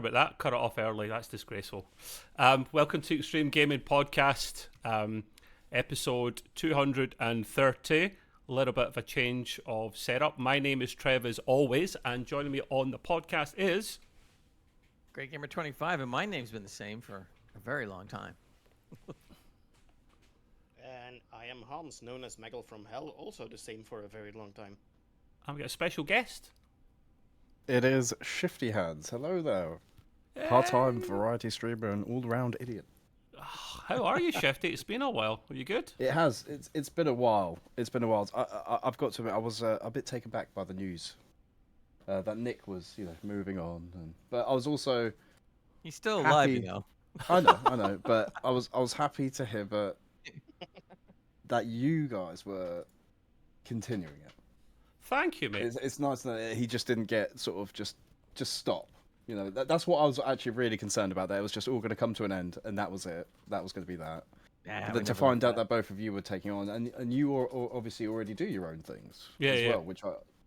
about that. Cut it off early. That's disgraceful. Welcome to Extreme Gaming Podcast, episode 230. A little bit of a change of setup. My name is Trev, as always, and joining me on the podcast is... Great Gamer 25, and my name's been the same for a very long time. And I am Hans, known as Megal from Hell, also the same for a very long time. I've got a special guest. It is Shifty Hands. Hello there. Hey. Part-time variety streamer and all-round idiot. How are you, Shifty? It's been a while. Are you good? It has. It's been a while. It's been a while. I've got to admit, I was a bit taken back by the news that Nick was, moving on. But I was also He's still happy. alive, you know. I know. But I was happy to hear that you guys were continuing it. Thank you, mate. It's nice that he just didn't get sort of just stop. That's what I was actually really concerned about. That it was just all going to come to an end, and that was it. That was going to be that. Yeah, But then to find out that both of you were taking on, and you obviously already do your own things well.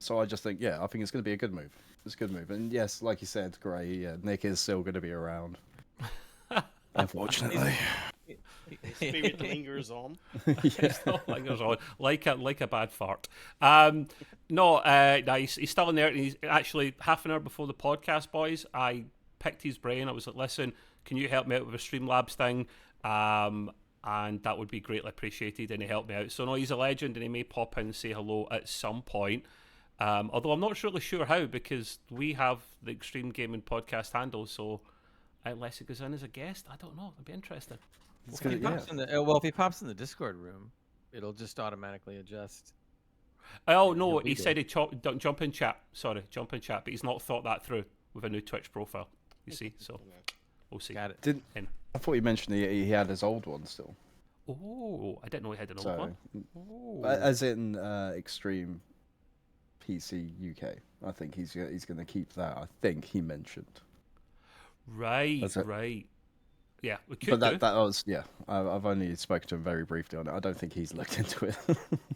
So I just think, I think it's going to be a good move. It's a good move, and yes, like you said, Gray, Nick is still going to be around. Unfortunately. His spirit lingers on. Still lingers on like a bad fart. He's still in there. And he's actually half an hour before the podcast, boys. I picked his brain. I was like, "Listen, can you help me out with a Streamlabs thing?" And that would be greatly appreciated. And he helped me out. So no, he's a legend, and he may pop in and say hello at some point. Although I'm not really sure how, because we have the Extreme Gaming Podcast handle. So unless he goes in as a guest, I don't know. It'd be interesting. If he pops in the Discord room, it'll just automatically adjust. Oh no, he said don't jump in chat. Sorry, jump in chat, but he's not thought that through with a new Twitch profile. You see, so we'll see. Got it. I thought you mentioned he had his old one still. Oh, I didn't know he had an old one. Oh. As in Extreme PC UK, I think he's going to keep that. I think he mentioned. Right. Yeah, we could. But that was I've only spoken to him very briefly on it. I don't think he's looked into it.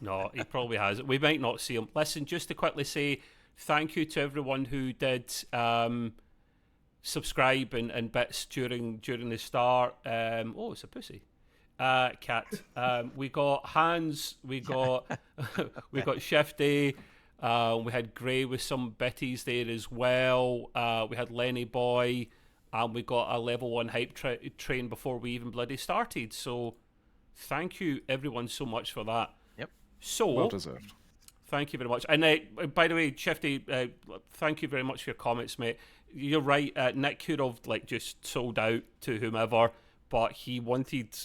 No, he probably has. We might not see him. Listen, just to quickly say thank you to everyone who did subscribe and bits during the start. It's a pussy. Cat. We got Hans. We got Shifty. We had Gray with some bitties there as well. We had Lenny Boy. And we got a level 1 hype train before we even bloody started. So thank you everyone so much for that. Yep. So well deserved. Thank you very much. And by the way, Shifty, thank you very much for your comments, mate. You're right. Nick could have just sold out to whomever, but he wanted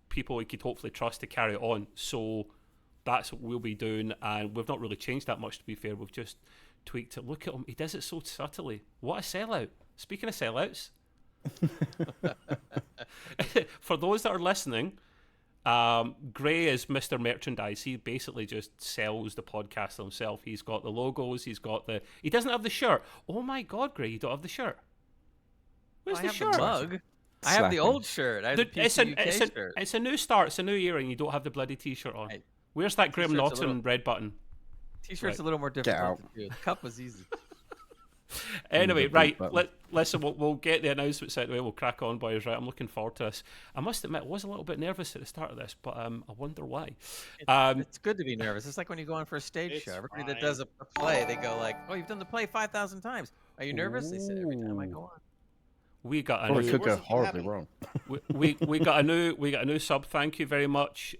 people he could hopefully trust to carry it on. So that's what we'll be doing. And we've not really changed that much, to be fair. We've just tweaked it. Look at him. He does it so subtly. What a sellout. Speaking of sellouts, for those that are listening, Gray is Mr. Merchandise. He basically just sells the podcast himself. He's got the logos. He doesn't have the shirt. Oh my God, Gray, you don't have the shirt. Where's the shirt? The mug. I have the old shirt. I have the PC UK shirt. It's a new start. It's a new year, and you don't have the bloody T-shirt on. Where's that Graham Norton red button? T-shirt's a little more difficult to do. The cup was easy. Anyway, right, listen, we'll get the announcements out of the way. We'll crack on, boys, right? I'm looking forward to this. I must admit, I was a little bit nervous at the start of this, but I wonder why. It's good to be nervous. It's like when you go on for a stage show. Everybody that does a play, they go like, oh, you've done the play 5,000 times. Are you nervous? They say every time I go on. We got it could go horribly wrong. we got a new sub. Thank you very much,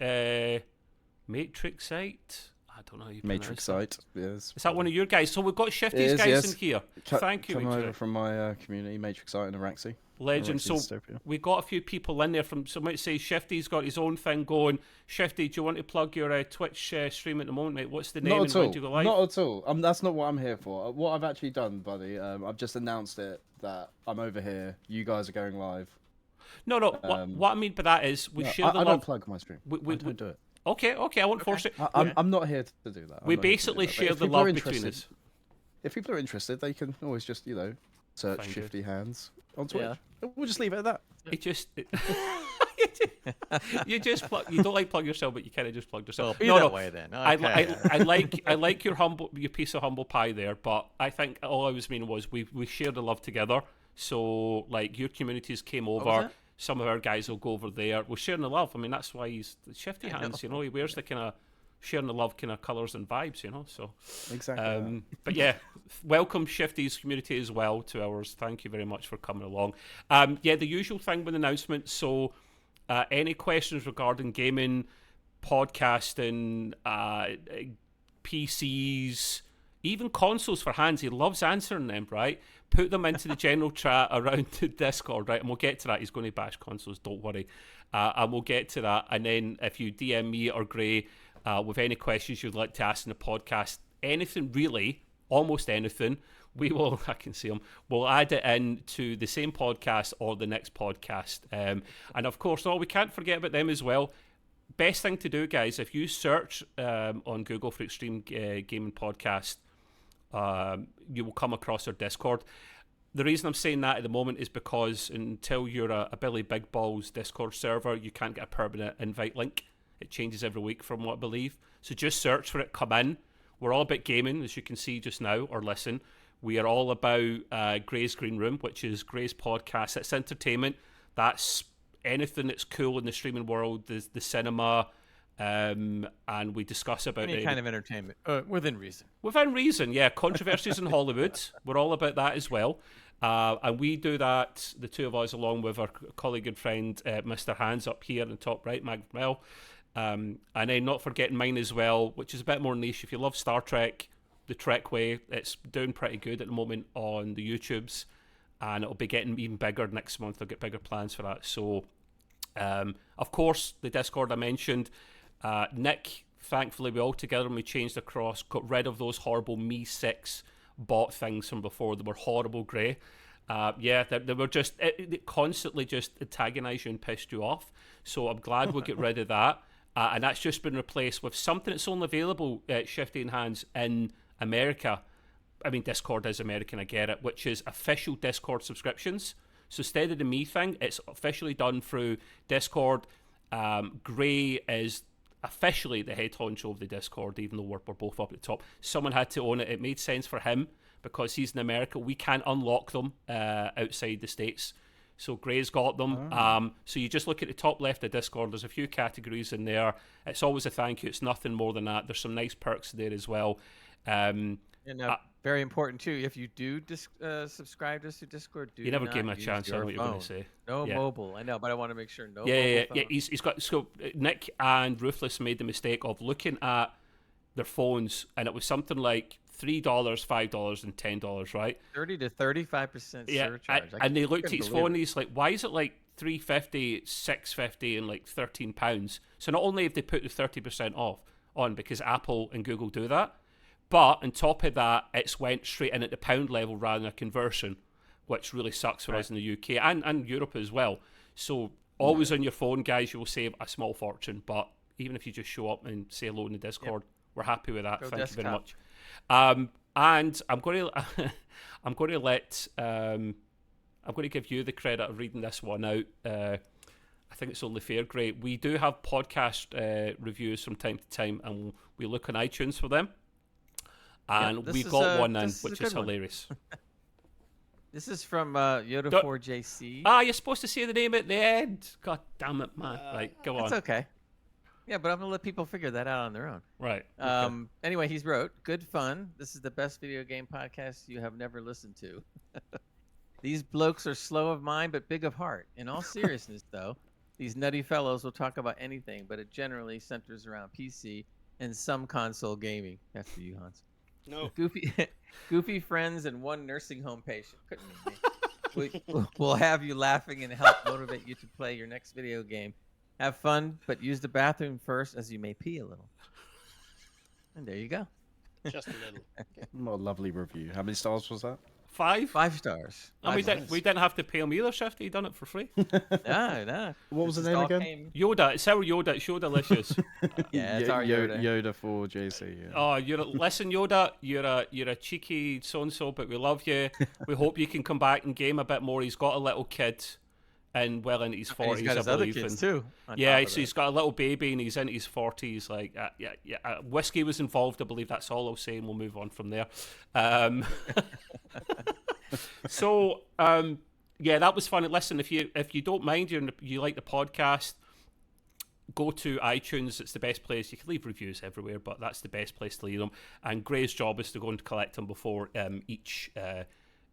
Matrix Site. I don't know how you Matrix Site, yes. Is that one of your guys? So we've got Shifty's guys in here. Thank you. Come over from my community, Matrix Site and Araxi. Legend. So we got a few people in there from. So I might say Shifty's got his own thing going. Shifty, do you want to plug your Twitch stream at the moment, mate? What's the name? Not at all. When do you go live? Not at all. That's not what I'm here for. What I've actually done, buddy, I've just announced it that I'm over here. You guys are going live. No. What I mean by that is we share the love. I don't plug my stream. I don't do it. Okay, I won't force it. I'm not here to do that. We basically share the love between us. If people are interested, they can always just, search Shifty Hands on Twitch. Yeah. We'll just leave it at that. You don't like plug yourself, but you kind of just plug yourself. Well, that way then. Okay. I like your piece of humble pie there, but I think all I was meaning was we share the love together. So, like, your communities came What was over. that? Some of our guys will go over there. We're sharing the love. I mean, that's why he's Shifty Hands, you know. He wears the kind of sharing the love kind of colours and vibes, you know. So Exactly. but yeah, welcome Shifty's community as well to ours. Thank you very much for coming along. Yeah, the usual thing with announcements. So any questions regarding gaming, podcasting, PCs, even consoles for Hans, he loves answering them, right? Put them into the general chat around the Discord, right? And we'll get to that. He's going to bash consoles, don't worry. And we'll get to that. And then if you DM me or Gray with any questions you'd like to ask in the podcast, anything really, almost anything, we will, I can see them, we'll add it in to the same podcast or the next podcast. And of course, we can't forget about them as well. Best thing to do, guys, if you search on Google for Extreme Gaming Podcast, you will come across our Discord. The reason I'm saying that at the moment is because until you're a Billy Big Balls Discord server, you can't get a permanent invite link. It changes every week from what I believe. So just search for it, come in. We're all about gaming, as you can see just now, or listen. We are all about Gray's Green Room, which is Gray's podcast. It's entertainment. That's anything that's cool in the streaming world, the cinema, and we discuss about Any kind of entertainment within reason. Within reason, yeah. Controversies in Hollywood. We're all about that as well. And we do that, the two of us, along with our colleague and friend, Mr. Hands up here in the top right, Mag Mel. And then not forgetting mine as well, which is a bit more niche. If you love Star Trek, the Trek Way, it's doing pretty good at the moment on the YouTubes. And it'll be getting even bigger next month. I'll get bigger plans for that. So, of course, the Discord I mentioned. Nick, thankfully, we all together when we changed across, got rid of those horrible Me 6 bot things from before. They were horrible, Grey. Yeah, they were just, it constantly just antagonised you and pissed you off. So I'm glad we'll get rid of that. And that's just been replaced with something that's only available at Shifty and Hands in America. I mean, Discord is American, I get it, which is official Discord subscriptions. So instead of the Me thing, it's officially done through Discord. Gray is officially the head honcho of the Discord, even though we're both up at the top. Someone had to own it. It made sense for him because he's in America. We can't unlock them outside the States. So Gray's got them. So you just look at the top left of Discord. There's a few categories in there. It's always a thank you. It's nothing more than that. There's some nice perks there as well. And very important too. If you do subscribe to us to Discord, you never gave him a chance. I know what you're going to say. No mobile. I know, but I want to make sure no. Yeah. He's got. So Nick and Ruthless made the mistake of looking at their phones, and it was something like $3, $5, and $10, right? 30 to 35% surcharge. And they looked at his phone and he's like, why is it like $3.50, $6.50, and like £13? So not only have they put the 30% off on because Apple and Google do that, but on top of that, it's went straight in at the pound level rather than a conversion, which really sucks for us in the UK and Europe as well. So always on your phone, guys, you will save a small fortune. But even if you just show up and say hello in the Discord, we're happy with that. Thank you very much. And I'm going to give you the credit of reading this one out. I think it's only fair, Gray. We do have podcast reviews from time to time, and we look on iTunes for them. And we got one in, which is hilarious. This is from Yoda4JC. You're supposed to say the name at the end. God damn it, man. Right, go on. It's okay. Yeah, but I'm going to let people figure that out on their own. Right. Okay. Anyway, he's wrote, good fun. This is the best video game podcast you have never listened to. These blokes are slow of mind, but big of heart. In all seriousness, though, these nutty fellows will talk about anything, but it generally centers around PC and some console gaming. That's for you, Hans. No. Goofy friends and one nursing home patient. Couldn't be me. We'll have you laughing and help motivate you to play your next video game. Have fun, but use the bathroom first, as you may pee a little. And there you go. Just a little. Okay. What a lovely review. How many stars was that? 5? 5 stars. And we didn't have to pay him either, Shifty. He done it for free. No. What was the name again? Yoda. It's our Yoda. It's Yoda-licious. Yeah, it's our Yoda. Yoda4JC. Yeah. Oh, listen, Yoda. You're a cheeky so-and-so, but we love you. We hope you can come back and game a bit more. He's got a little kid. And well into his 40s, he's got his other kids too. Yeah, so he's got a little baby and he's into his 40s. Like, whiskey was involved, I believe. That's all I'll say, and we'll move on from there. So, yeah, that was fun. Listen, if you don't mind, you like the podcast, go to iTunes. It's the best place. You can leave reviews everywhere, but that's the best place to leave them. And Gray's job is to go and collect them before each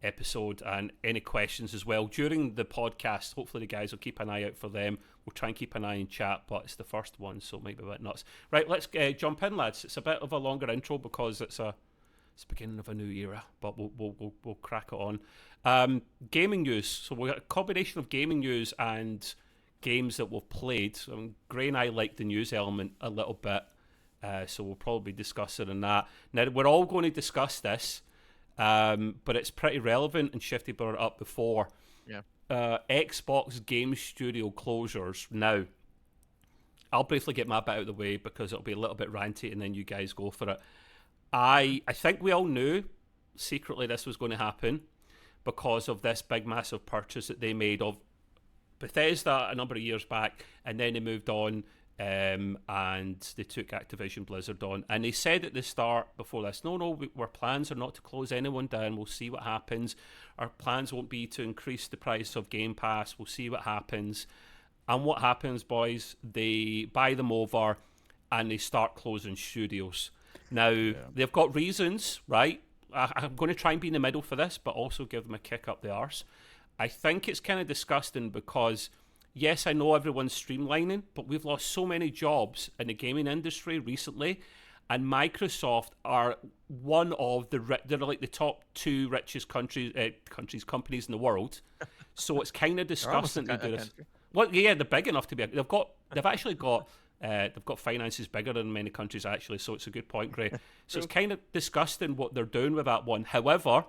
episode, and any questions as well during the podcast. Hopefully the guys will keep an eye out for them. We'll try and keep an eye in chat, but it's the first one, so it might be a bit nuts. Right, let's jump in, lads. It's a bit of a longer intro because it's the beginning of a new era, but we'll crack it on. Gaming news. So we got a combination of gaming news and games that we've played. Gray and I like the news element a little bit, so we'll probably be discussing that. Now, we're all going to discuss this, but it's pretty relevant, and Shifty brought it up before. Yeah. Xbox Game Studio closures. Now, I'll briefly get my bit out of the way because it'll be a little bit ranty, and then you guys go for it. I think we all knew secretly this was going to happen because of this big, massive purchase that they made of Bethesda a number of years back, and then they moved on, and they took Activision Blizzard on, and they said at the start before this, our plans are not to close anyone down. We'll see what happens. Our plans won't be to increase the price of Game Pass. We'll see what happens. And what happens, boys? They buy them over, and they start closing studios. Now, they've got reasons, right? I'm going to try and be in the middle for this, but also give them a kick up the arse. I think it's kind of disgusting because, yes, I know everyone's streamlining, but we've lost so many jobs in the gaming industry recently, and Microsoft are one of they're like the top 2 richest companies in the world. So it's kind of disgusting to do this. Well, yeah, they're big enough to be. They've actually got finances bigger than many countries actually. So it's a good point, Gray. So it's kind of disgusting what they're doing with that one. However,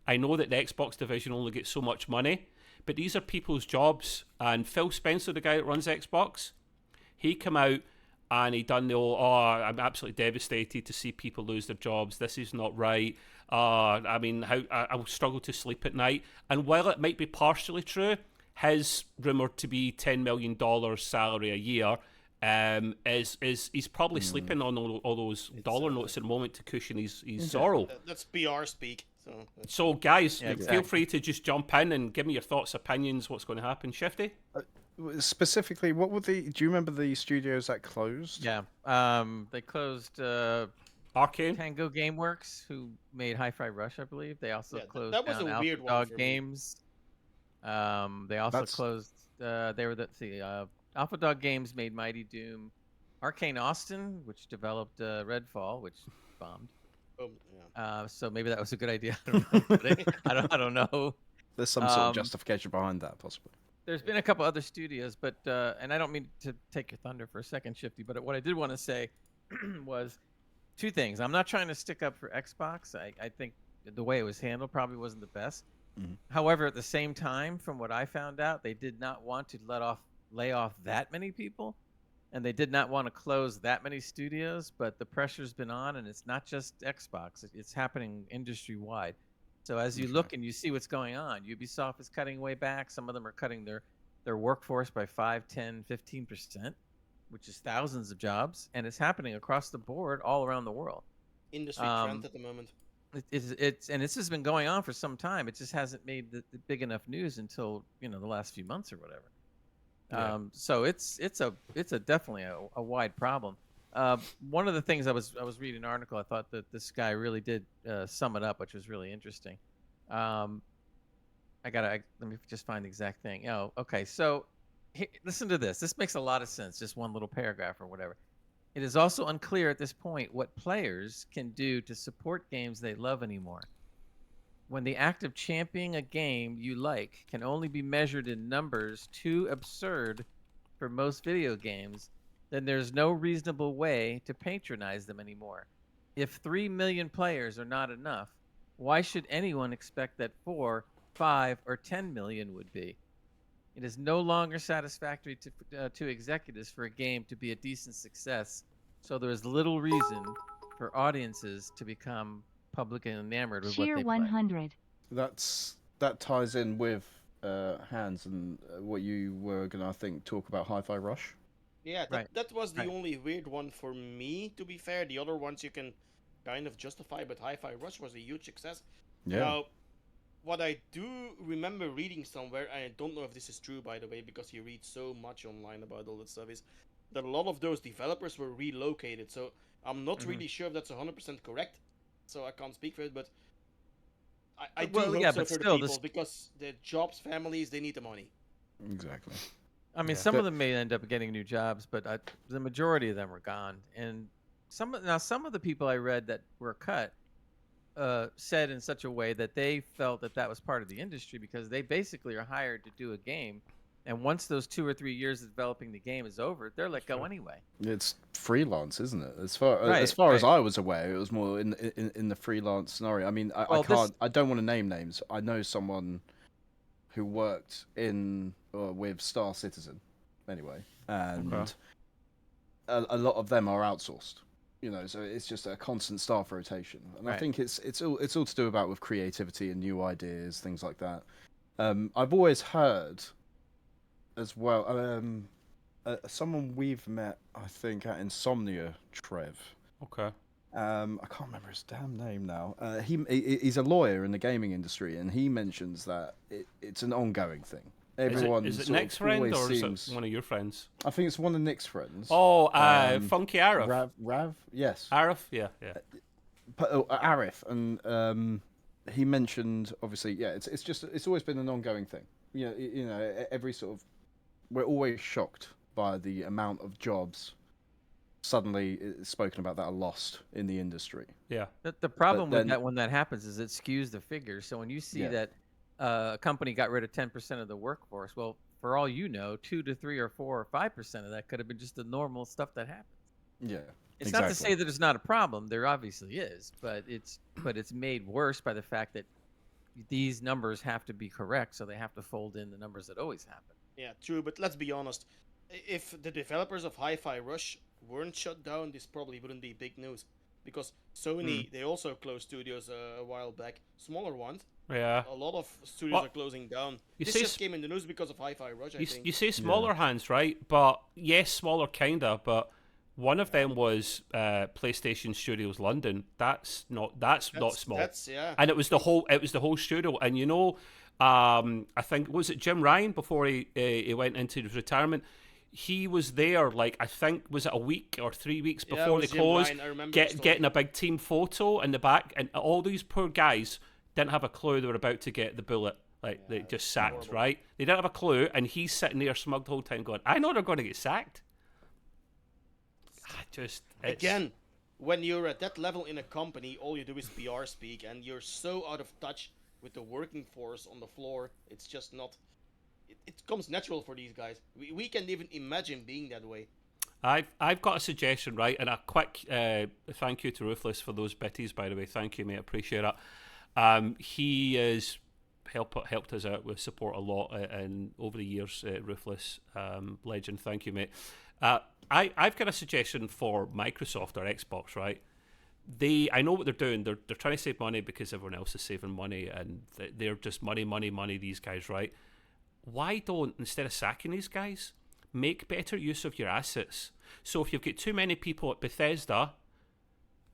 I know that the Xbox division only gets so much money, but these are people's jobs. And Phil Spencer, the guy that runs Xbox, he came out and he done I'm absolutely devastated to see people lose their jobs. This is not right. I mean, I will struggle to sleep at night. And while it might be partially true, his rumoured to be $10 million salary a year is he's probably sleeping on all those dollar notes at the moment to cushion his sorrow. That's PR speak. So guys, feel free to just jump in and give me your thoughts, opinions, what's going to happen. Shifty? Specifically, what were do you remember the studios that closed? Yeah, they closed Arcane, Tango Gameworks, who made Hi-Fi Rush, I believe. They also closed that was down a weird Alpha one Dog for Games. They also closed. They were Alpha Dog Games made Mighty Doom. Arcane Austin, which developed Redfall, which bombed. So maybe that was a good idea. I don't know. There's some sort of justification behind that, possibly. There's been a couple other studios, but and I don't mean to take your thunder for a second, Shifty, but what I did want to say was 2 things. I'm not trying to stick up for Xbox. I think the way it was handled probably wasn't the best. Mm-hmm. However, at the same time, from what I found out, they did not want to lay off that many people, and they did not want to close that many studios, but the pressure's been on, and it's not just Xbox. It's happening industry-wide. So as you look and you see what's going on, Ubisoft is cutting way back. Some of them are cutting their workforce by 5, 10, 15%, which is thousands of jobs, and it's happening across the board all around the world. Industry trend at the moment. And this has been going on for some time. It just hasn't made the big enough news until the last few months or whatever. Yeah. So it's definitely a wide problem. One of the things I was reading an article, I thought that this guy really did sum it up, which was really interesting. Let me just find the exact thing. Oh, okay. So listen to this. This makes a lot of sense. Just one little paragraph or whatever. It is also unclear at this point what players can do to support games they love anymore. When the act of championing a game you like can only be measured in numbers too absurd for most video games, then there's no reasonable way to patronize them anymore. If 3 million players are not enough, why should anyone expect that 4, 5, or 10 million would be? It is no longer satisfactory to executives for a game to be a decent success, so there is little reason for audiences to become public and enamored with what they play. 100. That ties in with Hans and what you were going to, I think, talk about Hi-Fi Rush. Yeah, that was the only weird one for me, to be fair. The other ones you can kind of justify, but Hi-Fi Rush was a huge success. Yeah. Now, what I do remember reading somewhere, and I don't know if this is true, by the way, because you read so much online about all that stuff, is that a lot of those developers were relocated. So I'm not really sure if that's 100% correct. So I can't speak for it, but I do hope so for the people, because the jobs, families, they need the money. Exactly. I mean, some of them may end up getting new jobs, but the majority of them are gone. And some of the people I read that were cut said in such a way that they felt that was part of the industry, because they basically are hired to do a game, and once those 2 or 3 years of developing the game is over, they're let go anyway. It's freelance, isn't it? As far as I was aware, it was more in the freelance scenario. I mean, I don't want to name names. I know someone who worked with Star Citizen, anyway, and a lot of them are outsourced. You know, so it's just a constant staff rotation, and I think it's all to do with creativity and new ideas, things like that. I've always heard, as well, someone we've met, I think, at Insomnia, Trev. Okay. I can't remember his damn name now. He's a lawyer in the gaming industry, and he mentions that it's an ongoing thing. Everyone is it Nick's friend, or is it one of your friends? I think it's one of Nick's friends. Oh, Funky Arif. Rav, yes. Arif, yeah. Arif, and he mentioned, obviously, it's always been an ongoing thing. You know, every sort of, we're always shocked by the amount of jobs suddenly spoken about that are lost in the industry. Yeah. The problem with that, when that happens, is it skews the figures. So when you see that a company got rid of 10% of the workforce, well, for all you know, 2 to 3 or 4 or 5% of that could have been just the normal stuff that happens. Yeah. It's not to say that it's not a problem. There obviously is, but it's made worse by the fact that these numbers have to be correct, so they have to fold in the numbers that always happen. Yeah, true, but let's be honest. If the developers of Hi-Fi Rush weren't shut down, this probably wouldn't be big news. Because Sony, they also closed studios a while back. Smaller ones. Yeah. A lot of studios are closing down. This just came in the news because of Hi-Fi Rush, I think. You say smaller hands, right? But yes, smaller kinda, but one of them was PlayStation Studios London. That's not small. And it was the whole studio. And you know, I think, was it Jim Ryan before he went into his retirement? He was there, like, I think, was it a week or 3 weeks before they closed, getting a big team photo in the back, and all these poor guys didn't have a clue they were about to get the bullet. Like, they just sacked, horrible. Right? They didn't have a clue, and he's sitting there smug the whole time going, I know they're going to get sacked. Again, when you're at that level in a company, all you do is PR speak, and you're so out of touch with the working force on the floor, it's just not... It comes natural for these guys. We can't even imagine being that way. I've got a suggestion, right? And a quick thank you to Ruthless for those bitties, by the way. Thank you, mate. Appreciate it. He has helped us out with support a lot and over the years. Ruthless, legend. Thank you, mate. I've got a suggestion for Microsoft or Xbox, right? I know what they're doing. They're trying to save money because everyone else is saving money, and they're just money, these guys, right? Why don't, instead of sacking these guys, make better use of your assets? So if you've got too many people at Bethesda,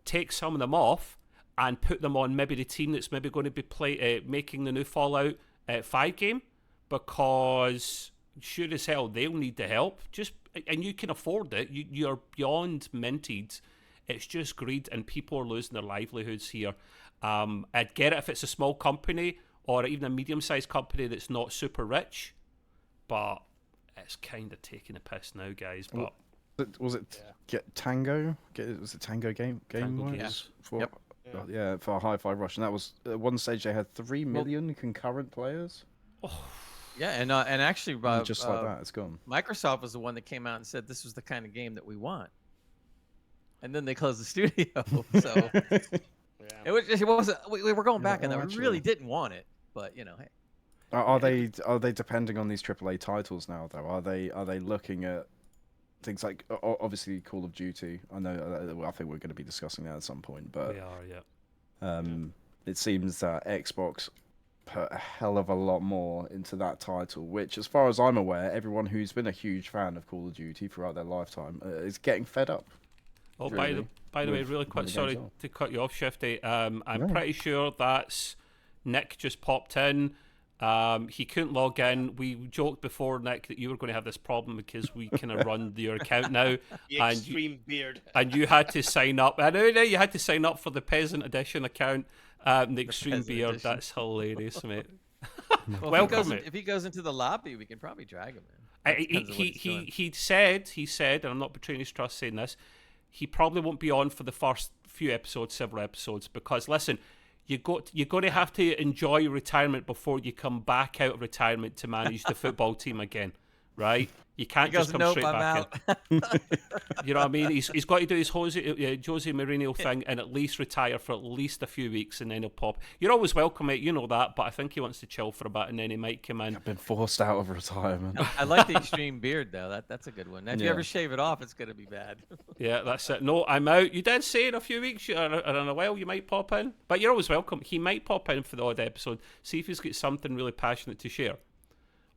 take some of them off and put them on maybe the team that's maybe going to be making the new Fallout 5 game, because sure as hell they'll need the help. And you can afford it. You're beyond minted. It's just greed, and people are losing their livelihoods here. I'd get it if it's a small company or even a medium-sized company that's not super rich, but it's kind of taking a piss now, guys. But was it Tango? Was it Tango game? Yes. For Hi-Fi Rush, and that was at one stage they had 3 million concurrent players. Oh. Yeah, and actually, just like that, it's gone. Microsoft was the one that came out and said this was the kind of game that we want, and then they closed the studio. So it wasn't. We were going back, and we really didn't want it, but you know, hey. Are they depending on these AAA titles now, though? Are they looking at things like, obviously, Call of Duty? I know. I think we're going to be discussing that at some point, but we are, yeah. It seems that Xbox put a hell of a lot more into that title, which, as far as I'm aware, everyone who's been a huge fan of Call of Duty throughout their lifetime is getting fed up. Oh, really, by the way, really quick, sorry to cut you off, Shifty. I'm pretty sure that's Nick just popped in. He couldn't log in. We joked before, Nick, that you were going to have this problem because we kind of run your account now. The extreme beard. And you had to sign up. I know you had to sign up for the Peasant Edition account. The extreme beard. Edition. That's hilarious, mate. Well, welcome. If he goes into the lobby, we can probably drag him in. He said, and I'm not betraying his trust saying this, he probably won't be on for the first few episodes, several episodes, because listen, you're going to have to enjoy your retirement before you come back out of retirement to manage the football team again, right? You can't just come straight back in. You know what I mean? He's got to do his Jose Mourinho thing and at least retire for at least a few weeks, and then he'll pop. You're always welcome, mate. You know that, but I think he wants to chill for a bit, and then he might come in. I've been forced out of retirement. I like the extreme beard, though. That's a good one. If you ever shave it off, it's going to be bad. Yeah, that's it. No, I'm out. You did say in a few weeks or in a while you might pop in, but you're always welcome. He might pop in for the odd episode. See if he's got something really passionate to share.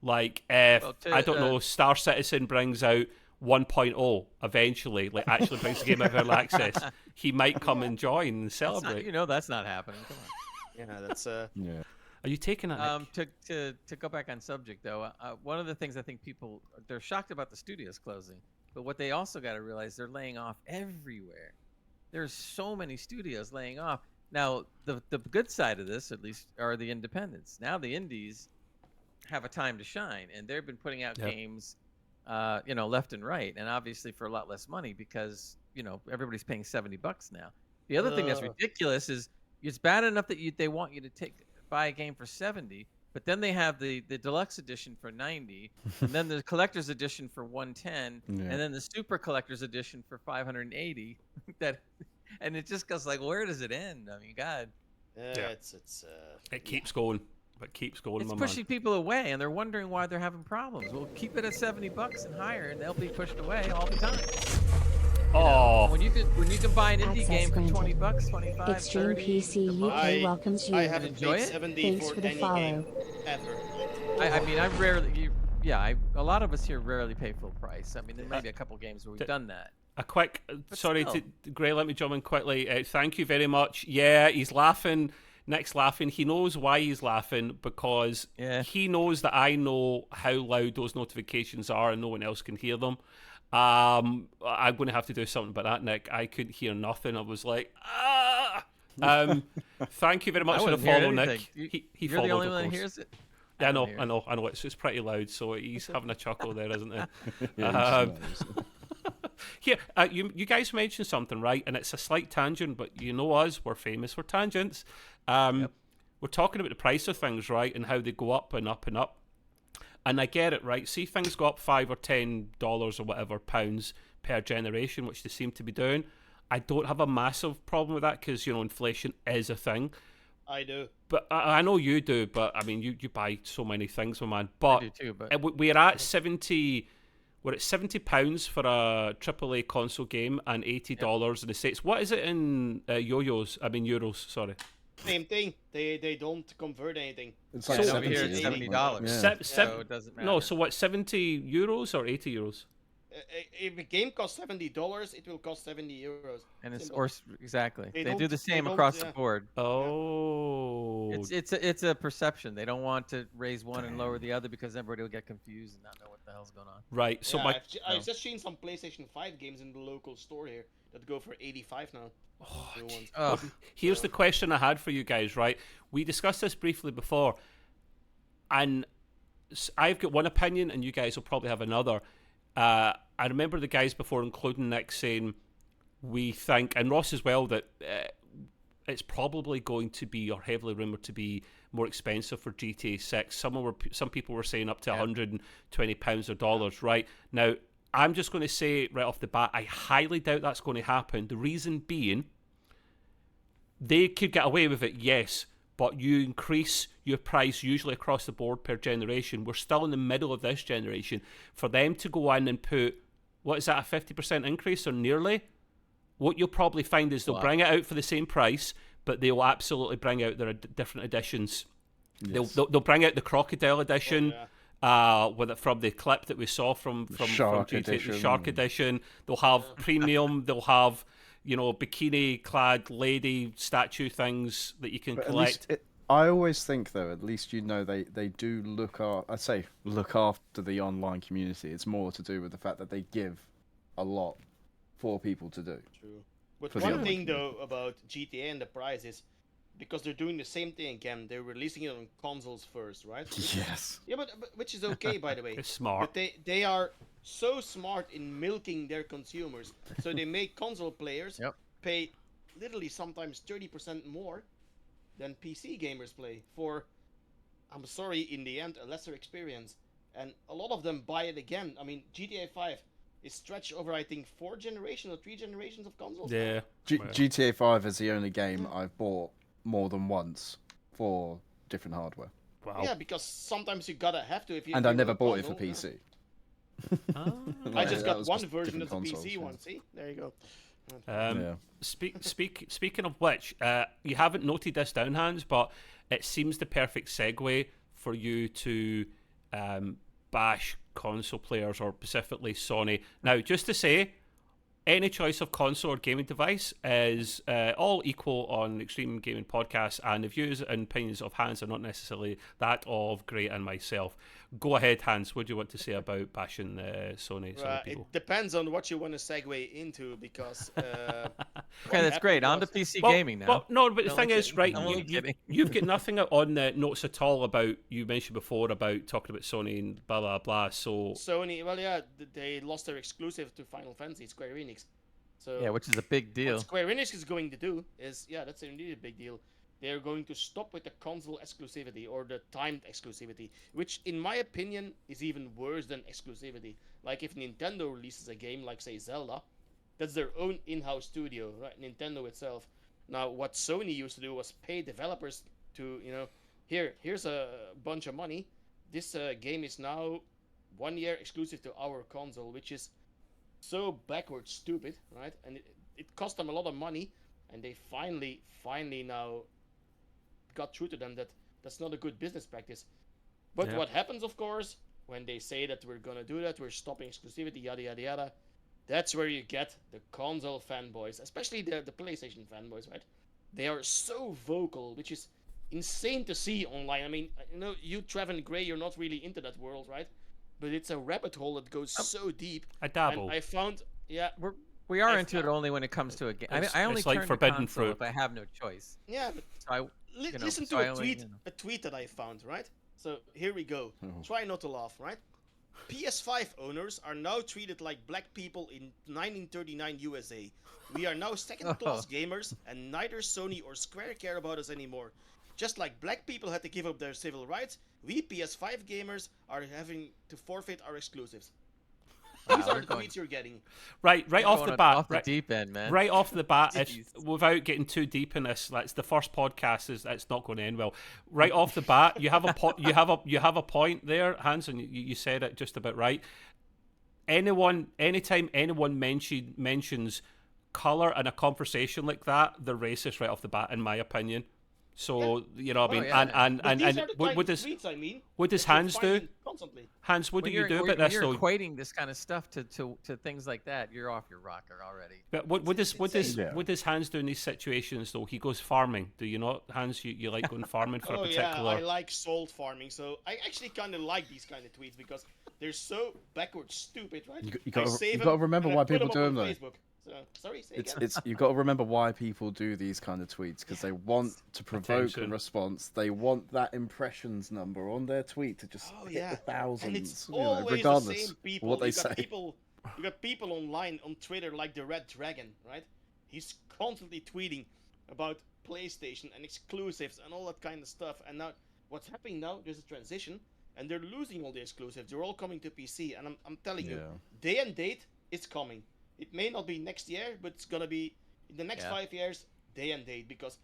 Like if, I don't know, Star Citizen brings out 1.0 eventually, like actually brings the game out of early access, he might come and join and celebrate. That's not happening. Come on. Yeah, that's yeah. Are you taking it? To go back on subject though, one of the things I think people, they're shocked about the studios closing, but what they also got to realize, they're laying off everywhere. There's so many studios laying off. Now the good side of this, at least, are the independents. Now the indies have a time to shine, and they've been putting out games left and right, and obviously for a lot less money, because everybody's paying $70 now. The other thing that's ridiculous is it's bad enough that they want you to buy a game for $70, but then they have the deluxe edition for $90, and then the collector's edition for $110, and then the super collector's edition for $580. And it just goes like, where does it end? I mean, God. It keeps going. But keeps going. It's pushing people away, and they're wondering why they're having problems. Well, keep it at $70 and higher, and they'll be pushed away all the time. Oh, when you can buy an indie game for $20, $25, Extreme $30, PC UK welcomes you. I haven't enjoy paid it. 70 Thanks for for the any follow. game ever. I mean, I rarely. A lot of us here rarely pay full price. I mean, there may be a couple games where we've done that. A quick, sorry, Gray, let me jump in quickly. Thank you very much. Yeah, he's laughing. Nick's laughing. He knows why he's laughing, because he knows that I know how loud those notifications are and no one else can hear them. I'm going to have to do something about that, Nick. I couldn't hear nothing. I was like, ah! Thank you very much for the follow, Nick. He You're the only one that hears it? Yeah, I know. It's pretty loud, so he's having a chuckle there, isn't he? Here, you guys mentioned something, right? And it's a slight tangent, but you know us, we're famous for tangents. We're talking about the price of things, right? And how they go up and up and up. And I get it, right? See, things go up $5 or $10 or whatever pounds per generation, which they seem to be doing. I don't have a massive problem with that because, inflation is a thing. I do. But I know you do, but I mean, you buy so many things, my man. But, I do too, but we're at 70... We're at £70 for a AAA console game and $80 in the States. What is it in euros? Sorry. Same thing. They don't convert anything. It's like over here it's $70. So it doesn't matter. No, so what, 70 euros or 80 euros? If a game costs $70, it will cost €70. And exactly. They do the same across the board. Oh. It's a perception. They don't want to raise one and lower the other because everybody will get confused and not know what the hell's going on. Right. So I've just seen some PlayStation 5 games in the local store here that go for $85 now. Here's the question I had for you guys, right? We discussed this briefly before, and I've got one opinion and you guys will probably have another. I remember the guys before, including Nick, saying we think, and Ross as well, that it's probably going to be, or heavily rumoured to be, more expensive for GTA 6. Some people were saying up to £120 or dollars, right? Now, I'm just going to say right off the bat, I highly doubt that's going to happen. The reason being, they could get away with it, yes, but you increase your price usually across the board per generation. We're still in the middle of this generation. For them to go in and put, what is that, a 50% increase or nearly? What you'll probably find is they'll bring it out for the same price, but they'll absolutely bring out their different editions. Yes. They'll bring out the Crocodile edition, from the clip that we saw from Shark GTA, edition. The Shark edition. They'll have premium. They'll have bikini-clad lady statue things that you can collect. I always think though, at least they do look after the online community. It's more to do with the fact that they give a lot for people to do. True. But For the one online thing community. though about GTA and the price is because they're doing the same thing again. They're releasing it on consoles first, right? Yes. Yeah, but which is okay by the way. It's smart. But they are so smart in milking their consumers. So they make console players pay literally sometimes 30% more than PC gamers play for, I'm sorry, in the end, a lesser experience. And a lot of them buy it again. I mean, GTA 5 is stretched over, I think, 4 generations or 3 generations of consoles. Yeah. GTA 5 is the only game I've bought more than once for different hardware. Wow. Yeah, because sometimes you have to if you. And if I you never want bought it for console, PC. I just that got was one just version of the different PC consoles. one. See, there you go. Yeah. Speaking of which, you haven't noted this down, Hans, but it seems the perfect segue for you to bash console players, or specifically Sony. Now, just to say, any choice of console or gaming device is all equal on Extreme Gaming Podcast, and the views and opinions of Hans are not necessarily that of Gray and myself. Go ahead, Hans. What do you want to say about bashing Sony people? It depends on what you want to segue into because. Okay, that's great. On to PC gaming now. Well, no, but the No, thing I'm is, kidding. right, I'm only kidding. you've got nothing on the notes at all about, you mentioned before about talking about Sony and blah, blah, blah, so... Sony, well, yeah, they lost their exclusive to Final Fantasy, Square Enix. So Yeah, which is a big deal. what Square Enix is going to do is, yeah, that's indeed a big deal. They're going to stop with the console exclusivity or the timed exclusivity, which, in my opinion, is even worse than exclusivity. Like if Nintendo releases a game, like say Zelda, that's their own in-house studio, right? Nintendo itself. Now, what Sony used to do was pay developers to, here's a bunch of money. This game is now 1 year exclusive to our console, which is so backwards stupid, right? And it cost them a lot of money, and they finally now got through to them that that's not a good business practice. But what happens, of course, when they say that we're gonna do that, we're stopping exclusivity, yada yada yada, that's where you get the console fanboys, especially the PlayStation fanboys, right? They are so vocal, which is insane to see online. I mean, you, Trevin Gray, you're not really into that world, right? But it's a rabbit hole that goes so deep. I dabble. And I found, We are into it only when it comes to a game. I only it's like turn forbidden to console fruit. if I have no choice. Yeah, but So listen to a tweet that I found, right? So here we go. Try not to laugh, right? PS5 owners are now treated like black people in 1939 USA. We are now second-class gamers, and neither Sony or Square care about us anymore. Just like black people had to give up their civil rights, we PS5 gamers are having to forfeit our exclusives. These are the tweets you're getting. Right off the bat. Off the deep end, man. Right off the bat, Jeez. without getting too deep in this, that's the first podcast. That's not going to end well. Right off the bat, you have a point there, Hans, and you said it just about right. Anytime anyone mentions color in a conversation like that, they're racist right off the bat, in my opinion. So what I mean, and what does Hans do? Constantly. Hans, what do you do about when this? You're though? equating this kind of stuff to things like that. You're off your rocker already. But what does Hans do in these situations though? He goes farming. Do you not, Hans? You like going farming for a particular? Yeah, I like salt farming. So I actually kind of like these kind of tweets because they're so backwards stupid, right? You got to remember why people do them though. Facebook. So, sorry, say again. You've got to remember why people do these kind of tweets because they want to provoke a response. They want that impressions number on their tweet to just hit the thousands, and it's always regardless the same people. of what they you say. got people online on Twitter like the Red Dragon, right? He's constantly tweeting about PlayStation and exclusives and all that kind of stuff. And now, what's happening now? There's a transition, and they're losing all the exclusives. They're all coming to PC, and I'm telling you, day and date, it's coming. It may not be next year, but it's gonna be in the next 5 years, day and date, because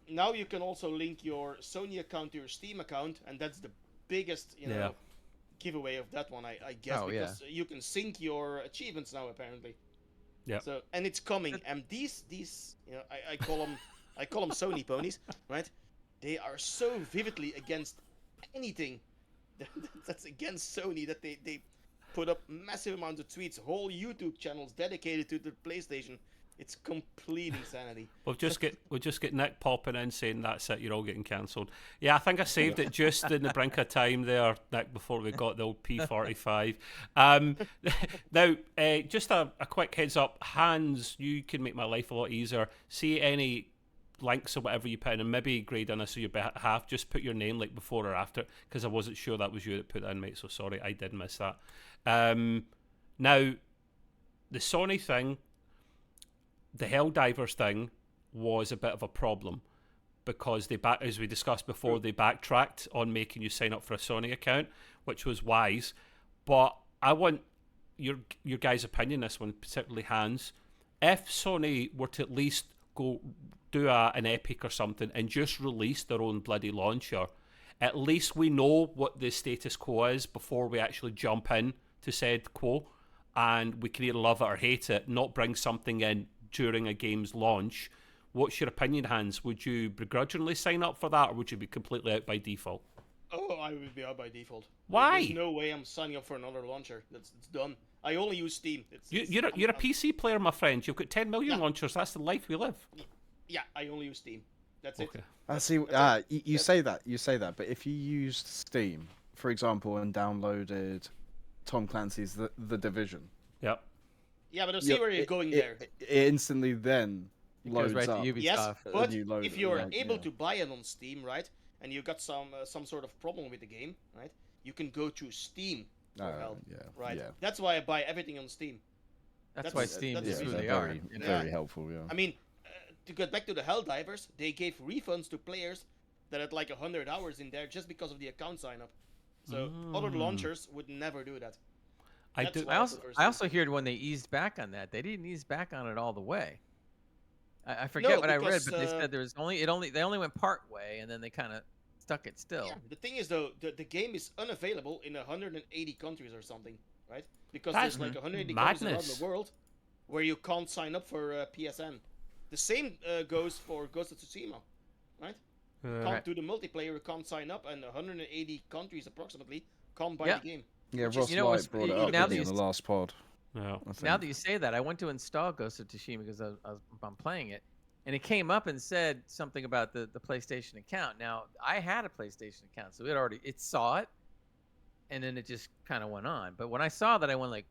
now you can also link your Sony account to your Steam account, and that's the biggest, giveaway of that one, I guess, because you can sync your achievements now apparently. Yeah. So and it's coming, and these I call them Sony ponies, right? They are so vividly against anything that's against Sony that they put up massive amounts of tweets, whole YouTube channels dedicated to the PlayStation. It's complete insanity. We'll just get Nick popping in saying that's it. You're all getting cancelled. Yeah, I think I saved it just in the brink of time there, Nick, before we got the old P45. Now, just a quick heads up, Hans, you can make my life a lot easier. See any links or whatever you put in, and maybe grade on us on your behalf. Just put your name like before or after, because I wasn't sure that was you that put that in, mate. So sorry, I did miss that. Now, the Sony thing. The Helldivers thing was a bit of a problem because as we discussed before, they backtracked on making you sign up for a Sony account, which was wise. But I want your guys' opinion on this one, particularly Hans. If Sony were to at least go do an Epic or something and just release their own bloody launcher, at least we know what the status quo is before we actually jump in to said quo, and we can either love it or hate it, not bring something in during a game's launch. What's your opinion, Hans? Would you begrudgingly sign up for that, or would you be completely out by default? Oh, I would be out by default. Why? There's no way I'm signing up for another launcher. It's done. I only use Steam. You're a PC player, my friend. You've got 10 million launchers. That's the life we live. Yeah, I only use Steam. That's okay. it. I see. You say that, but if you used Steam, for example, and downloaded Tom Clancy's The Division. Yep. Yeah, but I'll see where you're going there. It instantly then loads right up. to Ubisoft. Yes, but load if you're it, able to buy it on Steam, right, and you've got some sort of problem with the game, right, you can go to Steam for help, right? Yeah. That's why I buy everything on Steam. That's why Steam that's is who really they are. Very helpful, yeah. I mean, to get back to the Helldivers, they gave refunds to players that had like 100 hours in there just because of the account sign up. So other launchers would never do that. I also heard when they eased back on that, they didn't ease back on it all the way. I forget what I read, but they said they only went part way, and then they kind of stuck it still. Yeah, the thing is though, the game is unavailable in 180 countries or something, right? Because That's there's like 180 madness. countries around the world where you can't sign up for PSN. The same goes for Ghost of Tsushima, right? Can't do the multiplayer, you can't sign up, and 180 countries approximately can't buy the game. Yeah, Ross Light brought it up in the last pod. Yeah. Now that you say that, I went to install Ghost of Tsushima because I'm playing it, and it came up and said something about the PlayStation account. Now, I had a PlayStation account, so it saw it, and then it just kind of went on. But when I saw that, I went like,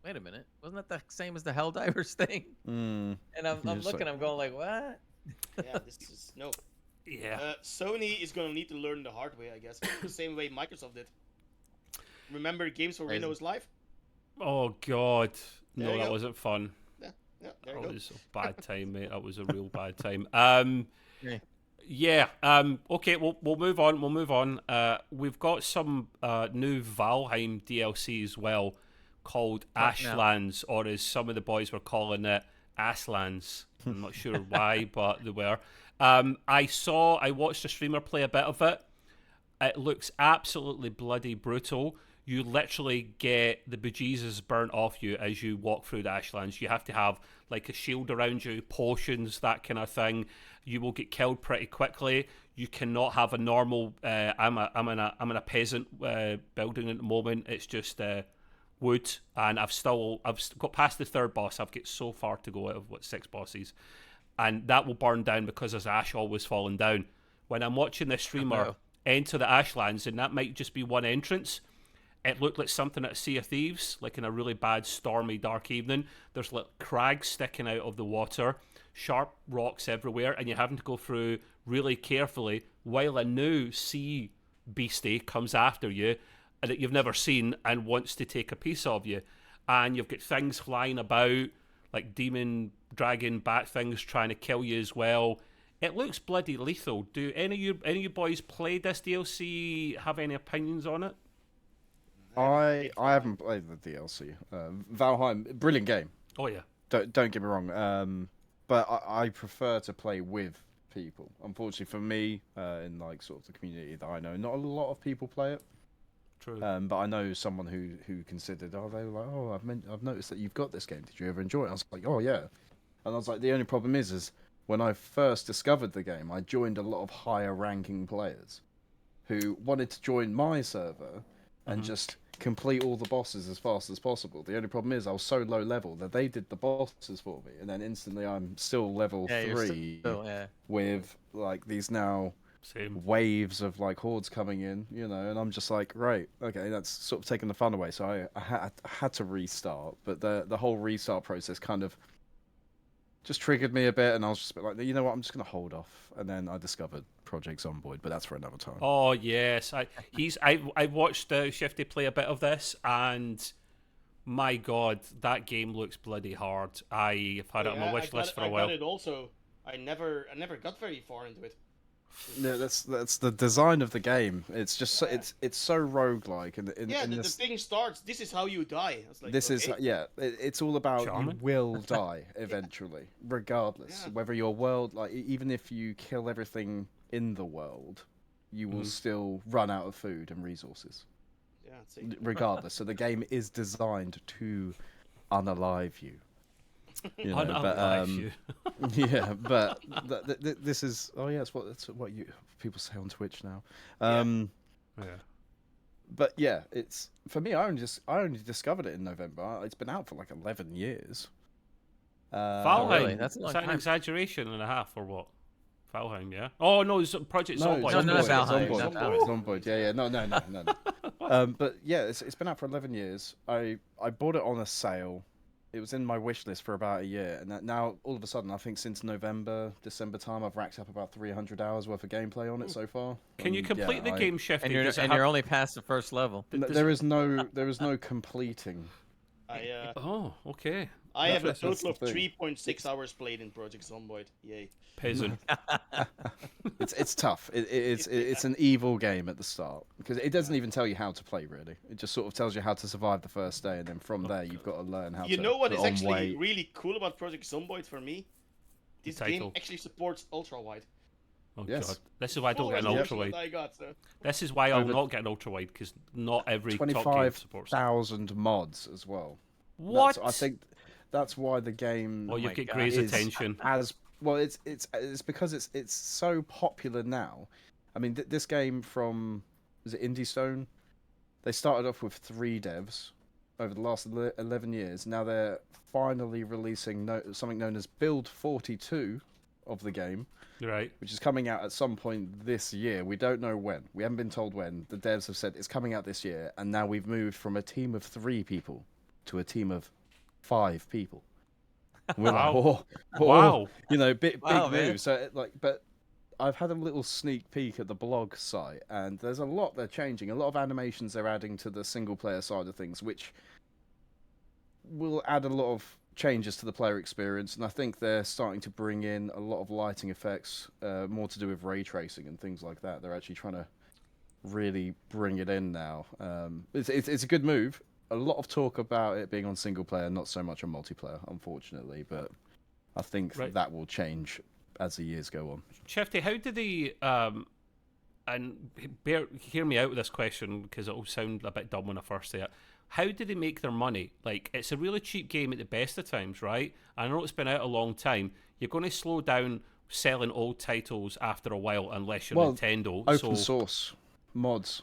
wait a minute, wasn't that the same as the Helldivers thing? And I'm looking, I'm going like, what? Yeah, this is no. Yeah. Sony is gonna need to learn the hard way, I guess, the same way Microsoft did. Remember Games for Windows Live? Oh God, no, that wasn't fun. Yeah, there you that go. was a bad time, mate. That was a real bad time. Okay, we'll move on. We'll move on. We've got some new Valheim DLC as well, called Ashlands, or as some of the boys were calling it, Asslands. I'm not sure why, but they were. I watched a streamer play a bit of it. It looks absolutely bloody brutal. You literally get the bejesus burnt off you as you walk through the Ashlands. You have to have like a shield around you, potions, that kind of thing. You will get killed pretty quickly. You cannot have a normal. I'm in a peasant building at the moment. It's just wood, and I've got past the third boss. I've got so far to go out of 6 bosses, and that will burn down because there's ash always falling down. When I'm watching this streamer enter the Ashlands, and that might just be one entrance, it looked like something at Sea of Thieves, like in a really bad, stormy, dark evening. There's like crags sticking out of the water, sharp rocks everywhere, and you're having to go through really carefully while a new sea beastie comes after you that you've never seen and wants to take a piece of you. And you've got things flying about, like demon, dragon, bat things trying to kill you as well. It looks bloody lethal. Do any of you boys play this DLC? Have any opinions on it? I haven't played the DLC. Valheim, brilliant game. Oh yeah. Don't get me wrong. But I prefer to play with people. Unfortunately for me, in like sort of the community that I know, not a lot of people play it. True. But I know someone who considered, they were like, I've noticed that you've got this game. Did you ever enjoy it? I was like, oh yeah. And I was like, the only problem is when I first discovered the game, I joined a lot of higher ranking players who wanted to join my server and just complete all the bosses as fast as possible. The only problem is I was so low level that they did the bosses for me, and then instantly I'm still level 3 with like these now waves of like hordes coming in, you know, and I'm just like, right, okay, that's sort of taking the fun away. So I had to restart, but the whole restart process kind of just triggered me a bit, and I was just a bit like, you know what, I'm just gonna hold off. And then I discovered Project Zomboid, but that's for another time. Oh yes, I watched Shifty play a bit of this, and my God, that game looks bloody hard. I've had it on my wish list for a while. I got it also. I never got very far into it. Yeah, that's the design of the game. It's just so, it's so roguelike, and the thing starts. This is how you die. It's like, it's all about Charming. you will die eventually, regardless whether your world, like even if you kill everything in the world, you will still run out of food and resources. Yeah, that's it. Regardless, so the game is designed to unalive you. You know, yeah, but this is that's what you people say on Twitch now. But yeah, it's for me. I only discovered it in November. It's been out for like 11 years. Valheim, really? That's a long time. An exaggeration and a half, or what? Valheim, yeah. Oh no, it's Project Zomboid. No, Valheim. Zomboid. Yeah. No. But yeah, it's been out for 11 years. I bought it on a sale. It was in my wish list for about a year, and now all of a sudden, I think since November, December time, I've racked up about 300 hours worth of gameplay on it so far. Can you complete the game, Shifty? And you're only past the first level. There is no completing. Oh, okay. I have a total of 3.6 hours played in Project Zomboid. Yay. Peasant. It's tough. It's an evil game at the start because it doesn't even tell you how to play really. It just sort of tells you how to survive the first day, and then from there you've got to learn how to. You know what is actually weight. really cool about Project Zomboid for me? This game actually supports ultra wide. Oh God! This is why I don't get an ultra wide. This is why I'll not get an ultra wide because not every top game supports 25,000 mods as well. What? I think that's why the game. Well, you get Gray's attention. Well, it's because it's so popular now. I mean, this game from is it Indie Stone? They started off with 3 devs over the last 11 years. Now they're finally releasing something known as Build 42 of the game, right? Which is coming out at some point this year. We don't know when. We haven't been told when. The devs have said it's coming out this year, and now we've moved from a team of 3 people to a team of 5 people. We're wow. Like, wow. You know, big man. move. So but I've had a little sneak peek at the blog site, and there's a lot they're changing. A lot of animations they're adding to the single player side of things, which will add a lot of changes to the player experience. And I think they're starting to bring in a lot of lighting effects, more to do with ray tracing and things like that. They're actually trying to really bring it in now. It's a good move. A lot of talk about it being on single player, not so much on multiplayer, unfortunately. But I think that will change as the years go on. Shifty, how do they? And hear me out with this question because it will sound a bit dumb when I first say it. How do they make their money? Like, it's a really cheap game at the best of times, right? I know it's been out a long time. You're going to slow down selling old titles after a while unless you're Nintendo. Open source mods.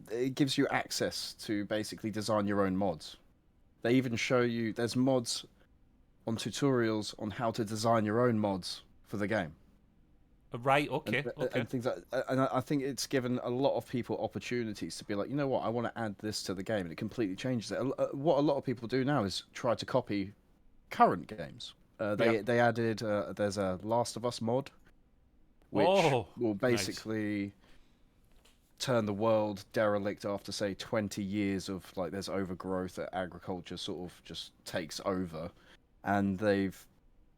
It gives you access to basically design your own mods. They even show you there's mods on tutorials on how to design your own mods for the game. Right, okay. And things like, and I think it's given a lot of people opportunities to be like, you know what, I want to add this to the game, and it completely changes it. What a lot of people do now is try to copy current games. They added there's a Last of Us mod, which will basically turn the world derelict after say 20 years of like there's overgrowth that agriculture sort of just takes over, and they've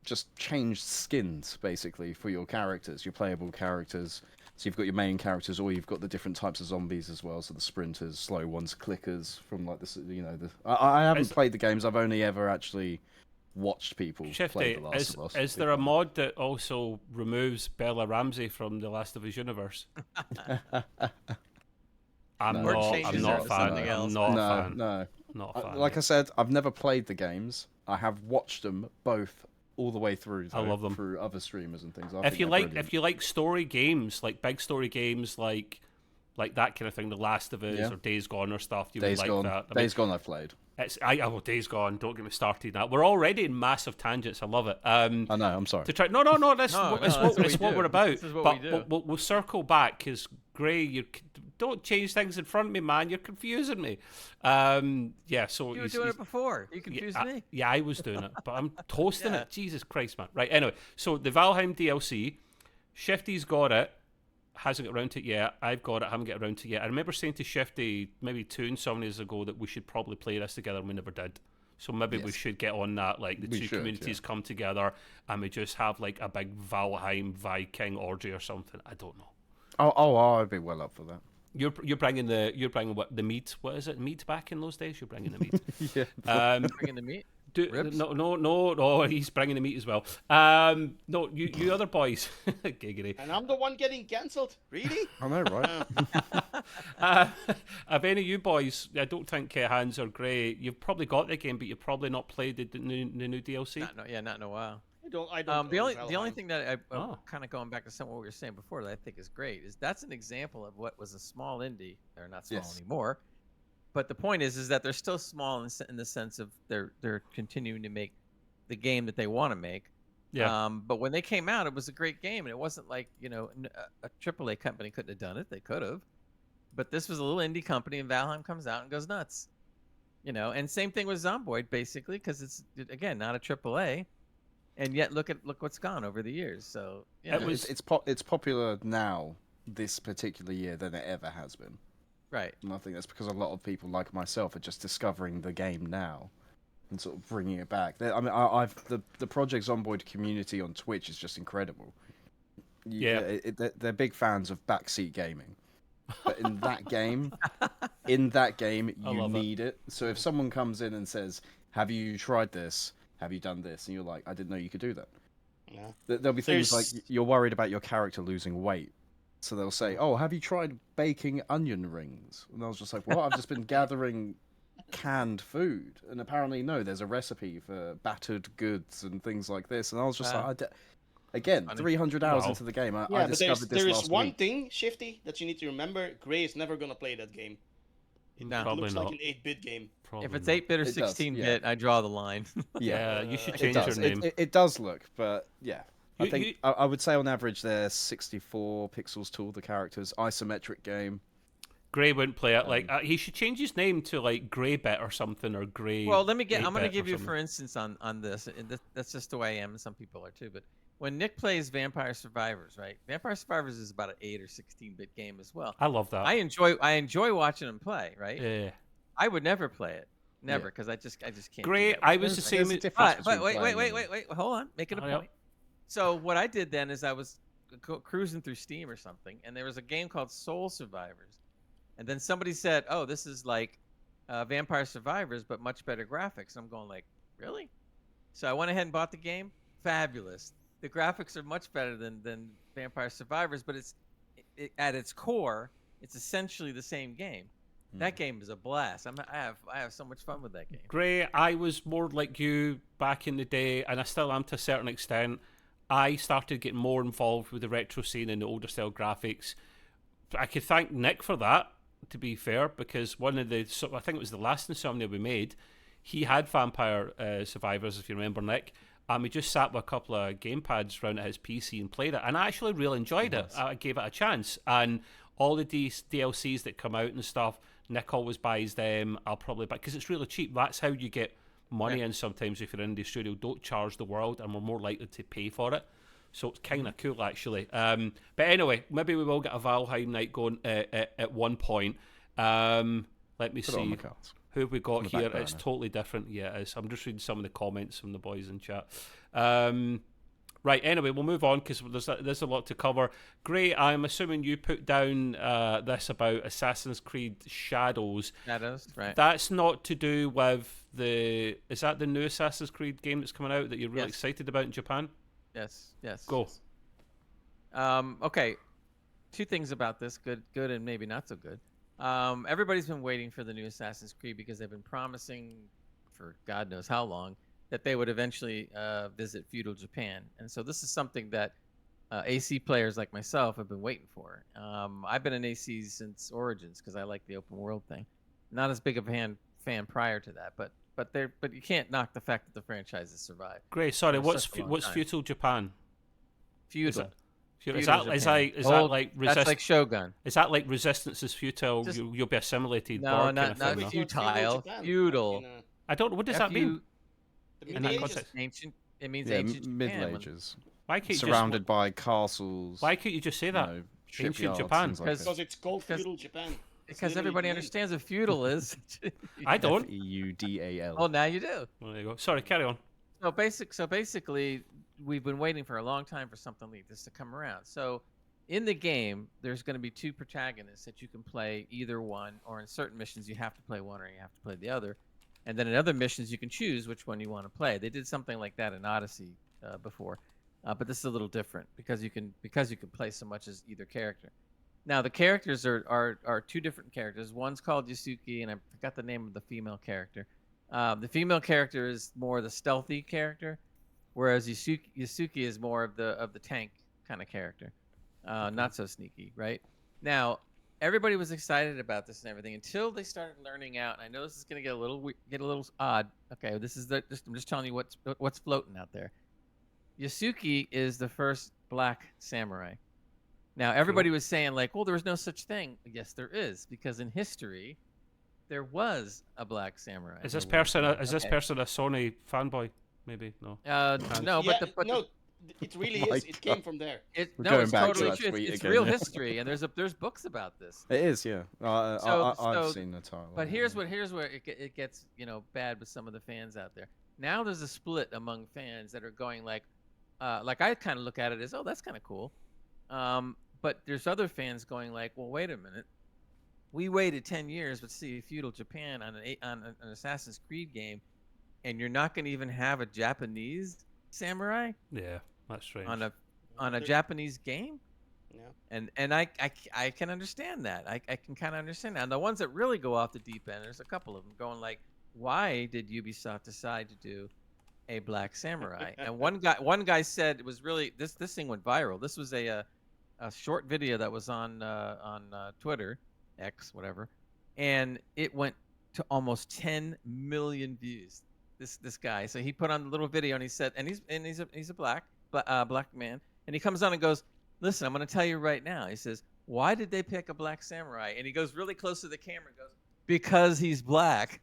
just changed skins basically for your characters, your playable characters. So you've got your main characters, or you've got the different types of zombies as well. So the sprinters, slow ones, clickers from like this, you know. I haven't played the games. I've only ever actually watched people play The Last of Us. Is there a mod that also removes Bella Ramsey from the Last of Us universe? I'm not a fan. No. Not a fan. Like I said, I've never played the games. I have watched them both all the way through. I love them through other streamers and things. If you like story games, like big story games, like like that kind of thing. The Last of Us or Days Gone or stuff. You Days would Gone. like that. Days Gone I've played. Days Gone. Don't get me started. That we're already in massive tangents. I love it. I know. I'm sorry. To try. No. That's what we're about. This is what but we do. we'll circle back because Gray, you don't change things in front of me, man. You're confusing me. Yeah. So you were doing it before. You confused me. Yeah, I was doing it, but I'm toasting it. Jesus Christ, man. Right. Anyway, so the Valheim DLC, Shifty's got it. Hasn't got around to it yet. I've got it. Haven't got around to it yet. I remember saying to Shifty maybe 2 Insomnias ago that we should probably play this together, and we never did. So maybe we should get on that. Like the two communities come together, and we just have like a big Valheim Viking orgy or something. I don't know. I'd be well up for that. You're bringing what the meat? What is it? Meat back in those days? You're bringing the meat. Yeah. Bringing the meat. No, he's bringing the meat as well. No, you other boys. Giggity. And I'm the one getting cancelled. Really? I know, right? Have any of you boys, I don't think Hans or Gray, you've probably got the game, but you've probably not played the new DLC? Not in a while. I don't. The only thing that I kind of going back to some of what we were saying before that I think is great is that's an example of what was a small indie. They're not small anymore. But the point is that they're still small in the sense of they're continuing to make the game that they want to make. Yeah. But when they came out, it was a great game, and it wasn't like a AAA company couldn't have done it. They could have, but this was a little indie company, and Valheim comes out and goes nuts. And same thing with Zomboid basically, because it's again not a AAA, and yet look what's gone over the years. So it's popular now this particular year than it ever has been. Right. And I think that's because a lot of people like myself are just discovering the game now and sort of bringing it back. I mean, the Project Zomboid community on Twitch is just incredible. They're big fans of backseat gaming. But in that game, you need it. So if someone comes in and says, "Have you tried this? Have you done this?" and you're like, "I didn't know you could do that." Yeah. There'll be things like you're worried about your character losing weight. So they'll say, "Oh, have you tried baking onion rings?" And I was just like, "Well, I've just been gathering canned food, and apparently, no, there's a recipe for battered goods and things like this." And I was just like, again, 300 hours into the game, I discovered this there last is one week. thing, Shifty, that you need to remember: Gray is never gonna play that game. It looks like an 8-bit game. If it's 8-bit or 16-bit, I draw the line. Yeah, you should change your name. It does look, but yeah. I think I would say on average they're 64 pixels tall, the characters, isometric game. Gray wouldn't play it. Like he should change his name to like Graybit or something, or Gray. Well, I'm going to give you, for instance, on this. And that's just the way I am, and some people are too. But when Nick plays Vampire Survivors, right? Vampire Survivors is about an 8 or 16-bit game as well. I love that. I enjoy watching him play, right? Yeah. I would never play it. Never, because I just can't. Gray, I was the same. But wait, hold on, making a point. So what I did then is I was cruising through Steam or something, and there was a game called Soul Survivors, and then somebody said, "Oh, this is like Vampire Survivors, but much better graphics." And I'm going like, "Really?" So I went ahead and bought the game. Fabulous. The graphics are much better than Vampire Survivors, but at its core, it's essentially the same game. That game is a blast. I have so much fun with that game. Gray, I was more like you back in the day, and I still am to a certain extent. I started getting more involved with the retro scene and the older style graphics. I could thank Nick for that, to be fair, because I think it was the last Insomnia we made, he had Vampire Survivors, if you remember, Nick, and we just sat with a couple of gamepads around at his PC and played it, and I actually really enjoyed it. I gave it a chance, and all the DLCs that come out and stuff, Nick always buys them. I'll probably buy, because it's really cheap. That's how you get money in sometimes if you're in the studio. Don't charge the world, and we're more likely to pay for it. So it's kind of cool, actually. But anyway, maybe we will get a Valheim night going at one point. Let me see. Who have we got here? It's totally different. Yeah, it is. I'm just reading some of the comments from the boys in chat. Right, anyway, we'll move on because there's a lot to cover. Gray, I'm assuming you put down this about Assassin's Creed Shadows. Shadows, right. That's not to do with is that the new Assassin's Creed game that's coming out that you're really excited about in Japan? Yes. Go. Okay, 2 things about this, good and maybe not so good. Everybody's been waiting for the new Assassin's Creed because they've been promising for God knows how long that they would eventually visit feudal Japan. And so this is something that AC players like myself have been waiting for. I've been an AC since Origins because I like the open world thing. Not as big of a fan prior to that, but you can't knock the fact that the franchise has survived. Great. Sorry, for what's such a long what's time. feudal Japan? Feudal. Is Feudal that Japan. like That's like Shogun. Is that like Resistance is futile? Just- you'll be assimilated. No, Borg not kind of thing, futile. Japan, Feudal. in, I don't know. What does that mean? the In Middle that Ages. context. Ancient. It means Yeah, ancient Japan. Middle Ages. Why can't you Surrounded by castles. Why can't you just say that? Ancient shipyards, Japan. things like Because- this. Because it's called Because- feudal Japan. It's Because literally everybody the name. understands what feudal is. I don't. Feudal. Oh, now you do. Well, there you go. Sorry, carry on. So basically, we've been waiting for a long time for something like this to come around. So in the game, there's going to be two protagonists that you can play either one, or in certain missions you have to play one or you have to play the other. And then in other missions you can choose which one you want to play. They did something like that in Odyssey before, but this is a little different because you can play so much as either character. Now the characters are two different characters. One's called Yasuki, and I forgot the name of the female character. The female character is more the stealthy character, whereas Yasuki is more of the tank kind of character, not so sneaky, right? Now everybody was excited about this and everything until they started learning out. And I know this is going to get a little odd. Okay, this is I'm just telling you what's floating out there. Yasuki is the first black samurai. Now everybody was saying like, well, there was no such thing. Yes, there is, because in history there was a black samurai. Is this person a Sony fanboy? Maybe no. No, Yeah, but no, it really My is. It came from there. We're no, going it's back to totally that true. tweet It's again, real yeah. history, and there's books about this. It is, yeah. So- I've seen the title. But here's where it gets bad with some of the fans out there. Now there's a split among fans that are going like I kind of look at it as, oh, that's kind of cool, but there's other fans going like, well, wait a minute, we waited 10 years to see feudal Japan on an Assassin's Creed game, and you're not going to even have a Japanese samurai Yeah, that's strange. on a Japanese game. Yeah. And I can understand that. I can kind of understand that. And the ones that really go off the deep end, there's a couple of them going like, why did Ubisoft decide to do a black samurai? And one guy said it was really this thing went viral. This was a short video that was on Twitter, X, whatever, and it went to almost 10 million views. This guy, so he put on a little video and he said, and he's a black man, and he comes on and goes, listen, I'm going to tell you right now. He says, why did they pick a black samurai? And he goes really close to the camera and goes, because he's black.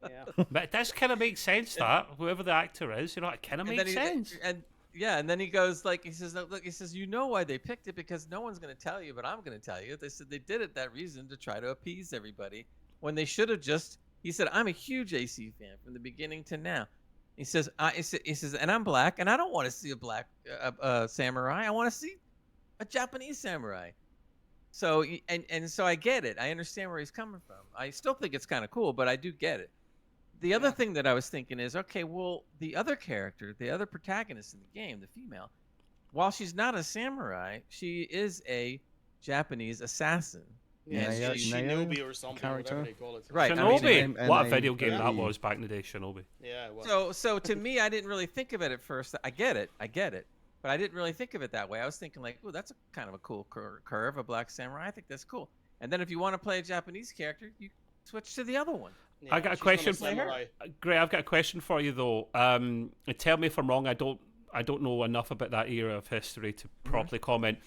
Yeah. But it does kind of make sense that whoever the actor is, it kind of And makes then sense. And then he goes like, he says, look, he says, you know why they picked it, because no one's going to tell you, but I'm going to tell you. They said they did it that reason to try to appease everybody when they should have just. He said, I'm a huge AC fan from the beginning to now. He says, he says, and I'm black, and I don't want to see a black samurai. I want to see a Japanese samurai. So and so I get it. I understand where he's coming from. I still think it's kind of cool, but I do get it. The other thing that I was thinking is, okay, well, the other character, the other protagonist in the game, the female, while she's not a samurai, she is a Japanese assassin. Yeah, Naya- Shinobi or something, character? whatever they call it. Right. Shinobi. What a NA video game that E. was back in the day, Shinobi. Yeah, it was. So to me, I didn't really think of it at first. I get it, but I didn't really think of it that way. I was thinking like, oh, that's a kind of a cool curve, a black samurai. I think that's cool. And then if you want to play a Japanese character, you switch to the other one. Yeah, I got a she's not question. samurai. Great, I've got a question for you though. And tell me if I'm wrong. I don't know enough about that era of history to properly comment.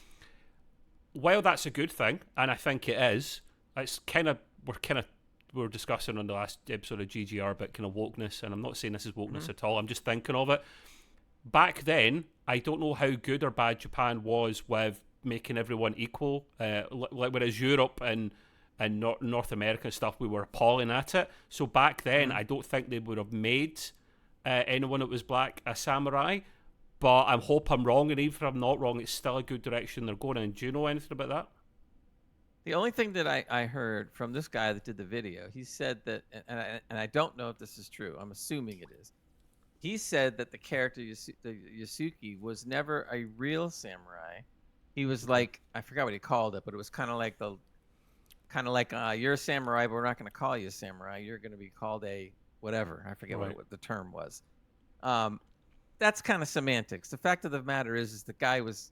While that's a good thing, and I think it is, it's we were discussing on the last episode of GGR about kind of wokeness, and I'm not saying this is wokeness at all. I'm just thinking of it. Back then, I don't know how good or bad Japan was with making everyone equal. Whereas Europe and North America and stuff, we were appalling at it. So back then, I don't think they would have made anyone that was black a samurai. But I hope I'm wrong, and even if I'm not wrong, it's still a good direction they're going in. Do you know anything about that? The only thing that I heard from this guy that did the video, he said that, and I don't know if this is true. I'm assuming it is. He said that the character Yasuki was never a real samurai. He was like, I forgot what he called it, but it was kind of like you're a samurai, but we're not going to call you a samurai. You're going to be called a whatever. I forget Right. what the term was. that's kind of semantics. The fact of the matter is the guy was,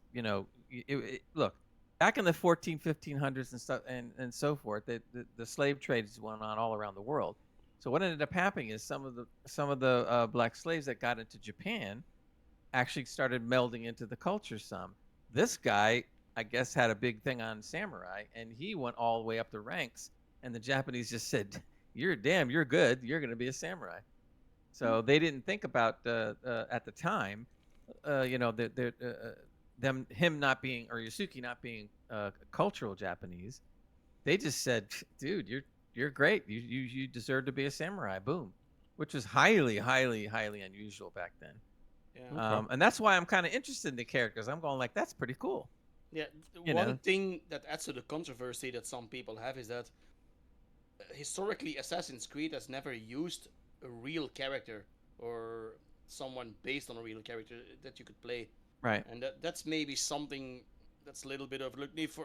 look, back in the 1500s and stuff and so forth, the slave trades went on all around the world. So what ended up happening is some of the black slaves that got into Japan actually started melding into the culture some. This guy, I guess, had a big thing on samurai, and he went all the way up the ranks. And the Japanese just said, you're good. You're going to be a samurai. So they didn't think about at the time, him not being, or Yasuki not being cultural Japanese. They just said, dude, you're great. You deserve to be a samurai. Boom, which was highly, highly, highly unusual back then. Yeah. And that's why I'm kind of interested in the characters. I'm going like, that's pretty cool. Yeah, one thing that adds to the controversy that some people have is that historically Assassin's Creed has never used a real character or someone based on a real character that you could play. Right. And that's maybe something that's a little bit of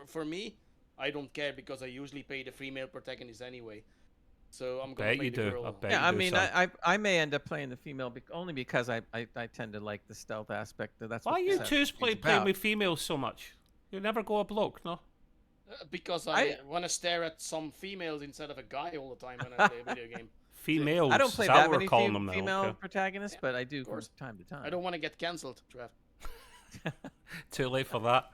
for me. I don't care because I usually play the female protagonist anyway. So I'm gonna play the girl. I mean, I may end up playing the female only because I tend to like the stealth aspect. That's why you choose playing with females so much. You never go a bloke, no? Because I want to stare at some females instead of a guy all the time when I play a video game. Females. I don't play that many female protagonists, but I do from time to time. I don't want to get cancelled, Trav. Too late for that.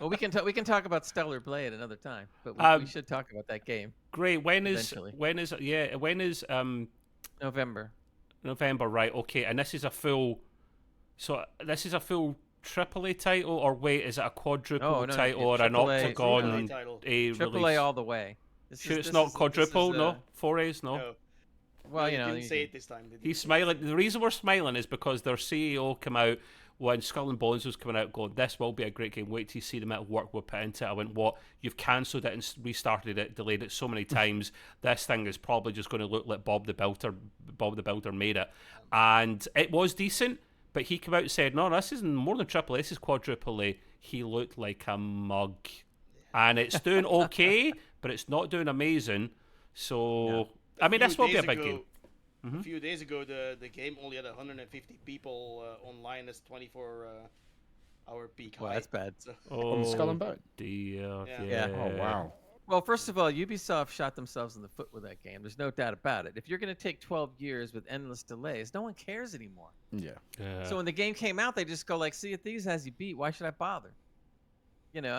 Well, we can talk about Stellar Blade another time, but we should talk about that game. Great. When is November. November, right? Okay, and this is a full. So this is a full AAA title, or wait, is it a quadruple title or an Octagon release? AAA all the way. It's not quadruple, no? 4As, no? Well, you didn't say it this time. He's smiling. The reason we're smiling is because their CEO came out when Skull and Bones was coming out going, this will be a great game, wait till you see the amount of work we'll put into it. I went, what? You've cancelled it and restarted it, delayed it so many times. This thing is probably just going to look like Bob the Builder made it. And it was decent, but he came out and said, no, this isn't more than AAA, this is quadruple A. He looked like a mug. And it's doing okay, but it's not doing amazing. So, I mean, this will be a big game. A few days ago, the game only had 150 people online as 24-hour peak high. Well, that's bad. So. On Skull and Bone? Yeah. Oh, wow. Well, first of all, Ubisoft shot themselves in the foot with that game. There's no doubt about it. If you're going to take 12 years with endless delays, no one cares anymore. Yeah. So when the game came out, they just go like, see, if these has you beat, why should I bother? And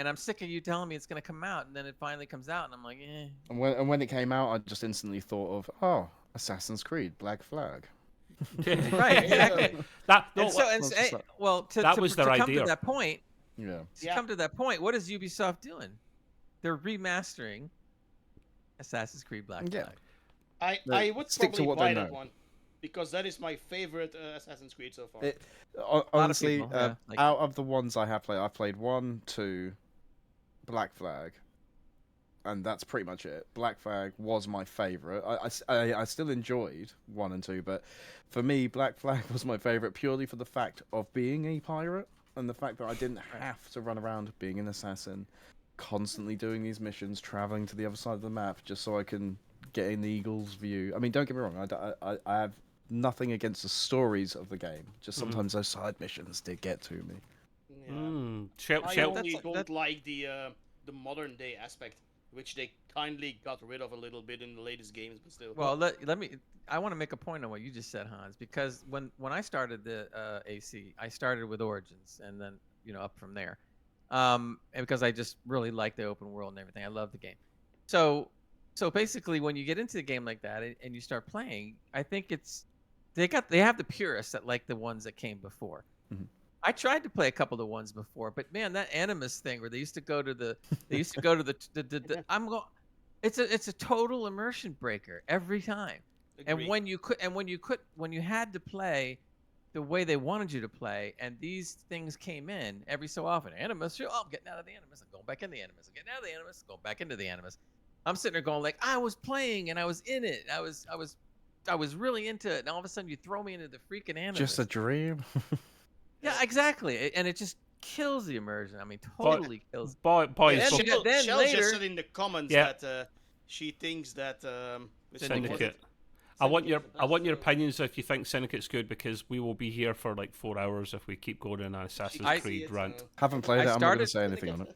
I'm sick of you telling me it's going to come out, and then it finally comes out, and I'm like, eh. And when it came out, I just instantly thought of, Assassin's Creed, Black Flag. Right, exactly. That was their idea. Come to that point, come to that point, what is Ubisoft doing? They're remastering Assassin's Creed Black Flag. I would probably buy that one. Because that is my favorite Assassin's Creed so far. Honestly, out of the ones I have played, I've played 1, 2, Black Flag, and that's pretty much it. Black Flag was my favorite. I still enjoyed 1 and 2, but for me, Black Flag was my favorite purely for the fact of being a pirate and the fact that I didn't have to run around being an assassin, constantly doing these missions, traveling to the other side of the map just so I can get in the eagle's view. I mean, don't get me wrong, I have nothing against the stories of the game. Just sometimes those side missions did get to me. Yeah. I only don't like the modern day aspect, which they kindly got rid of a little bit in the latest games, but still. Well, I want to make a point on what you just said, Hans, because when I started the AC, I started with Origins, and then up from there, and because I just really like the open world and everything. I love the game. So basically, when you get into a game like that and you start playing, I think they have the purists that like the ones that came before. I tried to play a couple of the ones before, but man, that Animus thing where they used to go to the it's a total immersion breaker every time. Agreed. And when you had to play the way they wanted you to play, and these things came in every so often. Animus, I'm getting out of the Animus, I'm going back in the Animus, I'm getting out of the Animus, going back into the Animus. I'm sitting there going like, I was playing and I was in it. I was really into it, and all of a sudden you throw me into the freaking Animus. Just a dream. Yeah, exactly, and it just kills the immersion. I mean, totally kills. Boys, Shell just said in the comments that she thinks that Syndicate. I want your opinions if you think Syndicate's good, because we will be here for like 4 hours if we keep going in an Assassin's Creed rant. Haven't played it. I'm not going to say anything on it.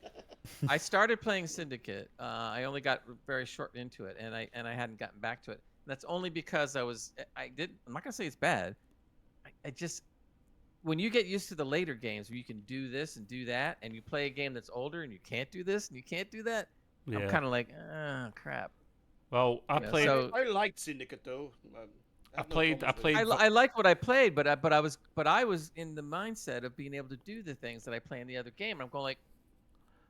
I started playing Syndicate. I only got very short into it, and I hadn't gotten back to it. That's only because I'm not gonna say it's bad. I just, when you get used to the later games where you can do this and do that, and you play a game that's older and you can't do this and you can't do that, I'm kind of like, crap. Well, I liked Syndicate though. I liked what I played, but I was in the mindset of being able to do the things that I play in the other game. And I'm going like,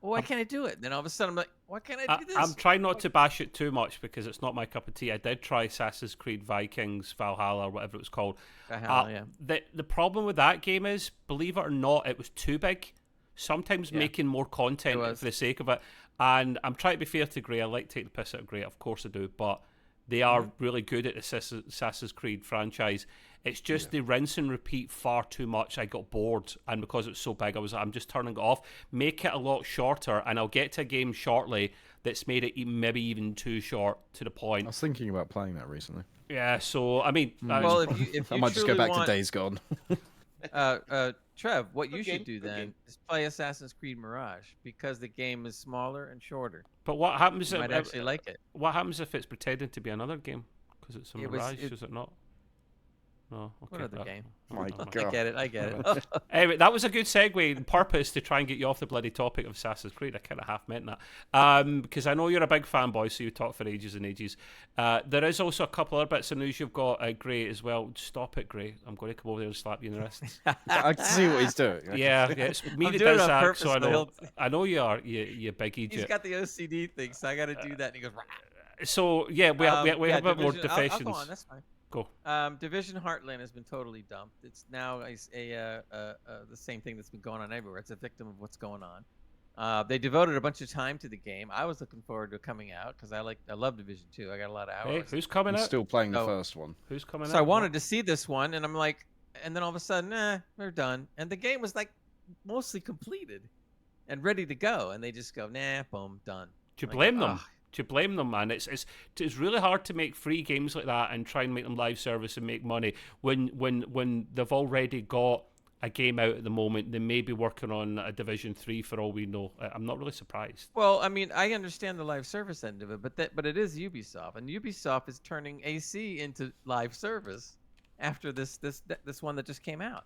well, why can't I do it? And then all of a sudden I'm like, why can't I do this? I'm trying not to bash it too much because it's not my cup of tea. I did try Assassin's Creed Vikings, Valhalla, or whatever it was called. Valhalla, yeah. The problem with that game is, believe it or not, it was too big. Sometimes making more content for the sake of it. And I'm trying to be fair to Gray. I like to take the piss out of Gray, of course I do, but they are really good at the Assassin's Creed franchise. It's just they rinse and repeat far too much. I got bored, and because it's so big, I'm just turning it off. Make it a lot shorter, and I'll get to a game shortly that's made it maybe even too short to the point. I was thinking about playing that recently. Yeah, so I mean, well, if you I might just go back to Days Gone. Trev, what you should do then is play Assassin's Creed Mirage, because the game is smaller and shorter. But what happens if you might actually like it? What happens if it's pretending to be another game? Because it's a Mirage, is it not? No, okay. What other game? My God. I get it. Anyway, that was a good segue and purpose to try and get you off the bloody topic of Assassin's Creed. I kind of half meant that. Because I know you're a big fanboy, so you talk for ages and ages. There is also a couple other bits of news you've got, Gray, as well. Stop it, Gray. I'm going to come over there and slap you in the wrists. I can see what he's doing. Yeah, it's me that does that, so I know. I know you are, you big idiot. He's got the OCD thing, so I got to do that. And he goes, rah. So, yeah, we have a bit more definitions. I'll go on, that's fine. Go. Division Heartland has been totally dumped. It's now the same thing that's been going on everywhere. It's a victim of what's going on. They devoted a bunch of time to the game. I was looking forward to it coming out because I love Division 2. I got a lot of hours. Hey, who's coming out? Still playing the first one. Who's coming out? So I wanted to see this one, and I'm like, and then all of a sudden, they're done. And the game was like mostly completed and ready to go, and they just go, boom, done. Do you blame them? To blame them, man. It's really hard to make free games like that and try and make them live service and make money when they've already got a game out at the moment. They may be working on a Division 3 for all we know. I'm not really surprised. Well, I mean, I understand the live service end of it, but it is Ubisoft, and Ubisoft is turning AC into live service after this one that just came out.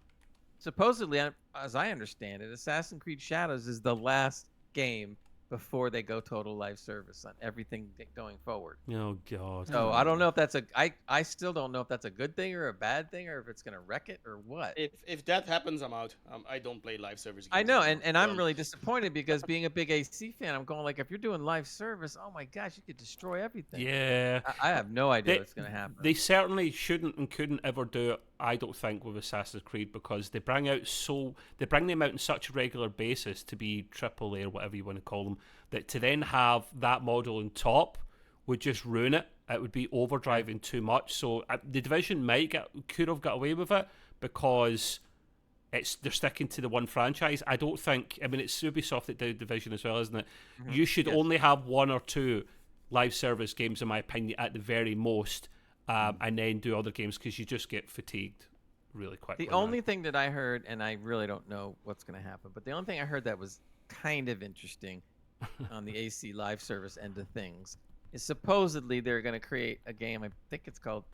Supposedly, as I understand it, Assassin's Creed Shadows is the last game before they go total live service on everything going forward. Oh God! So I don't know if that's I still don't know if that's a good thing or a bad thing, or if it's gonna wreck it or what. If that happens, I'm out. I don't play live service games. I know, and I'm really disappointed because being a big AC fan, I'm going like, if you're doing live service, oh my gosh, you could destroy everything. Yeah. I have no idea what's gonna happen. They certainly shouldn't and couldn't ever do it, I don't think, with Assassin's Creed, because they bring them out on such a regular basis to be AAA or whatever you want to call them, that to then have that model on top would just ruin it. It would be overdriving too much. So the Division could have got away with it because they're sticking to the one franchise. I don't think. I mean, it's Ubisoft that did Division as well, isn't it? Mm-hmm. You should only have one or two live service games, in my opinion, at the very most, and then do other games, because you just get fatigued really quickly. The only thing that I heard, and I really don't know what's going to happen, but the only thing I heard that was kind of interesting on the AC live service end of things is supposedly they're going to create a game. I think it's called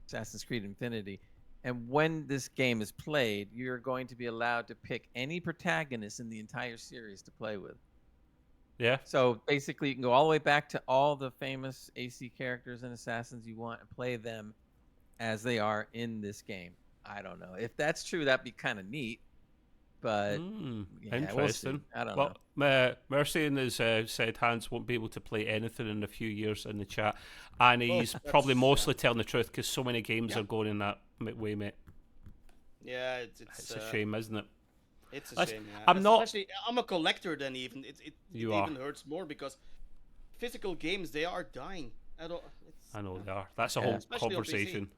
Assassin's Creed Infinity. And when this game is played, you're going to be allowed to pick any protagonist in the entire series to play with. Yeah. So basically, you can go all the way back to all the famous AC characters and assassins you want and play them as they are in this game. I don't know. If that's true, that'd be kind of neat. But interesting. We'll I don't know. Mercian has said Hans won't be able to play anything in a few years in the chat, and he's probably mostly telling the truth because so many games are going in that way, mate. Yeah, it's a shame, isn't it? It's a shame. Yeah. I'm a collector. Then even it even hurts more because physical games, they are dying. I know they are. That's a whole conversation.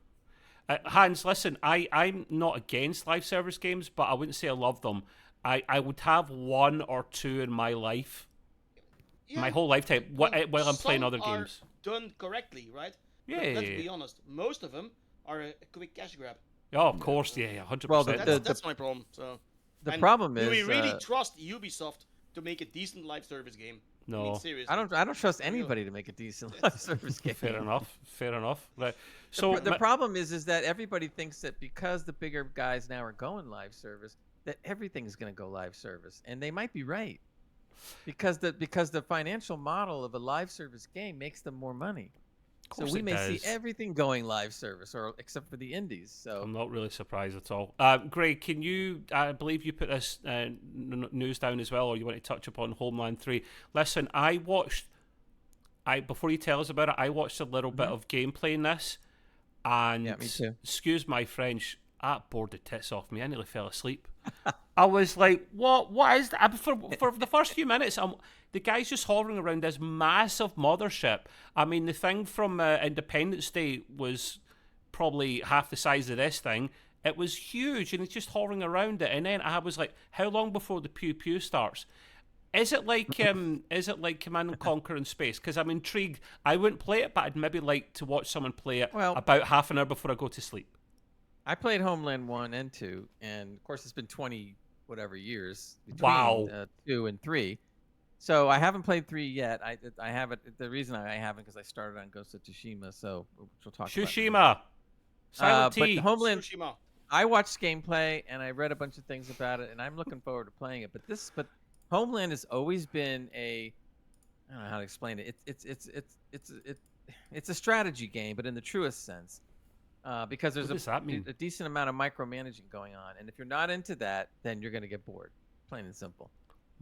Hans, listen, I'm not against live service games, but I wouldn't say I love them. I would have one or two in my life, my whole lifetime, while I'm playing other games. Done correctly, right? Yeah. Let's be honest. Most of them are a quick cash grab. Oh, of course, yeah, 100%. Well, That's my problem. So the problem do we is, really trust Ubisoft to make a decent live service game? I mean, No. seriously. I don't trust anybody to make a decent live service game. Fair enough. Fair enough. Right. So The problem is that everybody thinks that because the bigger guys now are going live service, that everything's going to go live service, and they might be right, because the financial model of a live service game makes them more money. So we may see everything going live service, or except for the indies. So I'm not really surprised at all. Greg, can you? I believe you put this news down as well, or you want to touch upon Homeland 3? Listen, before you tell us about it, I watched a little bit of gameplay in this, and yeah, me too. Excuse my French, that bored the tits off me. I nearly fell asleep. I was like, what is that? For the first few minutes, the guy's just hovering around this massive mothership. I mean, the thing from Independence Day was probably half the size of this thing. It was huge, and it's just hovering around it. And then I was like, how long before the pew pew starts? Is it like Command and Conquer in space? Because I'm intrigued. I wouldn't play it, but I'd maybe like to watch someone play it about half an hour before I go to sleep. I played Homeland 1 and 2, and of course it's been 20 whatever years between 2 and 3. So I haven't played 3 yet. I haven't. The reason I haven't because I started on Ghost of Tsushima. So we'll talk Tsushima. about Silent T. But Homeland. Tsushima. I watched gameplay and I read a bunch of things about it, and I'm looking forward to playing it. But Homeland has always been I don't know how to explain it. It's a strategy game, but in the truest sense. Because there's a decent amount of micromanaging going on, and if you're not into that, then you're going to get bored, plain and simple.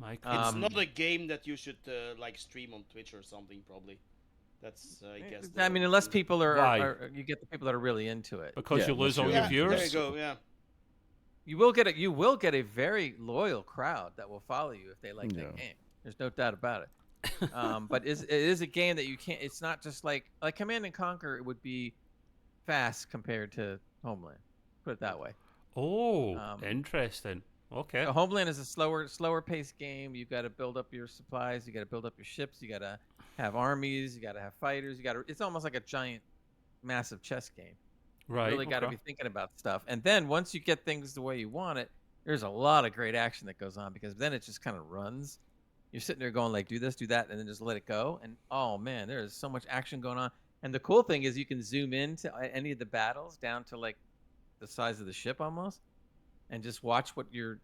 It's not a game that you should stream on Twitch or something. Probably, that's I guess. I mean, unless people are you get the people that are really into it. Because you lose all your viewers. There you go. Yeah. You will get a very loyal crowd that will follow you if they like that game. There's no doubt about it. But it is a game that you can't. It's not just like Command and Conquer. It would be fast compared to Homeland. Put it that way. Oh, interesting. Okay. So Homeland is a slower paced game. You've got to build up your supplies. You got to build up your ships. You got to have armies. You got to have fighters. It's almost like a giant, massive chess game. Right. You really got to be thinking about stuff. And then once you get things the way you want it, there's a lot of great action that goes on, because then it just kind of runs. You're sitting there going like, do this, do that, and then just let it go. And oh man, there is so much action going on. And the cool thing is you can zoom into any of the battles down to like the size of the ship almost, and just watch what your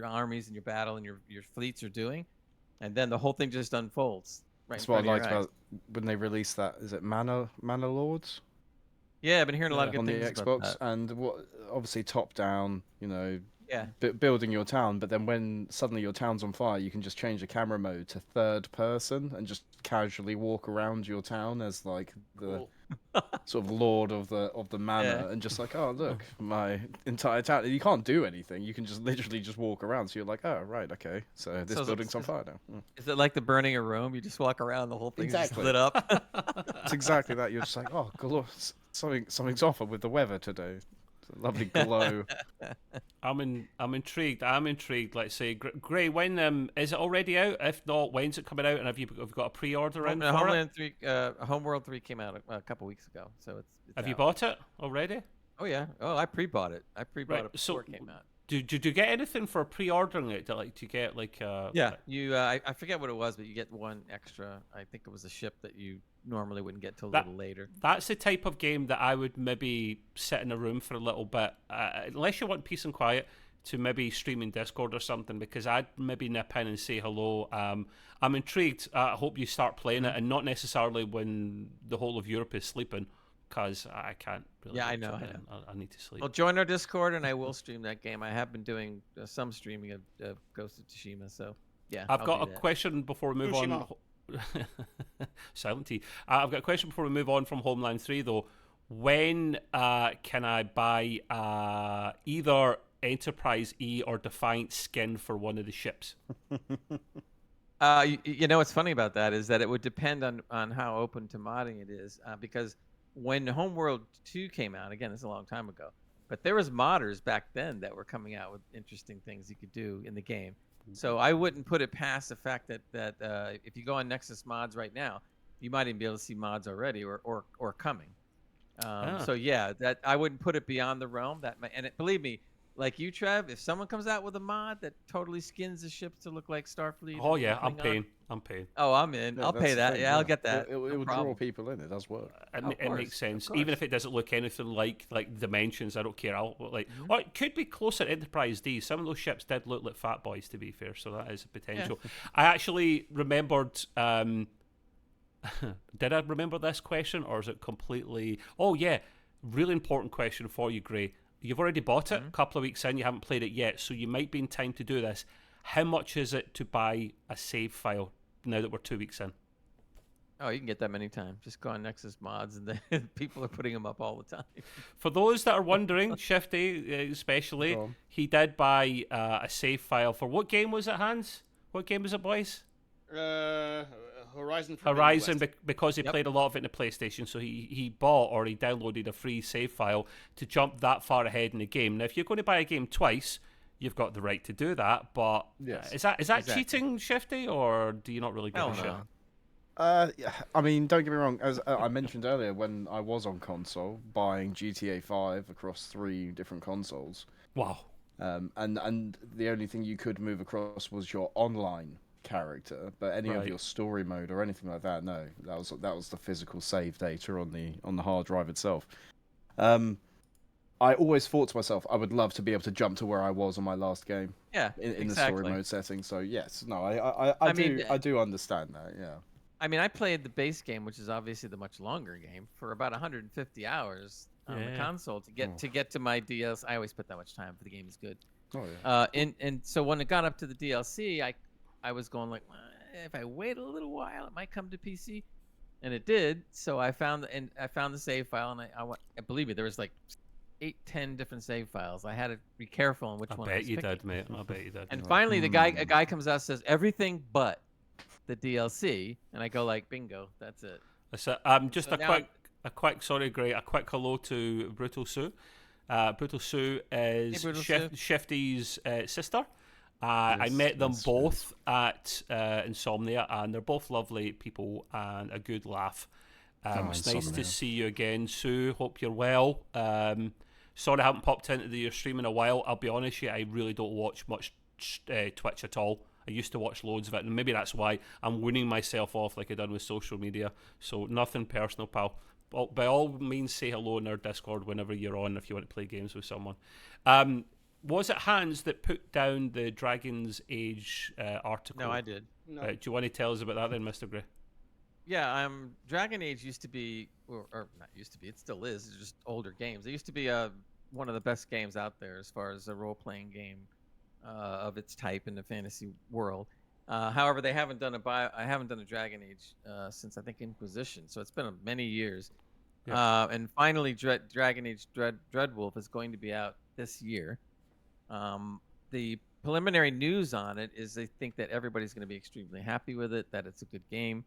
armies and your battle and your fleets are doing, and then the whole thing just unfolds. Right. That's what I liked about when they released that. Is it Mana Lords? Yeah, I've been hearing a lot of good things on the Xbox, about that. And obviously top down, Yeah. Building your town, but then when suddenly your town's on fire, you can just change the camera mode to third person and just casually walk around your town as like the sort of lord of the manor, and just like, oh look, my entire town. And you can't do anything. You can just literally just walk around. So you're like, oh right, okay. So this building's on fire now. Is it like the burning of Rome? You just walk around, the whole thing's just lit up. It's exactly that. You're just like, oh, something's off with the weather today. It's a lovely glow. I'm intrigued. Let's say, Gray, when is it already out? If not, when's it coming out? And have you got a pre-order in for Homeland 3, Homeworld 3 came out a couple weeks ago, so it's have out. You bought it already? Oh yeah. Oh, I pre-bought it. It before it came out. Did you get anything for pre-ordering it? To get like you I forget what it was, but you get one extra. I think it was a ship that you normally wouldn't get till a little later. That's the type of game that I would maybe sit in a room for a little bit, unless you want peace and quiet, to maybe stream in Discord or something, because I'd maybe nip in and say hello. I'm intrigued. I hope you start playing it, and not necessarily when the whole of Europe is sleeping, because I can't really. Yeah, I know. I need to sleep. Well, join our Discord, and I will stream that game. I have been doing some streaming of Ghost of Tsushima, so yeah. I've got a question before we move on. Silent T. I've got a question before we move on from Homeland 3, though. When can I buy either Enterprise E or Defiant skin for one of the ships? You know what's funny about that is that it would depend on how open to modding it is, because when Homeworld 2 came out, again, this is a long time ago, but there was modders back then that were coming out with interesting things you could do in the game. So I wouldn't put it past the fact that if you go on Nexus Mods right now, you might even be able to see mods already or coming. Ah. So yeah, that I wouldn't put it beyond the realm. Believe me, like you, Trev, if someone comes out with a mod that totally skins the ships to look like Starfleet, Oh and yeah, I'm Klingon, paying. oh, I'm in. Yeah, I'll that's pay the that. thing, Yeah, I'll get that. It No would problem. draw people in. It does work. It makes sense. Of Even if course. it doesn't look anything like Dimensions, I don't care. Or it could be closer to Enterprise D. Some of those ships did look like Fat Boys, to be fair. So that is a potential. I actually remembered. Did I remember this question, or is it completely? Oh yeah, really important question for you, Gray. You've already bought it a couple of weeks in. You haven't played it yet, so you might be in time to do this. How much is it to buy a save file now that we're 2 weeks in? Oh, you can get that many times. Just go on Nexus Mods, and then people are putting them up all the time. For those that are wondering, Shifty especially, he did buy a save file for what game was it, Hans? What game was it, boys? Horizon. Because he played a lot of it in the PlayStation, so he bought or he downloaded a free save file to jump that far ahead in the game. Now, if you're going to buy a game twice, you've got the right to do that. But is that Exactly. cheating, Shifty, or do you not really give a shit? Yeah, I mean, don't get me wrong. As I mentioned earlier, when I was on console, buying GTA 5 across 3 different consoles. Wow. And the only thing you could move across was your online character, but any of your story mode or anything like that, no. That was the physical save data on the hard drive itself. I always thought to myself, I would love to be able to jump to where I was on my last game. Yeah, in the story mode setting. So yes, no, I do understand that. Yeah. I mean, I played the base game, which is obviously the much longer game, for about 150 hours on the console to get to my DLC. I always put that much time, for the game is good. Oh yeah. And so when it got up to the DLC, I was going like, if I wait a little while, it might come to PC, and it did. So I found the save file, and I believe me, there was like 8-10 different save files. I had to be careful on which one. I bet you did, mate. I bet you did. And finally, a guy comes out and says everything but the DLC, and I go like, bingo, that's it. Just a quick sorry, Gray, a quick hello to Brutal Sue. Brutal Sue is Shifty's sister. I met them both at Insomnia, and they're both lovely people and a good laugh. It's nice to see you again, Sue. Hope you're well. Sorry I haven't popped into your stream in a while. I'll be honest with you, I really don't watch much Twitch at all. I used to watch loads of it, and maybe that's why I'm weaning myself off like I done with social media. So nothing personal, pal. By all means, say hello in our Discord whenever you're on if you want to play games with someone. Was it Hans that put down the Dragon's Age article? No, I did. No. Do you want to tell us about that then, Mr. Gray? Yeah, Dragon Age used to be, or not used to be, it still is, it's just older games. It used to be one of the best games out there as far as a role-playing game of its type in the fantasy world. However, I haven't done a Dragon Age since I think Inquisition, so it's been many years. Yeah. And finally, Dragon Age Dreadwolf is going to be out this year. The preliminary news on it is they think that everybody's going to be extremely happy with it, that it's a good game.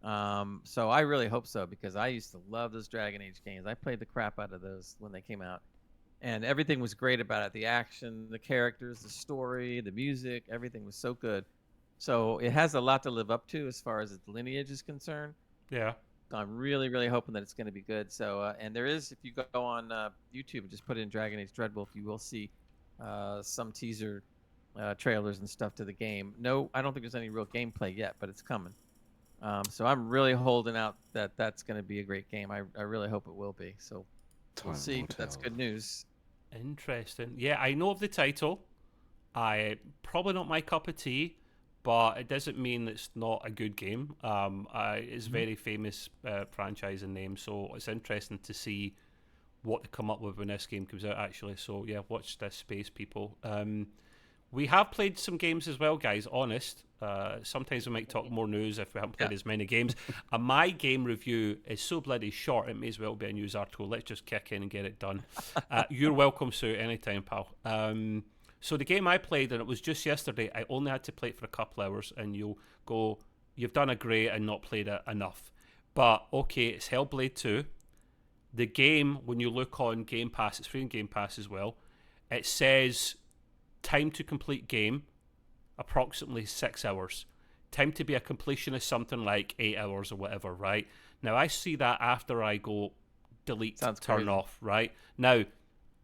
So I really hope so, because I used to love those Dragon Age games. I played the crap out of those when they came out, and everything was great about it. The action, the characters, the story, the music, everything was so good. So it has a lot to live up to as far as its lineage is concerned. Yeah. So I'm really, really hoping that it's going to be good. So, and there is, if you go on YouTube and just put in Dragon Age Dreadwolf, you will see some teaser trailers and stuff to the game. No, I don't think there's any real gameplay yet, but it's coming. So I'm really holding out that that's going to be a great game. I really hope it will be. So we'll see. But that's good news. Interesting. Yeah, I know of the title. Probably not my cup of tea, but it doesn't mean it's not a good game. It's very famous franchise and name, so it's interesting to see what they come up with when this game comes out, actually. So yeah, watch this space, people. We have played some games as well, guys, honest. Sometimes we might talk more news if we haven't played as many games. My game review is so bloody short, it may as well be a news article. Let's just kick in and get it done. You're welcome, Sue, anytime, pal. So the game I played, and it was just yesterday, I only had to play it for a couple hours, and you'll go, you've done a great and not played it enough. But, okay, it's Hellblade 2. The game, when you look on Game Pass, it's free in Game Pass as well, it says time to complete game, approximately 6 hours. time to be a completionist, something like 8 hours or whatever, right? Now, I see that after I go delete, turn off, right? Now,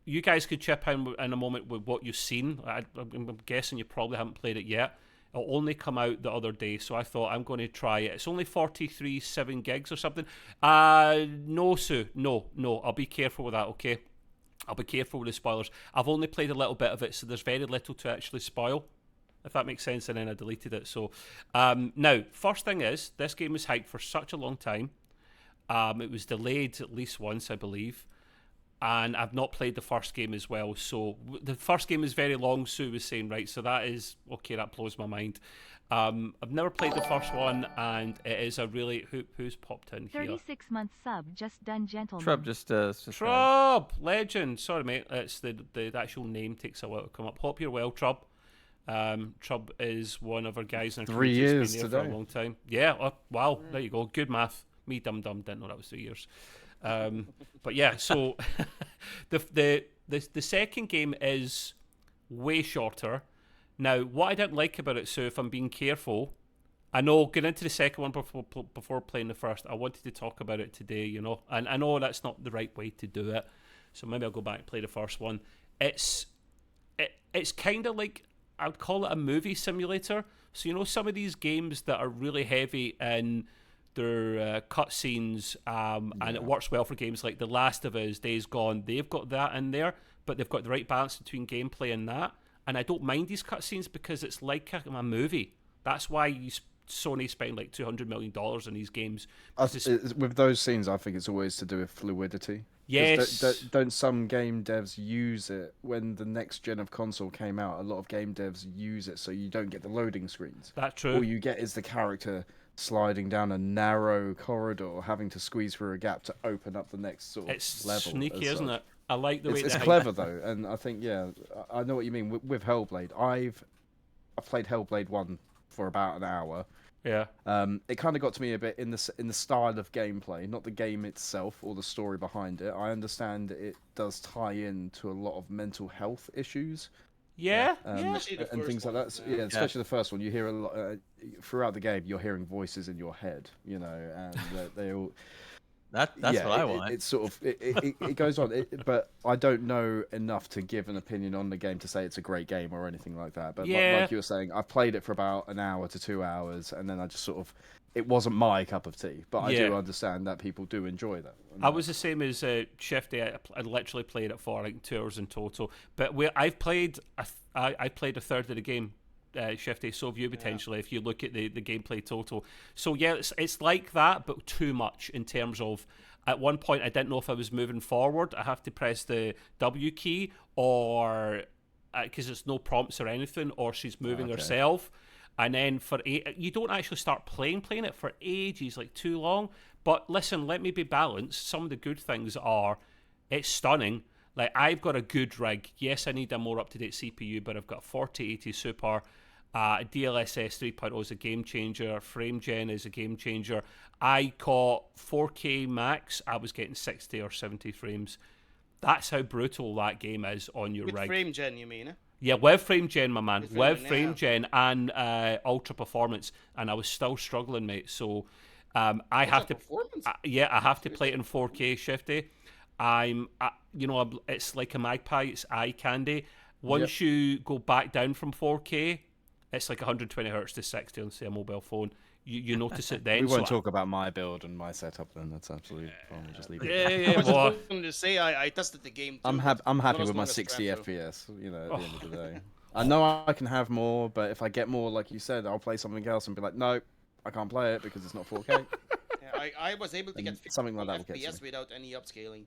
you guys could chip in a moment with what you've seen. I'm guessing you probably haven't played it yet. It'll only come out the other day, so I thought I'm going to try it. It's only 7 gigs or something. No, Sue. No. I'll be careful with that, okay? I'll be careful with the spoilers. I've only played a little bit of it, so there's very little to actually spoil, if that makes sense, and then I deleted it. So, now, first thing is, this game was hyped for such a long time. It was delayed at least once, I believe. And I've not played the first game as well. So the first game is very long, Sue was saying, right? So that is, okay, that blows my mind. I've never played the first one, and it is a really... Who's popped in here? 36-month sub just done, gentlemen. Trub just Trub! Legend! Sorry, mate. It's the actual name takes a while to come up. Hope you're well, Trub. Trub is one of our guys in our 3 years been there today. for a long time. Yeah, wow, there you go. Good math. Me dum-dum didn't know that was 3 years. But yeah, so the second game is way shorter. Now, what I didn't like about it, so if I'm being careful, I know getting into the second one before playing the first, I wanted to talk about it today, you know, and I know that's not the right way to do it, so maybe I'll go back and play the first one. It's kind of like, I would call it a movie simulator. So, you know, some of these games that are really heavy in their cutscenes, and it works well for games like The Last of Us, Days Gone. They've got that in there, but they've got the right balance between gameplay and that. And I don't mind these cutscenes because it's like a movie. That's why Sony spend like $200 million on these games. With those scenes, I think it's always to do with fluidity. Yes. Don't some game devs use it when the next gen of console came out? A lot of game devs use it so you don't get the loading screens. That's true. All you get is the character sliding down a narrow corridor, having to ssqueeze through a gap to open up the next sort of level. It's sneaky, isn't it? I like the way it's clever though, and I think I know what you mean with Hellblade. I've played Hellblade 1 for about an hour. Yeah. It kind of got to me a bit in the style of gameplay, not the game itself or the story behind it. I understand it does tie in to a lot of mental health issues. Yeah, and things like that. So, especially the first one. You hear a lot throughout the game. You're hearing voices in your head, you know, and they all. That's what I want. It's sort of it goes on, but I don't know enough to give an opinion on the game to say it's a great game or anything like that. But like you were saying, I've played it for about an hour to 2 hours, and then I just sort of it wasn't my cup of tea. But I do understand that people do enjoy that. I was the same as Shifty. I literally played it for like 2 hours in total. But I've played I played a third of the game. Shifty, so have you potentially if you look at the gameplay total. So yeah, it's like that, but too much in terms of at one point I didn't know if I was moving forward. I have to press the W key or because it's no prompts or anything, or she's moving herself. And then you don't actually start playing it for ages, like too long. But listen, let me be balanced. Some of the good things are it's stunning. Like, I've got a good rig. Yes, I need a more up-to-date CPU, but I've got 4080 Super. DLSS 3.0 is a game changer. Frame Gen is a game changer. I caught 4K max. I was getting 60 or 70 frames. That's how brutal that game is on your rig. With Frame Gen, you mean? Yeah, with Frame Gen, my man. With Frame Gen and Ultra Performance. And I was still struggling, mate. So I have to... I have to play it in 4K, Shifty. It's like a magpie, it's eye candy. Once you go back down from 4K, it's like 120 hertz to 60 on, say, a mobile phone. You notice it then. We won't talk about my build and my setup then. That's absolutely fine. We'll just leave it. I was just going to say I tested the game too. I'm happy with my 60 FPS, you know, at the end of the day. I know I can have more, but if I get more, like you said, I'll play something else and be like, no, I can't play it because it's not 4K. I was able to get something like that FPS without any upscaling.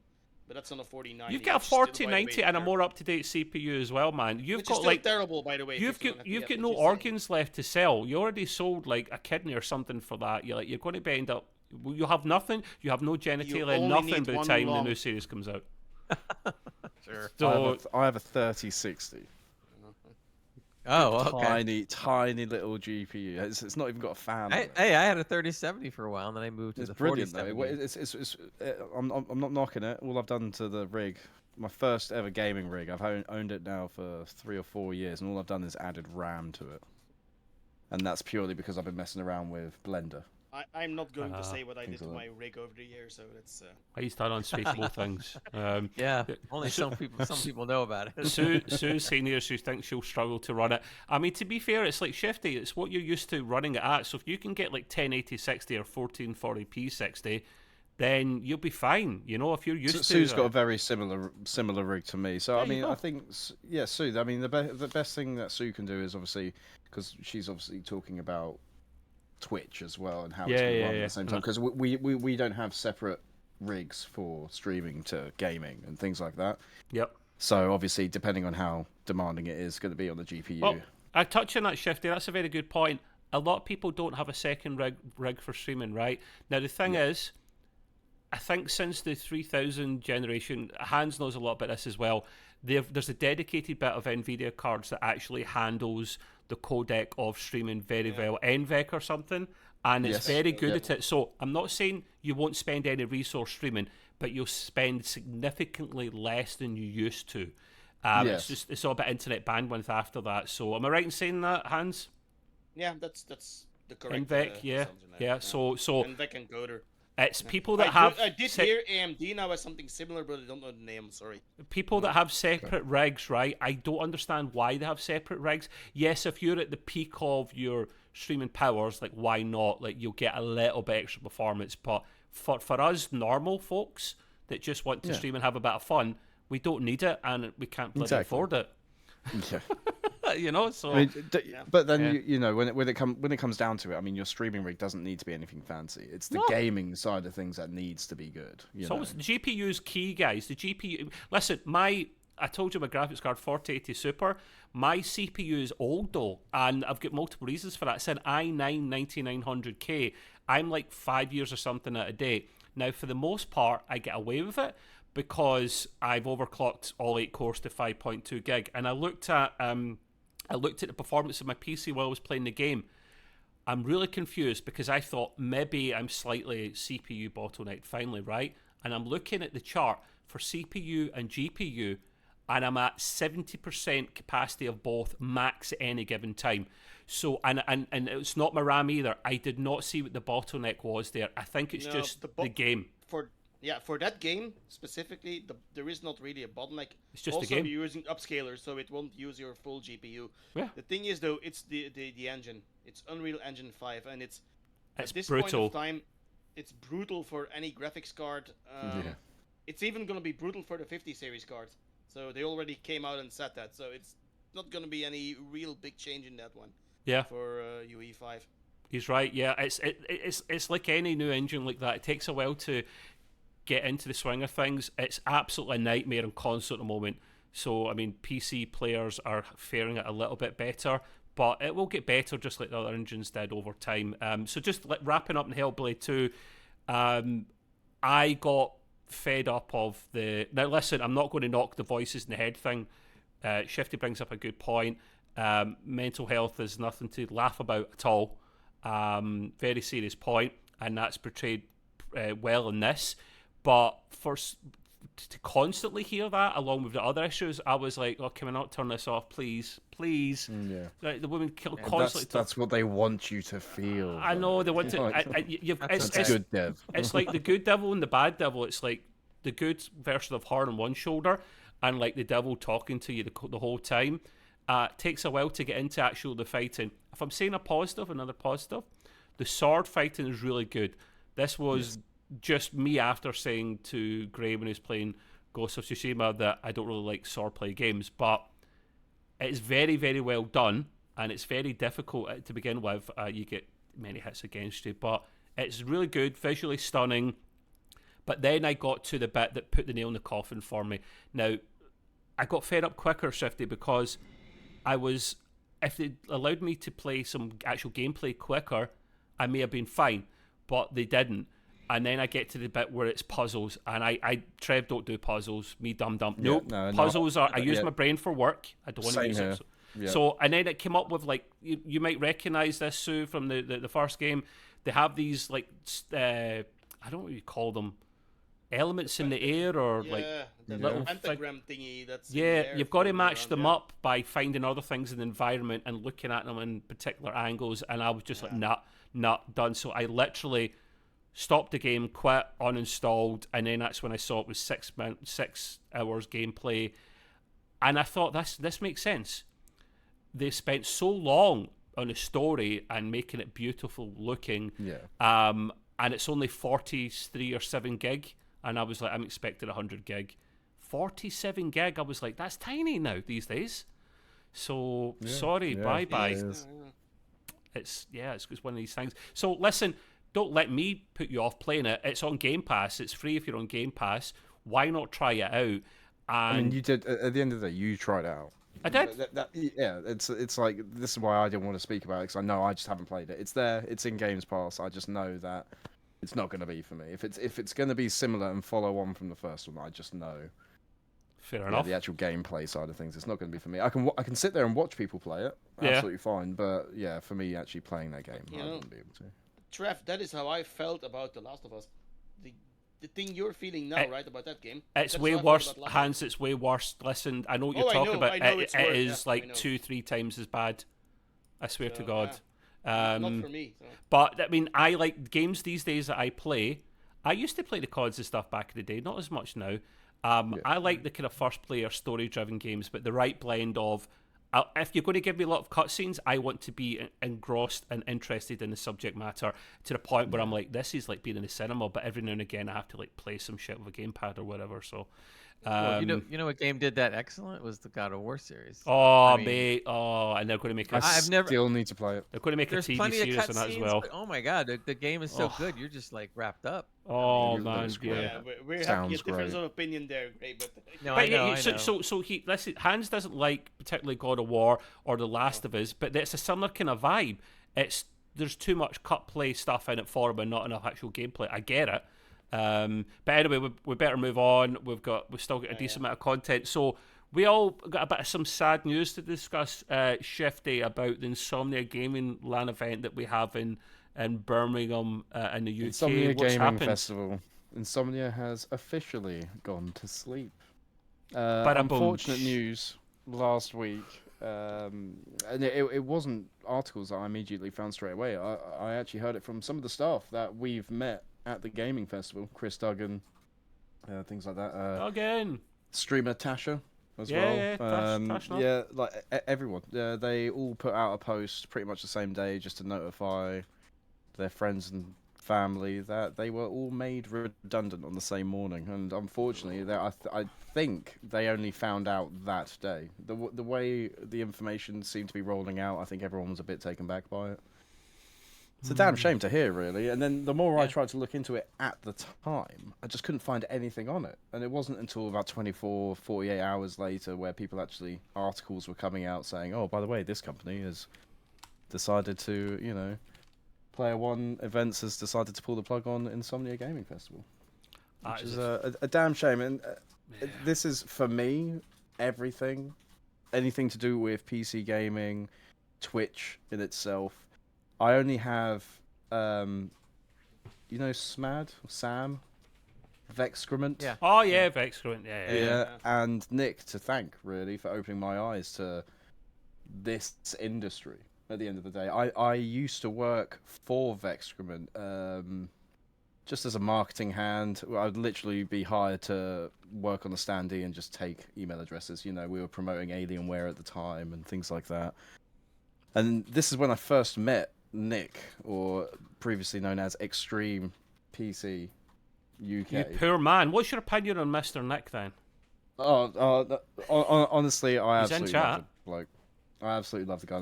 But that's on a 4090. You've got a 4090 and a more up-to-date CPU as well, man. Which got is still terrible, by the way. You've got no organs left to sell. You already sold like a kidney or something for that. You're going to end up. You have nothing. You have no genitalia, nothing by the time the new series comes out. Sure. So I have a 3060. Oh, okay. Tiny little GPU. It's not even got a fan. I had a 3070 for a while, and then I moved to the 4070. I'm not knocking it. All I've done to the rig, my first ever gaming rig, I've owned it now for 3 or 4 years, and all I've done is added RAM to it. and that's purely because I've been messing around with Blender. I'm not going to say what I did to my rig over the years, so that's. He's done unspeakable things. Yeah, only some people know about it. Sue's saying here she thinks she'll struggle to run it. I mean, to be fair, it's like Shifty. It's what you're used to running it at. So if you can get like 1080 60 or 1440p 60, then you'll be fine. You know, if you're used to. Sue's got a very similar rig to me. So I mean, I think Sue. I mean, the best thing that Sue can do is obviously because she's obviously talking about Twitch as well and how it's going to run at the same time, because we don't have separate rigs for streaming to gaming and things like that. Yep. So obviously, depending on how demanding it is going to be on the GPU. Well, I touch on that, Shifty. That's a very good point. A lot of people don't have a second rig for streaming, right? Now the thing is, I think since the 3000 generation, Hans knows a lot about this as well. There's a dedicated bit of NVIDIA cards that actually handles the codec of streaming very well, NVEC or something, and it's very good at it. So I'm not saying you won't spend any resource streaming, but you'll spend significantly less than you used to. It's all about internet bandwidth after that. So am I right in saying that, Hans? Yeah, that's the correct. NVEC, So NVEC encoder. It's people that have. I did hear AMD now as something similar, but I don't know the name. Sorry. People that have separate rigs, right? I don't understand why they have separate rigs. Yes, if you're at the peak of your streaming powers, like why not? Like you'll get a little bit extra performance. But for us normal folks that just want to stream and have a bit of fun, we don't need it, and we can't bloody afford it. Yeah. You know, so. I mean, but then you know when it comes down to it, I mean, your streaming rig doesn't need to be anything fancy. It's the gaming side of things that needs to be good. So the GPU's key, guys. The GPU. Listen, I told you my graphics card 4080 Super. My CPU is old though, and I've got multiple reasons for that. It's an i9 9900K. I'm like 5 years or something out of date. Now, for the most part, I get away with it because I've overclocked all 8 cores to 5.2 gig, and I looked at the performance of my PC while I was playing the game. I'm really confused because I thought maybe I'm slightly CPU bottlenecked finally, right? And I'm looking at the chart for CPU and GPU, and I'm at 70% capacity of both max at any given time. So, and it's not my RAM either. I did not see what the bottleneck was there. I think it's just the game. For that game specifically, there is not really a bottleneck. It's just also, the game. You're using upscalers, so it won't use your full GPU. Yeah. The thing is, though, it's the engine. It's Unreal Engine 5, and it's at this brutal. point of time, it's brutal for any graphics card. It's even going to be brutal for the 50 series cards. So they already came out and said that. So it's not going to be any real big change in that one. Yeah. For UE5. He's right. Yeah, it's like any new engine like that. It takes a while to get into the swing of things. It's absolutely a nightmare on console at the moment. So, I mean, PC players are faring it a little bit better, but it will get better just like the other engines did over time. So just wrapping up in Hellblade 2, I got fed up of the... Now, listen, I'm not going to knock the voices in the head thing. Shifty brings up a good point. Mental health is nothing to laugh about at all. Very serious point, and that's portrayed well in this. But to constantly hear that along with the other issues, I was like, "Oh, can we not turn this off, please, please?" Yeah. Like, the women constantly. That's what they want you to feel. I know they want to. It's good dev. It's like the good devil and the bad devil. It's like the good version of her on one shoulder, and like the devil talking to you the whole time. Takes a while to get into the fighting. If I'm saying another positive, the sword fighting is really good. This was just me after saying to Gray when he was playing Ghost of Tsushima that I don't really like swordplay games, but it's very, very well done, and it's very difficult to begin with. You get many hits against you, but it's really good, visually stunning. But then I got to the bit that put the nail in the coffin for me. Now, I got fed up quicker, Shifty, because if they allowed me to play some actual gameplay quicker, I may have been fine, but they didn't. And then I get to the bit where it's puzzles, and Trev don't do puzzles. Me dumb. Nope. Puzzles are. I use my brain for work. I don't want to use it. So, and then it came up with like you might recognize this, Sue, from the first game. They have these like I don't know what you call them. elements in the air or Yeah, like the little pentagram thingy that's in the yeah, air you've got to floating match around, them yeah. up by finding other things in the environment and looking at them in particular angles. And I was just like, nah, done. So I literally stopped the game, quit, uninstalled, and then that's when I saw it was 6 hours gameplay, and I thought this makes sense. They spent so long on a story and making it beautiful looking, and it's only 43 or 7 gig, and I was like, I'm expecting 100 gig. 47 gig, I was like, that's tiny now these days. So sorry, bye. It's one of these things. So listen, don't let me put you off playing it. It's on Game Pass. It's free if you're on Game Pass. Why not try it out? And I mean, you did at the end of the day. You tried it out. I did. It's like this is why I didn't want to speak about it because I know I just haven't played it. It's there. It's in Games Pass. I just know that it's not going to be for me. If it's going to be similar and follow on from the first one, I just know. Fair enough. The actual gameplay side of things, it's not going to be for me. I can sit there and watch people play it, absolutely fine. But yeah, for me, actually playing that game, I wouldn't be able to. Trev, that is how I felt about The Last of Us. The thing you're feeling now, right, about that game. It's way worse, Hans. It's way worse. Listen, I know what you're talking about. It is like 2-3 times as bad. I swear to God. Not for me. So. But I mean, I like games these days that I play. I used to play the CODs and stuff back in the day, not as much now. I like the kind of first-player story-driven games, but the right blend of if you're going to give me a lot of cutscenes, I want to be engrossed and interested in the subject matter to the point where I'm like, this is like being in the cinema, but every now and again I have to like play some shit with a gamepad or whatever. So, well, you know what game did that excellent was the God of War series. Oh, mate! Oh, and they're going to make. Still need to play it. They're going to make a TV series on that as well. Oh my God, the game is so good. You're just like wrapped up. Oh man, we're having a difference of opinion there, great, but no, I know. So listen. Hans doesn't like particularly God of War or The Last of Us, but it's a similar kind of vibe. There's too much cut play stuff in it for him and not enough actual gameplay. I get it. But anyway, we better move on. We've still got a decent amount of content. So we all got a bit of some sad news to discuss, Shifty, about the Insomnia Gaming LAN event that we have in Birmingham in the UK. Insomnia Gaming Festival. Insomnia has officially gone to sleep. Unfortunate news last week. And it wasn't articles that I immediately found straight away. I actually heard it from some of the staff that we've met at the gaming festival. Chris Duggan, things like that. Duggan! Streamer Tasha as well. Tasha. Like everyone. They all put out a post pretty much the same day just to notify their friends and family that they were all made redundant on the same morning. And unfortunately, I think they only found out that day. The way the information seemed to be rolling out, I think everyone was a bit taken back by it. It's a damn shame to hear, really. And then the more I tried to look into it at the time, I just couldn't find anything on it. And it wasn't until about 24, 48 hours later where articles were coming out saying, oh, by the way, this company has decided to, Player One Events has decided to pull the plug on Insomnia Gaming Festival. Which is a damn shame. And this is, for me, anything to do with PC gaming, Twitch in itself. I only have, Sam, Vexcrement. Yeah. Oh yeah, Vexcrement. Yeah. And Nick to thank really for opening my eyes to this industry. At the end of the day, I used to work for Vexcrement, just as a marketing hand. I'd literally be hired to work on the standee and just take email addresses. We were promoting Alienware at the time and things like that. And this is when I first met Nick, or previously known as Extreme PC UK. You poor man. What's your opinion on Mr. Nick then? Honestly, I He's absolutely love the bloke. I absolutely love the guy.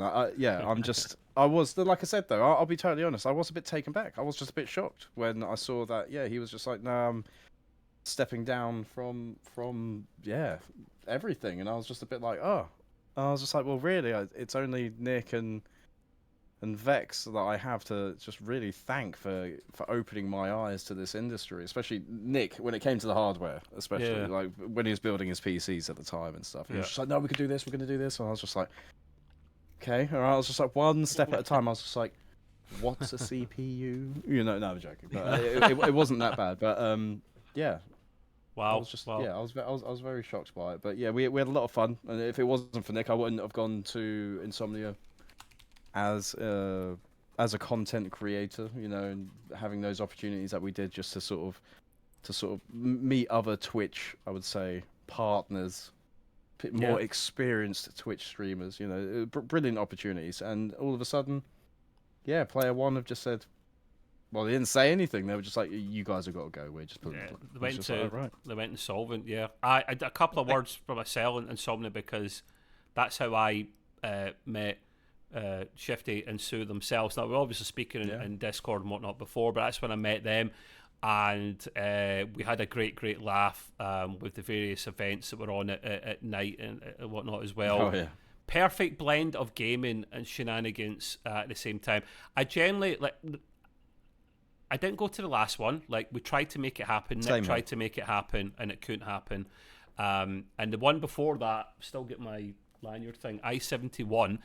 I was, like I said though, I'll be totally honest, I was a bit taken back. I was just a bit shocked when I saw that, he was just like, no, I'm stepping down from everything. And I was just a bit like, oh. I was just like, well, really, it's only Nick and Vex that I have to just really thank for opening my eyes to this industry, especially Nick when it came to the hardware, especially like when he was building his PCs at the time and stuff. He was just like, no, we could do this, we're going to do this. And I was just like, okay. And I was just like, one step at a time. I was just like, what's a CPU? No, I'm joking. But it wasn't that bad. But Wow. I was just Wow. yeah, I was very shocked by it. But yeah, we had a lot of fun, and if it wasn't for Nick, I wouldn't have gone to Insomnia as as a content creator, you know, and having those opportunities that we did just to meet other Twitch, I would say, partners, more experienced Twitch streamers, you know, brilliant opportunities. And all of a sudden, yeah, Player One have just said, well, they didn't say anything. They were just like, you guys have got to go. We're just putting. Yeah, Right. they went insolvent. Yeah, I did a couple of words for myself in Insomnia because that's how I met Shifty and Sue themselves. Now we were obviously speaking in Discord and whatnot before, but that's when I met them, and we had a great laugh with the various events that were on at night and whatnot as well. Oh yeah. Perfect blend of gaming and shenanigans at the same time. I generally like. I didn't go to the last one. Like, we tried to make it happen. Nick tried to make it happen, and it couldn't happen. And the one before that, still get my lanyard thing, I-71.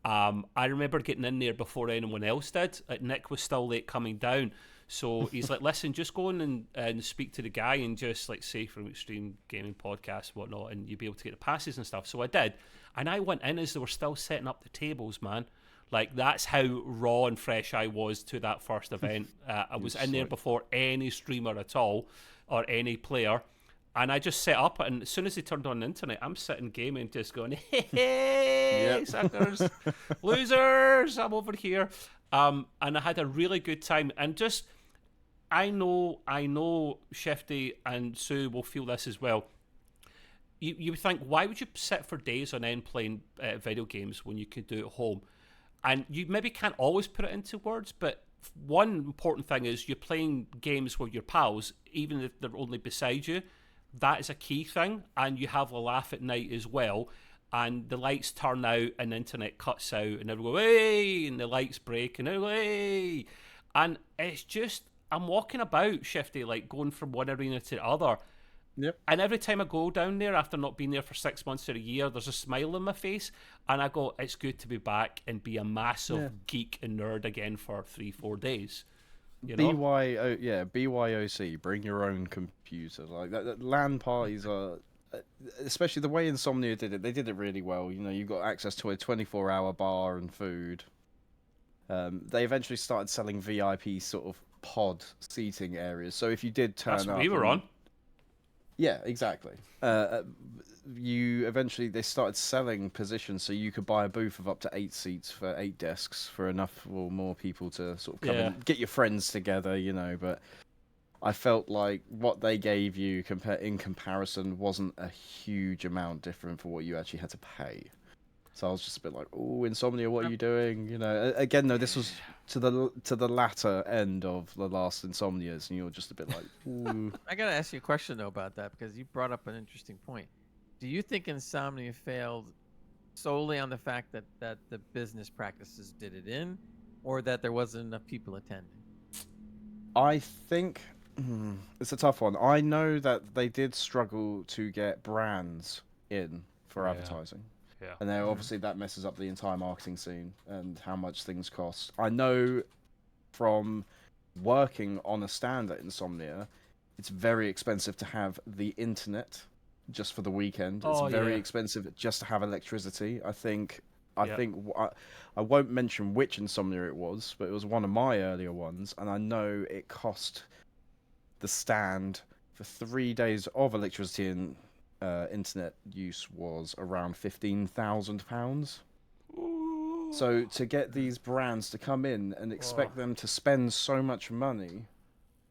I remember getting in there before anyone else did. Nick was still late coming down. So he's like, listen, just go in and speak to the guy and just, like, say from Extreme Gaming Podcast and whatnot, and you'll be able to get the passes and stuff. So I did. And I went in as they were still setting up the tables, man. Like, that's how raw and fresh I was to that first event. I was in there before any streamer at all or any player. And I just set up, and as soon as they turned on the internet, I'm sitting gaming, just going, hey, suckers, losers, I'm over here. And I had a really good time. And just, I know Shifty and Sue will feel this as well. You would think, why would you sit for days on end playing video games when you could do it at home? And you maybe can't always put it into words, but one important thing is you're playing games with your pals, even if they're only beside you. That is a key thing, and you have a laugh at night as well. And the lights turn out, and the internet cuts out, and everyone go, hey, and the lights break, and everyone, hey. And it's just, I'm walking about, Shifty, like going from one arena to the other. Yep. And every time I go down there after not being there for 6 months or a year, there's a smile on my face, and I go, it's good to be back and be a massive geek and nerd again for 3-4 days. You know? BYOC, bring your own computer. Like that LAN parties are, especially the way Insomnia did it, they did it really well. You know, you got access to a 24-hour bar and food. They eventually started selling VIP sort of pod seating areas. So if you did turn That's up, what we were on. Yeah, exactly. They started selling positions, so you could buy a booth of up to 8 seats for 8 desks for enough or more people to sort of come and get your friends together, you know. But I felt like what they gave you in comparison wasn't a huge amount different for what you actually had to pay. So I was just a bit like, "Oh, Insomnia, what are you doing?" You know. Again, though, this was to the latter end of the last Insomnias, and you're just a bit like, "Ooh." I gotta ask you a question though about that, because you brought up an interesting point. Do you think Insomnia failed solely on the fact that the business practices did it in, or that there wasn't enough people attending? I think it's a tough one. I know that they did struggle to get brands in for advertising. Yeah. And then obviously that messes up the entire marketing scene and how much things cost. I know from working on a stand at Insomnia, it's very expensive to have the internet just for the weekend. It's very expensive just to have electricity. I think I won't mention which Insomnia it was, but it was one of my earlier ones, and I know it cost the stand for 3 days of electricity and internet use was around £15,000. So to get these brands to come in and expect them to spend so much money,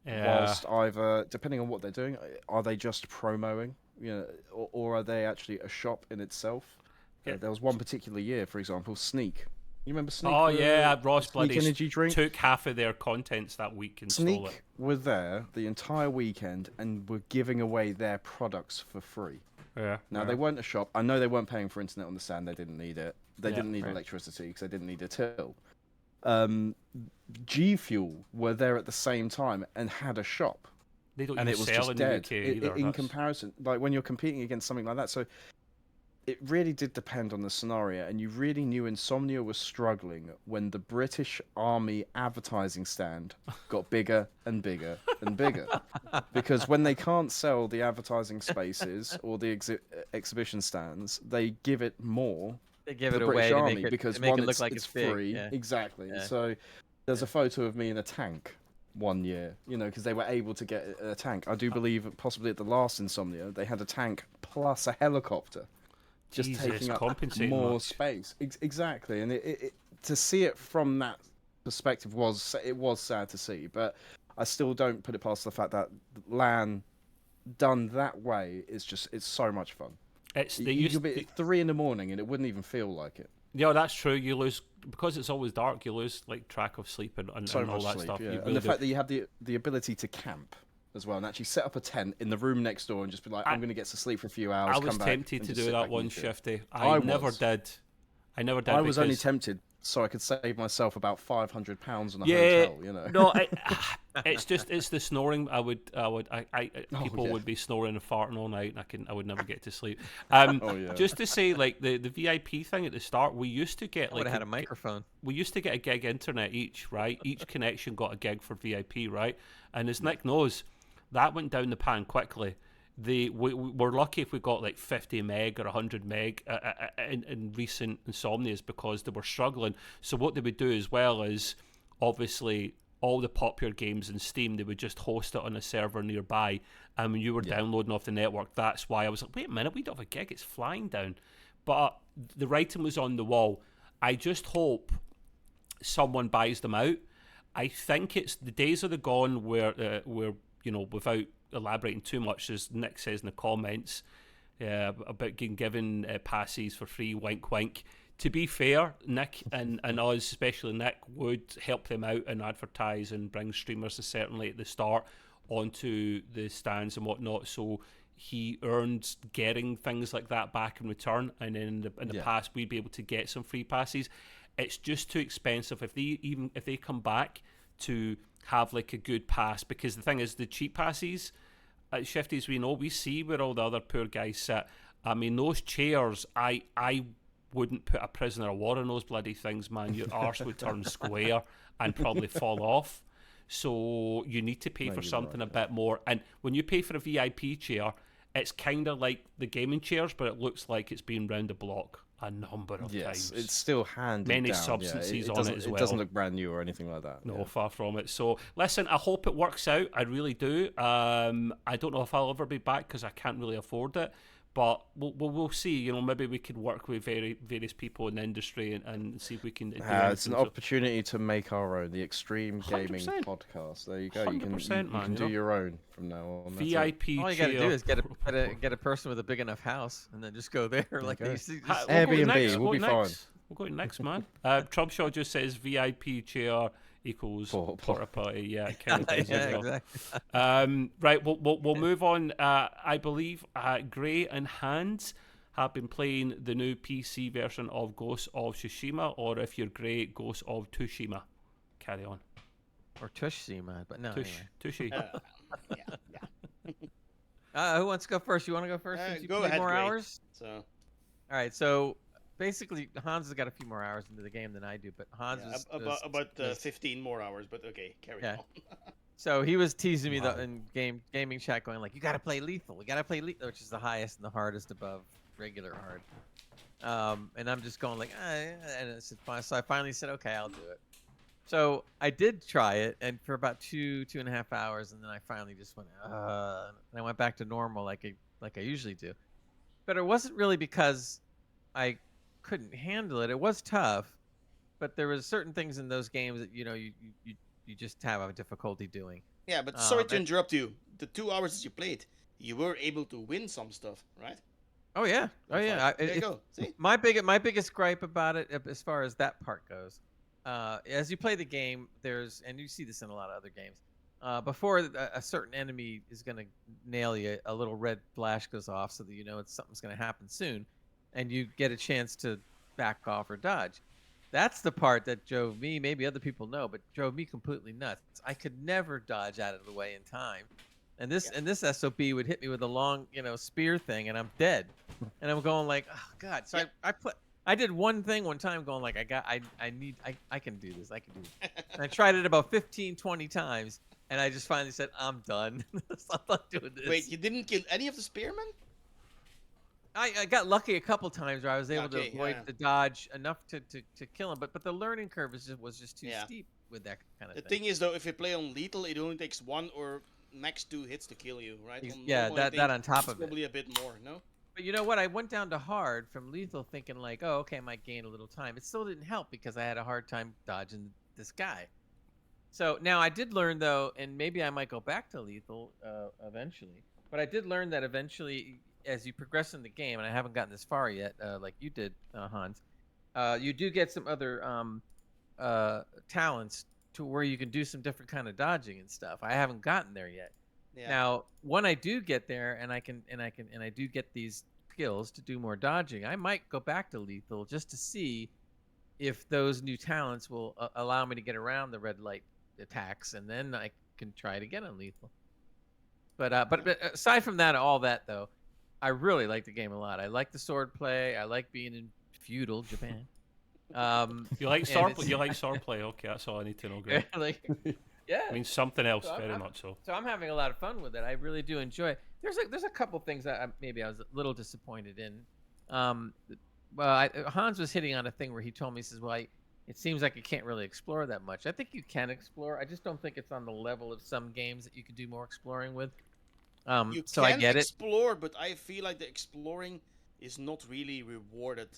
whilst either, depending on what they're doing, are they just promoting, you know, or are they actually a shop in itself? There was one particular year, for example, Sneak. You remember Sneak? Oh yeah, Ross bloody energy drink took half of their contents that week and stole it. Sneak were there the entire weekend and were giving away their products for free. Yeah. Now they weren't a shop. I know they weren't paying for internet on the stand. They didn't need it. They didn't need electricity because they didn't need a till. G Fuel were there at the same time and had a shop. They don't and even it was sell just in dead the UK either. in comparison. Like when you're competing against something like that, so it really did depend on the scenario, and you really knew Insomnia was struggling when the British Army advertising stand got bigger and bigger and bigger. Because when they can't sell the advertising spaces or the exhibition stands, they give it more. They give to it the away British to Army make it, because to make one, it look like it's big. free. Yeah. Exactly. Yeah. So there's a photo of me in a tank one year, because they were able to get a tank. I do believe possibly at the last Insomnia, they had a tank plus a helicopter. Just Jesus, taking up compensating more much. space. Exactly, and it to see it from that perspective was sad to see, but I still don't put it past the fact that LAN done that way it's so much fun. You could be at 3 a.m. and it wouldn't even feel like it. Yeah, that's true. You lose because it's always dark. You lose like track of sleep and So all much that sleep, stuff. yeah. You And really the do. fact that you have the ability to camp as well, and actually set up a tent in the room next door and just be like, I'm going to get to sleep for a few hours. I was come back tempted and to just do sit that back one, and chill. Shifty. I I never was. did. I never did. I was only because- tempted so I could save myself about £500 on a Yeah, hotel. no, it's the snoring. People yeah. would be snoring and farting all night, and I would never get to sleep. Oh, yeah. Just to say, like the VIP thing at the start, we used to get I would like have had a microphone. we used to get a gig internet each, right? Each connection got a gig for VIP, right? And as Nick knows, that went down the pan quickly. We're lucky if we got like 50 meg or 100 meg in recent Insomnias because they were struggling. So what they would do as well is obviously all the popular games in Steam, they would just host it on a server nearby. And when you were downloading off the network, that's why I was like, wait a minute, we don't have a gig, it's flying down. But the writing was on the wall. I just hope someone buys them out. I think it's the days are gone where without elaborating too much, as Nick says in the comments, about getting given passes for free, wink wink. To be fair, Nick and us, especially Nick, would help them out and advertise and bring streamers, certainly at the start, onto the stands and whatnot. So he earned getting things like that back in return, and in the past we'd be able to get some free passes. It's just too expensive if they come back to have like a good pass, because the thing is the cheap passes at Shifties, we see where all the other poor guys sit. I mean, those chairs, I wouldn't put a prisoner of war in those bloody things, man. Your arse would turn square and probably fall off. So you need to pay for something a bit more. And when you pay for a VIP chair, it's kind of like the gaming chairs, but it looks like it's been round the block a number of times. It's still handed Many down. substances on doesn't- it as well. It doesn't look brand new or anything like that. No, far from it. So, listen, I hope it works out. I really do. I don't know if I'll ever be back because I can't really afford it. But we'll see. Maybe we could work with various people in the industry and see if we can. It's an opportunity to make our own, the Extreme Gaming 100%. Podcast. There you go. You 100%, can do your own from now on. That's it. VIP All you chair. got to do is get a person with a big enough house, and then just go there. Like Okay. you see, We'll go Airbnb, next, we'll be fine. We'll go next, man. Trubshaw just says VIP chair equals porta potty. Yeah, it kind of does as well. exactly. Right, we'll move on. I believe Gray and Hans have been playing the new PC version of Ghost of Tsushima, or if you're Gray, Ghost of Tsushima. Carry on. Or Tsushima, but no. Tushy. Who wants to go first? You want to go first? Since you Go played ahead, more Gray. hours. So All right. So basically, Hans has got a few more hours into the game than I do, but Hans was 15 more hours, but okay, carry Yeah. on. So he was teasing me in gaming chat, going like, "You got to play lethal. You got to play lethal," which is the highest and the hardest above regular hard. And I'm just going like, and I said, fine. So I finally said, "Okay, I'll do it." So I did try it, and for about 2.5 hours, and then I finally just went, and I went back to normal like I usually do. But it wasn't really because I couldn't handle it. It was tough, but there was certain things in those games that you just have a difficulty doing. Yeah, but sorry to interrupt you. The 2 hours that you played, you were able to win some stuff, right? Oh yeah, There you go. See? My biggest gripe about it, as far as that part goes, as you play the game, and you see this in a lot of other games, before a certain enemy is going to nail you, a little red flash goes off so that something's going to happen soon, and you get a chance to back off or dodge. That's the part that drove me, maybe other people know, but drove me completely nuts. I could never dodge out of the way in time. And this SOB would hit me with a long, spear thing, and I'm dead. And I'm going like, oh god. So I did one thing one time, going like, I can do this. I can do this. And I tried it about 15, 20 times, and I just finally said, I'm done. I'm not doing this. Wait, you didn't kill any of the spearmen? I got lucky a couple times where I was able to avoid the dodge enough to kill him, but the learning curve was just too steep with that kind of thing. The thing is, though, if you play on lethal, it only takes 1 or max 2 hits to kill you, right? Yeah, that on top of it. Probably a bit more, no? But you know what? I went down to hard from lethal thinking like, oh, okay, I might gain a little time. It still didn't help because I had a hard time dodging this guy. So now I did learn, though, and maybe I might go back to lethal eventually, but I did learn that eventually, as you progress in the game, and I haven't gotten this far yet, like you did, Hans, you do get some other talents to where you can do some different kind of dodging and stuff. I haven't gotten there yet. Yeah. Now, when I do get there, and I do get these skills to do more dodging, I might go back to lethal just to see if those new talents will allow me to get around the red light attacks, and then I can try it again on lethal. But aside from that, all that though, I really like the game a lot. I like the sword play. I like being in feudal Japan. You like sword play? You like sword play? Okay, that's all I need to know. Great. Yeah. I mean something else, very much so. So I'm having a lot of fun with it. I really do enjoy it. There's a couple things that maybe I was a little disappointed in. Hans was hitting on a thing where he told me, he says, well, it seems like you can't really explore that much. I think you can explore. I just don't think it's on the level of some games that you can do more exploring with. You so can I get explore, but I feel like the exploring is not really rewarded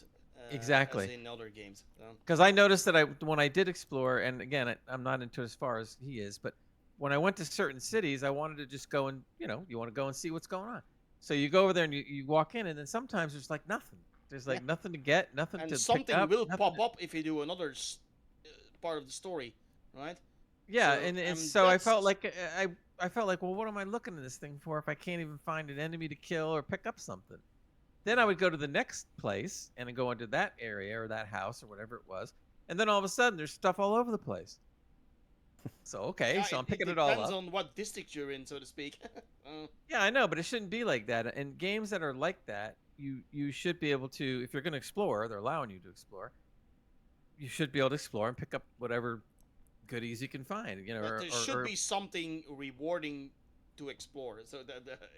exactly as in other games. Because I noticed that when I did explore, and again, I'm not into it as far as he is, but when I went to certain cities, I wanted to just go and, you want to go and see what's going on. So you go over there and you walk in, and then sometimes there's like nothing. There's like nothing to get, nothing and to something pick up, will pop up if you do another part of the story, right? Yeah, so I felt like I felt like, well, what am I looking at this thing for if I can't even find an enemy to kill or pick up something? Then I would go to the next place and go into that area or that house or whatever it was, and then all of a sudden there's stuff all over the place. So okay, so I'm picking it all up. Depends on what district you're in, so to speak. Yeah, I know, but it shouldn't be like that. And games that are like that, you should be able to, if you're going to explore, they're allowing you to explore. You should be able to explore and pick up whatever goodies you can find. But there should be something rewarding to explore. So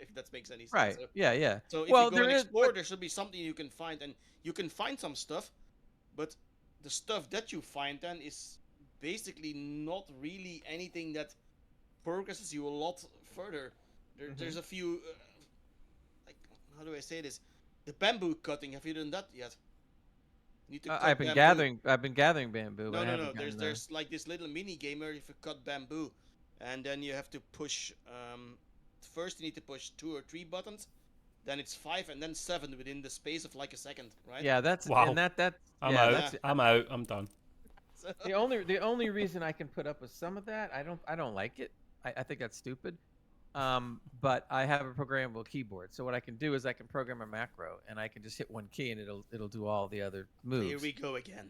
if that makes any sense. Right. So, yeah. So if you go and explore, there should be something you can find, and you can find some stuff, but the stuff that you find then is basically not really anything that progresses you a lot further. There's a few, like, how do I say this? The bamboo cutting. Have you done that yet? I've been gathering bamboo. No. There's like this little mini game where if you cut bamboo, and then you have to push. First you need to push 2 or 3 buttons, then it's 5, and then 7 within the space of like a second, right? Yeah, that's wow. And that I'm yeah, out. that's, I'm out. I'm done. So... The only reason I can put up with some of that, I don't like it. I think that's stupid. But I have a programmable keyboard, so what I can do is I can program a macro, and I can just hit one key, and it'll do all the other moves. Here we go again.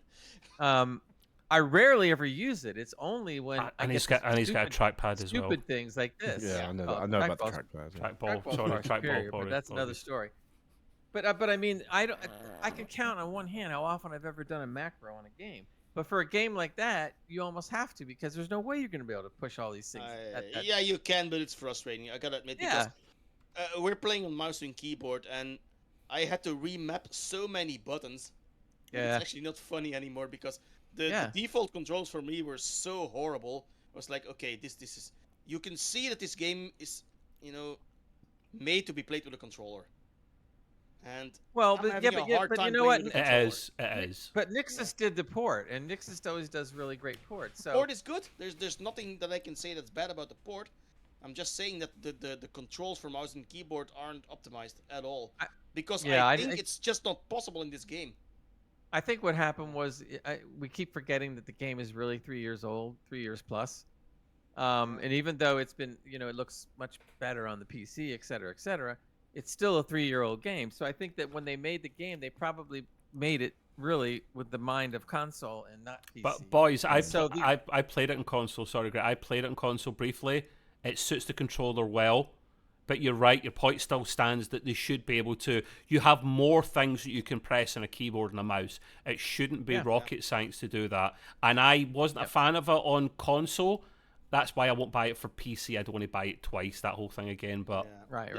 I rarely ever use it. It's only when he's got a trackpad as well. Stupid things like this. Yeah, I know about the trackpad. Trackball. But that's another story. But I mean, I can count on one hand how often I've ever done a macro on a game. But for a game like that, you almost have to, because there's no way you're going to be able to push all these things. Yeah, you can, but it's frustrating. I gotta admit, because we're playing on mouse and keyboard, and I had to remap so many buttons. Yeah. It's actually not funny anymore, because the default controls for me were so horrible. I was like, okay, this is... You can see that this game is, made to be played with a controller. And but you know what? It is. But Nixus did the port, and Nixus always does really great ports. So port is good. There's nothing that I can say that's bad about the port. I'm just saying that the controls for mouse and keyboard aren't optimized at all, because I think it's just not possible in this game. I think what happened was we keep forgetting that the game is really 3 years old, 3 years plus. And even though it's been, it looks much better on the PC, et cetera, it's still a 3-year-old game. So I think that when they made the game, they probably made it really with the mind of console and not PC. But boys, I played it in console. Sorry, Greg. I played it in console briefly. It suits the controller well. But you're right, your point still stands that they should be able to. You have more things that you can press on a keyboard and a mouse. It shouldn't be rocket science to do that. And I wasn't a fan of it on console. That's why I won't buy it for PC. I don't want to buy it twice, that whole thing again. But Right.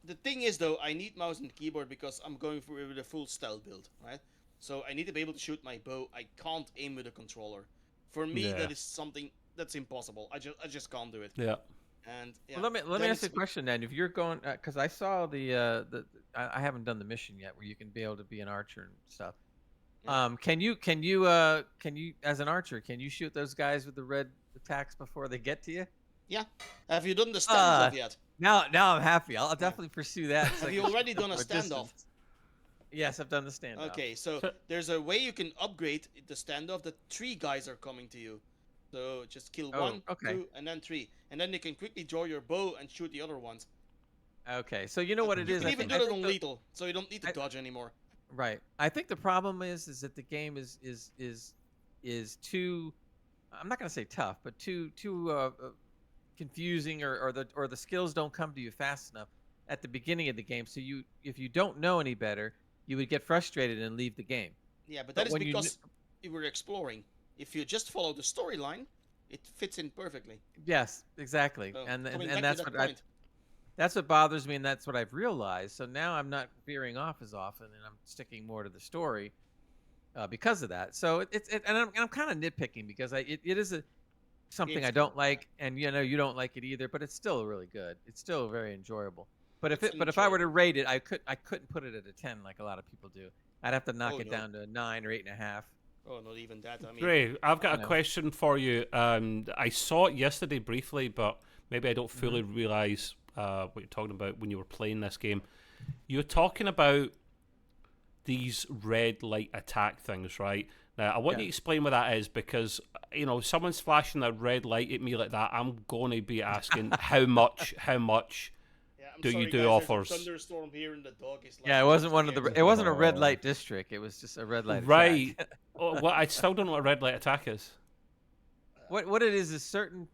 The thing is, though, I need mouse and keyboard because I'm going for with a full stealth build, right? So I need to be able to shoot my bow. I can't aim with a controller. For me, that is something that's impossible. I just can't do it. Yeah. And well, let me ask you a question then. If you're going, because I saw I haven't done the mission yet where you can be able to be an archer and stuff. Yeah. Can you as an archer, can you shoot those guys with the red attacks before they get to you? Yeah. Have you done the standoff yet? Now I'm happy. I'll definitely pursue that. Have you already done a standoff? Yes, I've done the standoff. Okay, so there's a way you can upgrade the standoff that 3 guys are coming to you. So just kill 1, 2, and then 3. And then you can quickly draw your bow and shoot the other ones. Okay, so you know what it is. You can even do it on lethal, so you don't need to dodge anymore. Right. I think the problem is that the game is too, I'm not gonna say tough, but too confusing, or the skills don't come to you fast enough at the beginning of the game. So if you don't know any better, you would get frustrated and leave the game. Yeah, but that is because you were exploring. If you just follow the storyline, it fits in perfectly. Yes, exactly. So, and that's that's what bothers me, and that's what I've realized. So now I'm not veering off as often, and I'm sticking more to the story because of that. So I'm kind of nitpicking because it is something I don't like, and you don't like it either. But it's still really good. It's still very enjoyable. But if I were to rate it, I couldn't put it at a 10 like a lot of people do. I'd have to knock it down to a 9 or 8.5. Oh, not even that. I mean, Ray, I've got a question for you. I saw it yesterday briefly, but maybe I don't fully realize what you're talking about when you were playing this game. You're talking about these red light attack things, right? Now, I want you to explain what that is, because someone's flashing a red light at me like that, I'm going to be asking how much do you do offers? Thunderstorm here in the dog is it wasn't it wasn't a red light district. It was just a red light right. attack. Well, I still don't know what a red light attack is. What it is certain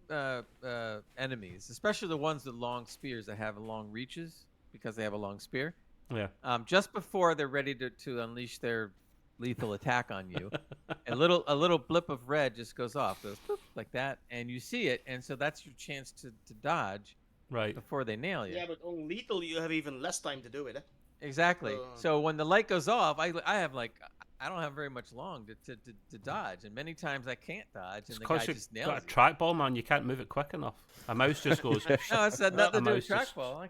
enemies, especially the ones with long spears that have long reaches because they have a long spear. Yeah. Just before they're ready to unleash their lethal attack on you, a little blip of red just goes off, goes boop, like that, and you see it, and so that's your chance to dodge. Right. Before they nail you. Yeah, but on lethal you have even less time to do it. Exactly. So when the light goes off, I don't have very much long to dodge, and many times I can't dodge, and the guy just nails got a trackball, man. You can't move it quick enough. A mouse just goes. No, it's nothing to do with trackball.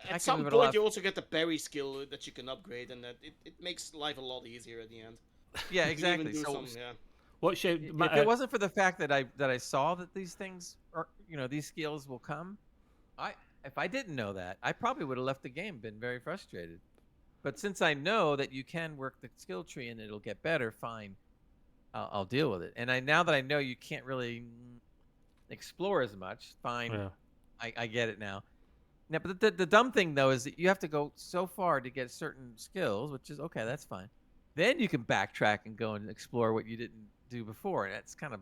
At some point, you also get the berry skill that you can upgrade, and that it makes life a lot easier at the end. Yeah, exactly. What's your, if it wasn't for the fact that I saw that these things are, these skills will come, if I didn't know that, I probably would have left the game, been very frustrated. But since I know that you can work the skill tree and it'll get better, fine, I'll deal with it. And now that I know you can't really explore as much, fine, yeah. I get it now. Now, but the dumb thing though is that you have to go so far to get certain skills, which is okay, that's fine. Then you can backtrack and go and explore what you didn't do before, and that's kind of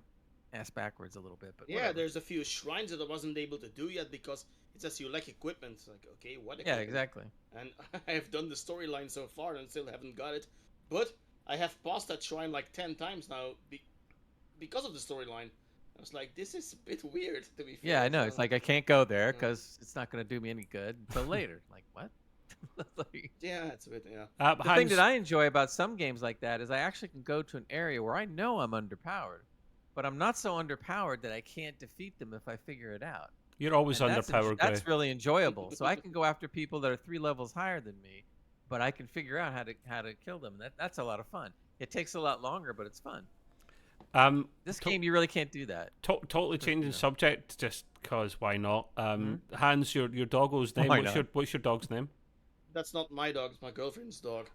ass backwards a little bit. But yeah, whatever. There's a few shrines that I wasn't able to do yet because it says you lack equipment. It's like, okay, what equipment? Yeah, exactly. And I have done the storyline so far and still haven't got it. But I have passed that shrine like 10 times now because of the storyline. I was like, this is a bit weird, to be fair. Yeah, I know. It's like I can't go there because it's not going to do me any good until later. Like, what? Yeah, it's a bit, yeah. The thing that I enjoy about some games like that is I actually can go to an area where I know I'm underpowered, but I'm not so underpowered that I can't defeat them if I figure it out. You're always underpowered, Gray. That's really enjoyable. So I can go after people that are 3 levels higher than me, but I can figure out how to kill them. That's a lot of fun. It takes a lot longer, but it's fun. This game, you really can't do that. Totally changing subject, just cause why not? Hans, your doggo's name. What's your dog's name? That's not my dog. It's my girlfriend's dog.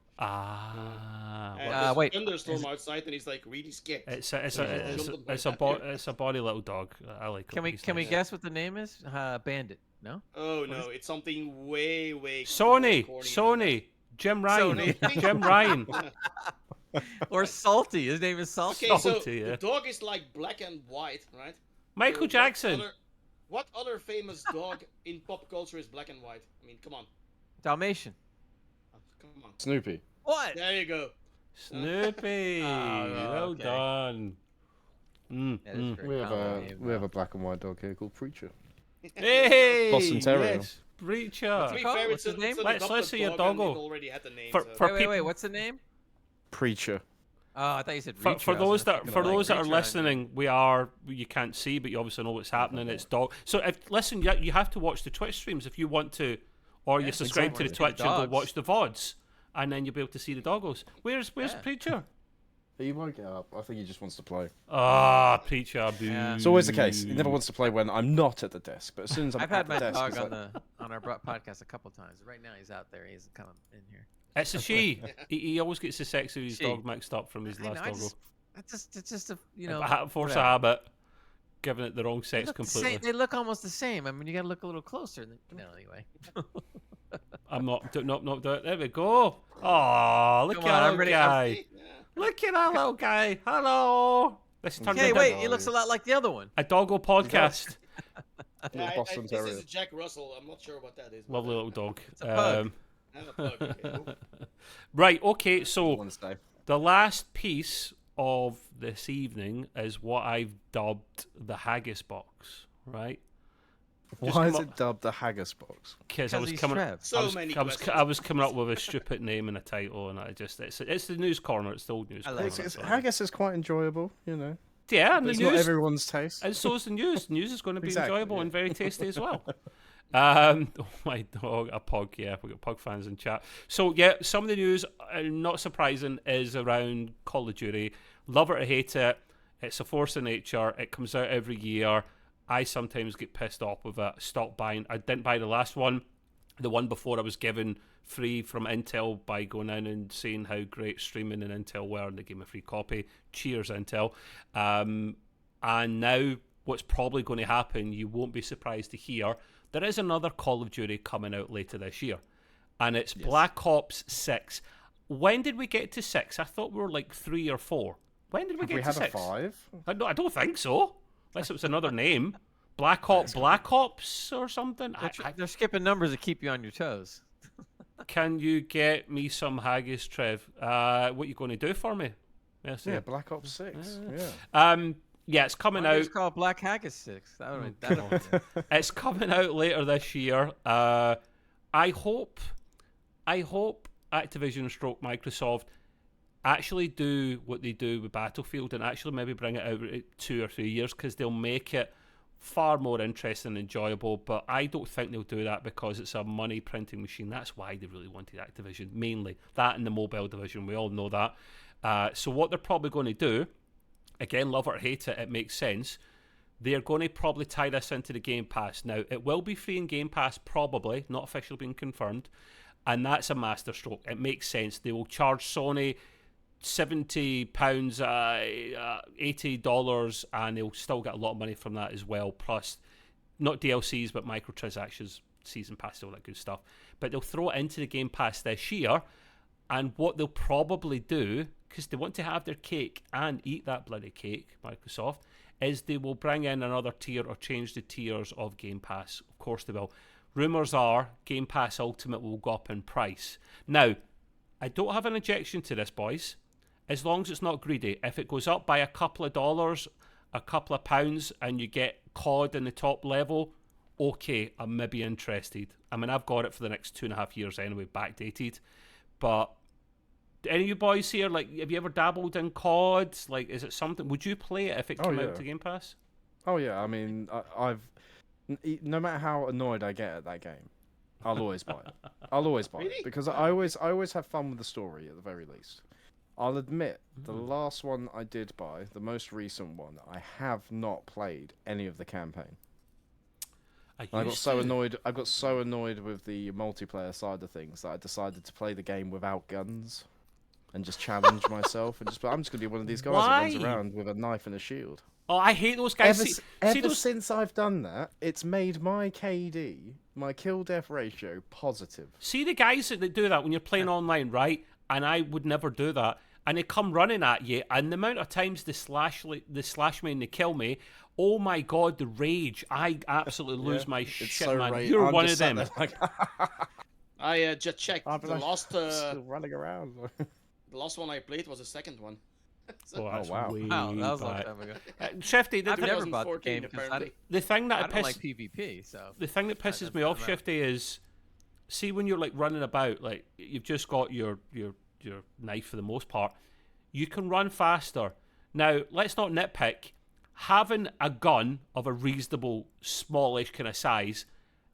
Wait. Thunderstorm outside, and he's like really scared. It's a body little dog. I like. Can we guess what the name is? Bandit. No. Oh no, it's something way. Sony. Jim Ryan. Jim Ryan. Or Salty. His name is Salty. Okay, Salty, so the dog is like black and white, right? Michael Jackson. What other famous dog in pop culture is black and white? I mean, come on. Dalmatian. Come on. Snoopy. What? There you go. Snoopy. Well okay. done. That is very We have common a name, we have a black and white dog here called Preacher. Hey, Boston Terrier. yes, Breacher. To be called? fair, What's it's his name? Let's adopted see your dog, and doggo. it already had the name. For- so. for- Wait, what's the name? Preacher. Oh, I thought you said For Reacher. I was those gonna that think for of, like, those that are Reacher on- listening, you can't see, but you obviously know what's happening. It's dog. So listen, you have to watch the Twitch streams if you want to, or you Yeah, subscribe to the exactly. Twitch and go Dogs. watch the VODs, and then you'll be able to see the doggos. Where's Yeah. Preacher? He won't get up. I think he just wants to play. Preacher. Boo. Yeah. It's always the case. He never wants to play when I'm not at the desk. But as soon as I'm I've at had the my desk, dog he's on like, our podcast a couple times. Right now he's out there. He hasn't come in here. It's a she. he always gets the sex of his She. dog mixed up from his I know, last I doggo. it's just a Force a whatever. habit, giving it the wrong They sex look the completely. same- They look almost the same. I mean, you gotta look a little closer. No, anyway. I'm not doing it. There we go. Oh, look Come at on, that I'm little ready- guy. Yeah. Look at that little guy. Hello. This turned Okay, into wait. He looks a lot like the other one. a doggo podcast. Yeah, Boston this Terrier. is Jack Russell. I'm not sure what that is. but, Lovely little dog. a pug. a pug, okay. Cool. Right. Okay. I So want to stay. the last piece of this evening is what I've dubbed the haggis box. Right. Just Why come is up- it dubbed the Haggis Box? Because I was he's coming. Trev. So many questions. I was coming up with a stupid name and a title, and it's the news corner. It's the old news I corner. like it. Haggis is quite enjoyable, you know. Yeah, and But the it's news. not everyone's taste. And so is the news. News is going to be Exactly, enjoyable yeah. and very tasty as well. Oh my dog, a pug. Yeah, we've got pug fans in chat. So yeah, some of the news, not surprising, is around Call of Duty. Love it or hate it, it's a force of nature. It comes out every year. I sometimes get pissed off with it. Stop buying. I didn't buy the last one. The one before I was given free from Intel by going in and saying how great streaming and Intel were, and they gave me a free copy. Cheers, Intel. And now what's probably going to happen, you won't be surprised to hear, there is another Call of Duty coming out later this year. And it's Black Ops 6. When did we get to 6? I thought we were like 3 or 4. When did we get we to had 6? a 5. I don't think so. Unless it was another name. Black Ops or something. They're skipping numbers to keep you on your toes. Can you get me some haggis, Trev? What you going to do for me? Yes, Yeah, Black Ops 6. Yeah. Yeah, it's coming Why don't you out. just call it Black Haggis 6. That It's coming out later this year. I hope Activision / Microsoft actually do what they do with Battlefield and actually maybe bring it out in 2 or 3 years, because they'll make it far more interesting and enjoyable. But I don't think they'll do that because it's a money printing machine. That's why they really wanted Activision, mainly that and the mobile division. We all know that. So what they're probably going to do, again, love it or hate it, it makes sense. They're going to probably tie this into the Game Pass. Now, it will be free in Game Pass, probably, not officially being confirmed, and that's a masterstroke. It makes sense. They will charge Sony £70, $80, and they'll still get a lot of money from that as well, plus not DLCs, but microtransactions, season pass, all that good stuff. But they'll throw it into the Game Pass this year, and what they'll probably do, because they want to have their cake and eat that bloody cake, Microsoft, is they will bring in another tier or change the tiers of Game Pass. Of course they will. Rumours are Game Pass Ultimate will go up in price. Now, I don't have an objection to this, boys, as long as it's not greedy. If it goes up by a couple of dollars, a couple of pounds, and you get COD in the top level, okay, I'm maybe interested. I mean, I've got it for the next 2.5 years anyway, backdated. But any of you boys here, like, have you ever dabbled in COD? Like, is it something? Would you play it if it came out to Game Pass? Oh yeah, I mean, no matter how annoyed I get at that game, I'll always buy it. I'll always buy it because I always have fun with the story at the very least. I'll admit, the last one I did buy, the most recent one, I have not played any of the campaign. I got so annoyed. I got so annoyed with the multiplayer side of things that I decided to play the game without guns, and just challenge myself and I'm just gonna be one of these guys that runs around with a knife and a shield. Oh, I hate those guys. Ever since I've done that, it's made my KD, my kill-death ratio, positive. See the guys that do that when you're playing online, right? And I would never do that. and they come running at you, and the amount of times they slash me and they kill me, oh my god, the rage! I absolutely lose my shit, so man. You're I'm one just of sat them. there like, I just checked. I'll be The like, last still running around. the last one I played was the second one. Oh, that's wow. way Wow, that was a long back. time ago. Shifty, I've never 2014 bought the game because apparently. the thing that I don't like PvP. So the thing that pisses that's me off, not Shifty, is see when you're like running about, like you've just got your knife for the most part, you can run faster. Now, let's not nitpick. Having a gun of a reasonable, smallish kind of size,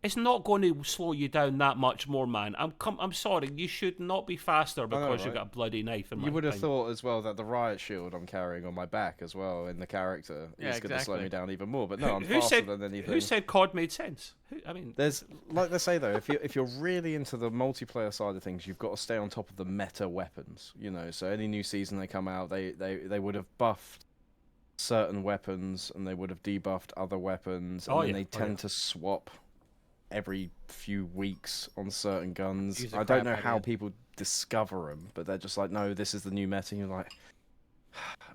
it's not going to slow you down that much more, man. I'm sorry, you should not be faster because you've right? got a bloody knife. In You my would have opinion. thought as well that the riot shield I'm carrying on my back as well in the character is going to slow me down even more. But no, I'm faster than anything. Who said COD made sense? I mean, There's, like they say though, if you're really into the multiplayer side of things, you've got to stay on top of the meta weapons. You know, so any new season they come out, they would have buffed certain weapons and they would have debuffed other weapons, and then they tend to swap every few weeks on certain guns. I don't know how people discover them, but they're just like, no, this is the new meta. And you're like,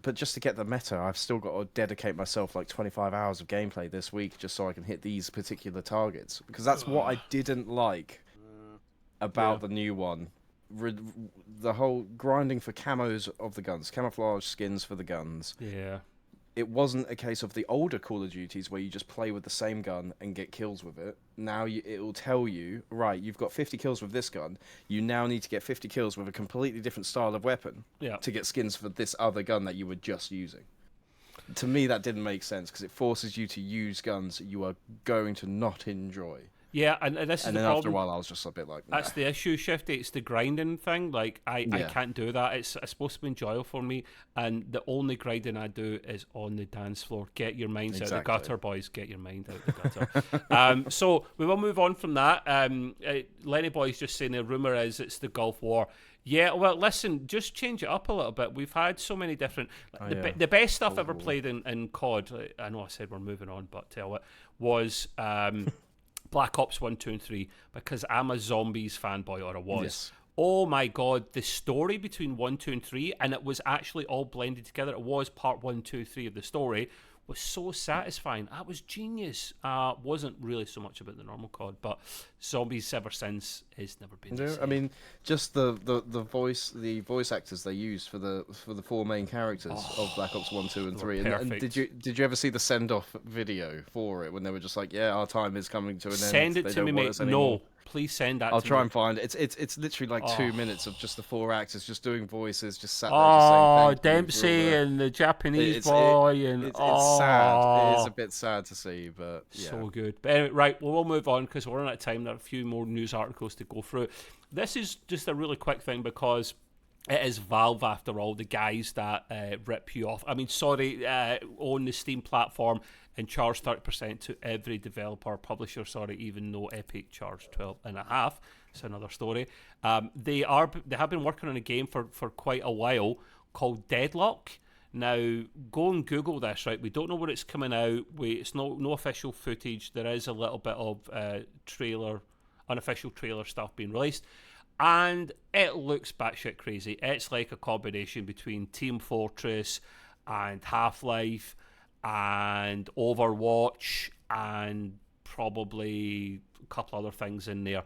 but just to get the meta, I've still got to dedicate myself like 25 hours of gameplay this week just so I can hit these particular targets. Because that's what I didn't like about the new one. The whole grinding for camos of the guns, camouflage skins for the guns. yeah. It wasn't a case of the older Call of Duties where you just play with the same gun and get kills with it. Now it will tell you, right, you've got 50 kills with this gun. You now need to get 50 kills with a completely different style of weapon to get skins for this other gun that you were just using. To me, that didn't make sense because it forces you to use guns you are going to not enjoy. Yeah, and this is And the then problem. after a while, I was just a bit like, nah. That's the issue, Shifty. It's the grinding thing. Like, I can't do that. It's supposed to be enjoyable for me, and the only grinding I do is on the dance floor. Get your minds out of the gutter, boys. Get your mind out of the gutter. So we will move on from that. Lenny Boy's just saying the rumour is it's the Gulf War. Yeah, well, listen, just change it up a little bit. We've had so many different... the best stuff ever played in COD, I know I said we're moving on, but tell what, was... Black Ops 1, 2, and 3, because I'm a Zombies fanboy, or I was. Yes. Oh my god, the story between 1, 2, and 3, and it was actually all blended together. It was part 1, 2, 3 of the story, was so satisfying. That was genius. Wasn't really so much about the normal COD, but Zombies ever since has never been the same. I mean, just the voice actors they used for the four main characters of Black Ops 1, 2, and 3. And did you ever see the send off video for it when they were just like, yeah, our time is coming to an end. Send it to me, mate. No, please send that. I'll to try me. and find it. It's literally like 2 minutes of just the four actors just doing voices, just sat there. Oh, just saying thank Dempsey you for all and the Japanese it's boy, and it's sad. It is a bit sad to see, but yeah. So good. But anyway, right, well, we'll move on because we're running out of time. There are a few more news articles to go through. This is just a really quick thing because it is Valve, after all, the guys that rip you off. I mean, sorry, own the Steam platform and charge 30% to every developer, publisher, even though Epic charged 12.5. It's another story. They have been working on a game for quite a while called Deadlock. Now, go and Google this, right? We don't know where it's coming out. It's no official footage. There is a little bit of unofficial trailer stuff being released. And it looks batshit crazy. It's like a combination between Team Fortress and Half-Life and Overwatch and probably a couple other things in there.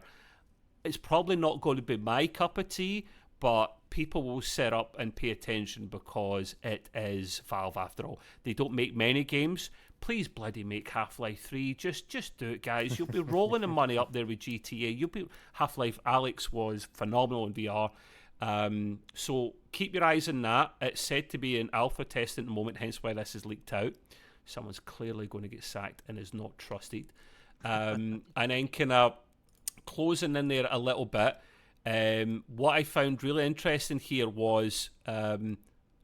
It's probably not going to be my cup of tea, but people will sit up and pay attention because it is Valve after all. They don't make many games. Please bloody make Half-Life 3. Just do it, guys. You'll be rolling the money up there with GTA. Half-Life Alyx was phenomenal in VR. So keep your eyes on that. It's said to be in alpha testing at the moment, hence why this is leaked out. Someone's clearly going to get sacked and is not trusted. And then kind of closing in there a little bit, what I found really interesting here was, in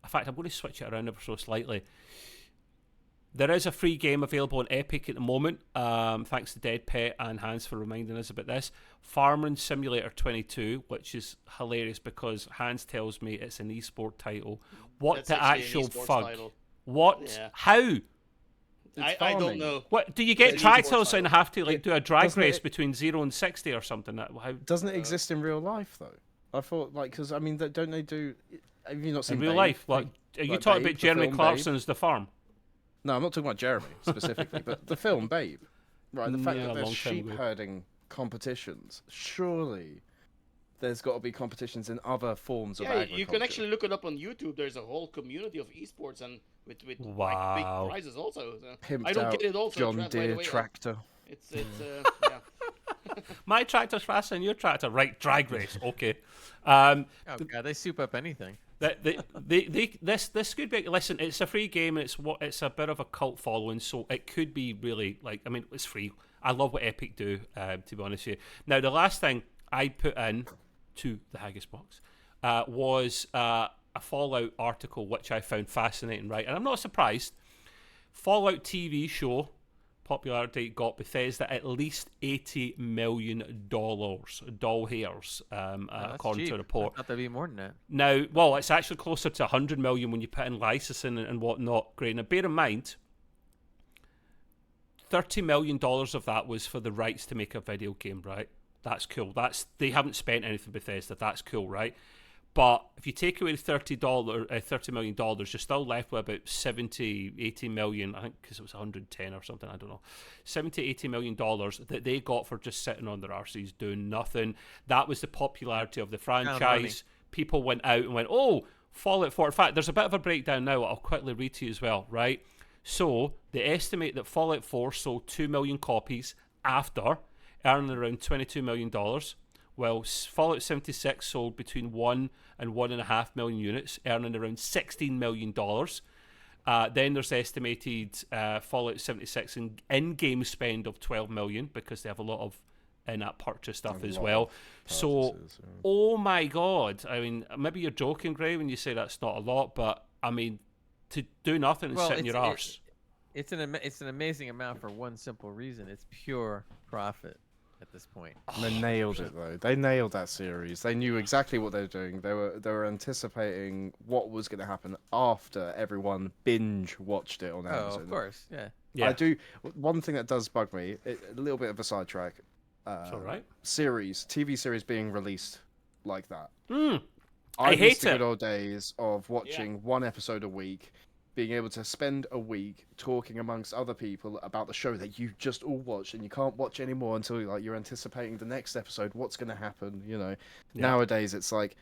fact, I'm going to switch it around ever so slightly. There is a free game available on Epic at the moment, thanks to Dead Pet and Hans for reminding us about this. Farming Simulator 22, which is hilarious because Hans tells me it's an esport title. What That's the actually actual an esports fuck? title. What? Yeah. How? I don't know. What do you get It's an esports titles and have to do a drag doesn't race it- between 0 and 60 or something? How? Doesn't it exist in real life though? I thought because I mean don't they do? Have you not seen in real Babe? life? Like, are you like talking Babe, about the Jeremy film Clarkson's The Farm? No, I'm not talking about Jeremy specifically, but the film Babe. Right, the fact Yeah, that a there's long time sheep ago. herding competitions, surely there's got to be competitions in other forms of Yeah, agriculture. you can actually look it up on YouTube. There's a whole community of esports and with like big Wow. prizes also. So Pimped I don't out get it also. John By the Deere way, tractor. it's yeah. My tractor's faster than your tractor. Right, drag race. Okay. Oh god, they soup up anything. This could be. Listen, it's a free game. And it's a bit of a cult following, so it could be really like. I mean, it's free. I love what Epic do. To be honest with you. Now, the last thing I put in to the Haggis box was a Fallout article, which I found fascinating. Right, and I'm not surprised. Fallout TV show popularity got Bethesda at least $80 million doll hairs, according to a report. I thought that'd be more than that. Now, well, it's actually closer to 100 million when you put in licensing and whatnot. Great. Now, bear in mind, $30 million of that was for the rights to make a video game, right? That's cool. They haven't spent anything, Bethesda. That's cool, right? But if you take away $30 million, you're still left with about 70, 80 million, I think, because it was 110 or something, I don't know. 70, 80 million dollars that they got for just sitting on their arses doing nothing. That was the popularity of the franchise. People went out and went, oh, Fallout 4. In fact, there's a bit of a breakdown now. I'll quickly read to you as well, right? So they estimate that Fallout 4 sold 2 million copies after, earning around $22 million. Well, Fallout 76 sold between 1 and 1.5 million units, earning around $16 million. Then there's estimated Fallout 76 in-game spend of $12 million because they have a lot of in-app purchase stuff as well. So, oh my God. I mean, maybe you're joking, Gray, when you say that's not a lot, but I mean, to do nothing and sit in your arse. It's an amazing amount for one simple reason. It's pure profit. At this point, They nailed it though. They nailed that series. They knew exactly what they were doing. They were anticipating what was going to happen after everyone binge watched it on Amazon. Oh, of course, yeah. I do. One thing that does bug me, a little bit of a sidetrack. It's all right. TV series being released like that. I hate the it. good old days of watching one episode a week, being able to spend a week talking amongst other people about the show that you just all watched and you can't watch anymore until you're anticipating the next episode, what's going to happen, Nowadays it's like,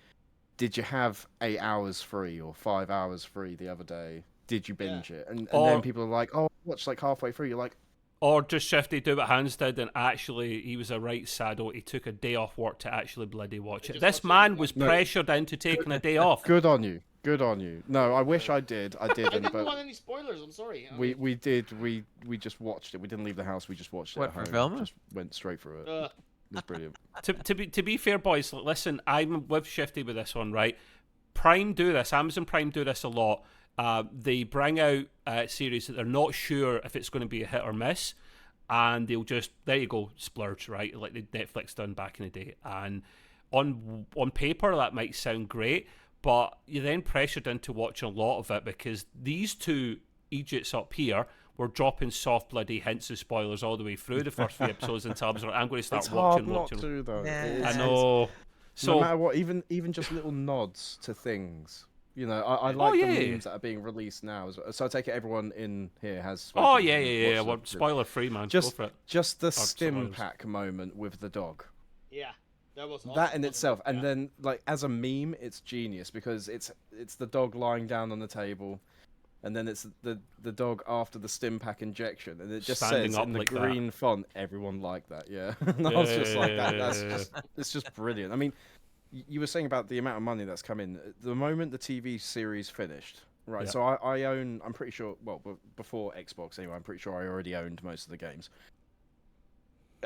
did you have 8 hours free or 5 hours free the other day? Did you binge it? And then people are like, oh, watch like halfway through. You're like, or just Shifty do what Hans did, and actually he was a right saddle. He took a day off work to actually bloody watch it. This man was pressured into taking a day off. Good on you. Good on you. No, I wish I did. I didn't. I didn't want any spoilers. I'm sorry. We did. We just watched it. We didn't leave the house. We just watched it. What, at for home. Velma? Just went straight through it. It was brilliant. To be fair, boys, listen, I'm with Shifty with this one, right? Prime do this. Amazon Prime do this a lot. They bring out series that they're not sure if it's going to be a hit or miss, and they'll just, there you go, splurge, right? Like the Netflix done back in the day. And on paper, that might sound great, but you're then pressured into watching a lot of it because these two idiots up here were dropping soft bloody hints of spoilers all the way through the first few episodes in terms of I'm going to start It's watching. hard not to, though. I know. So no matter what, even just little nods to things. I like the memes that are being released now. So I take it everyone in here has. Oh yeah. Well, spoiler free, man. Go for it. Just the stim pack moment with the dog. Yeah, that was awesome. That in itself, and then like as a meme, it's genius because it's the dog lying down on the table, and then it's the dog after the stim pack injection, and it just Standing says up in the like green font, "Everyone like that." Yeah, and I was just like that. It's just brilliant. I mean. You were saying about the amount of money that's come in. The moment the TV series finished, right? Yeah. So I own, I'm pretty sure, well, before Xbox anyway, I'm pretty sure I already owned most of the games.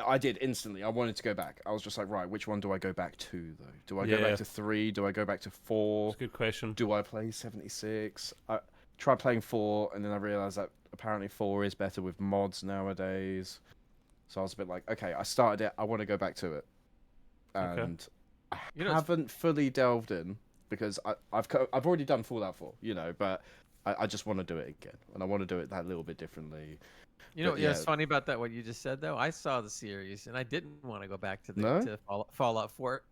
I did instantly. I wanted to go back. I was just like, right, which one do I go back to, though? Do I go back to 3? Do I go back to 4? That's a good question. Do I play 76? I tried playing 4, and then I realised that apparently 4 is better with mods nowadays. So I was a bit like, okay, I started it. I want to go back to it. And... I haven't fully delved in because I've already done Fallout 4, but I just want to do it again, and I want to do it that little bit differently. It's funny about that, what you just said, though. I saw the series, and I didn't want to go back to Fallout 4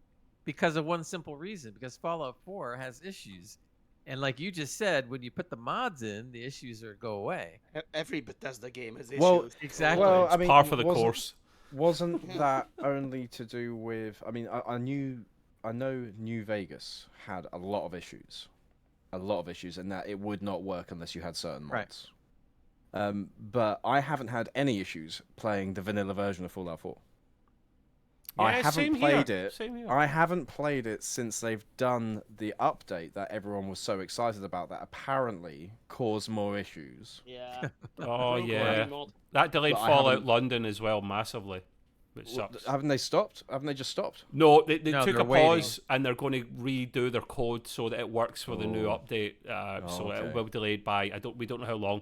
because of one simple reason, because Fallout 4 has issues. And like you just said, when you put the mods in, the issues go away. Every Bethesda game has Well, issues. Exactly. Well, It's I mean, par for the course. Wasn't that only to do with? I mean, I know New Vegas had a lot of issues, and that it would not work unless you had certain mods. Right. But I haven't had any issues playing the vanilla version of Fallout 4. I Yeah, haven't same played here. it. Same here. I haven't played it since they've done the update that everyone was so excited about that apparently caused more issues. Yeah. Oh Rogue yeah, One mod. that delayed But I Fallout haven't- London as well massively. Which sucks. Haven't they stopped? Haven't they just stopped? No, they No, took they're a pause and they're going to redo their code so that it works for the new update. So okay. it will be delayed by we don't know how long.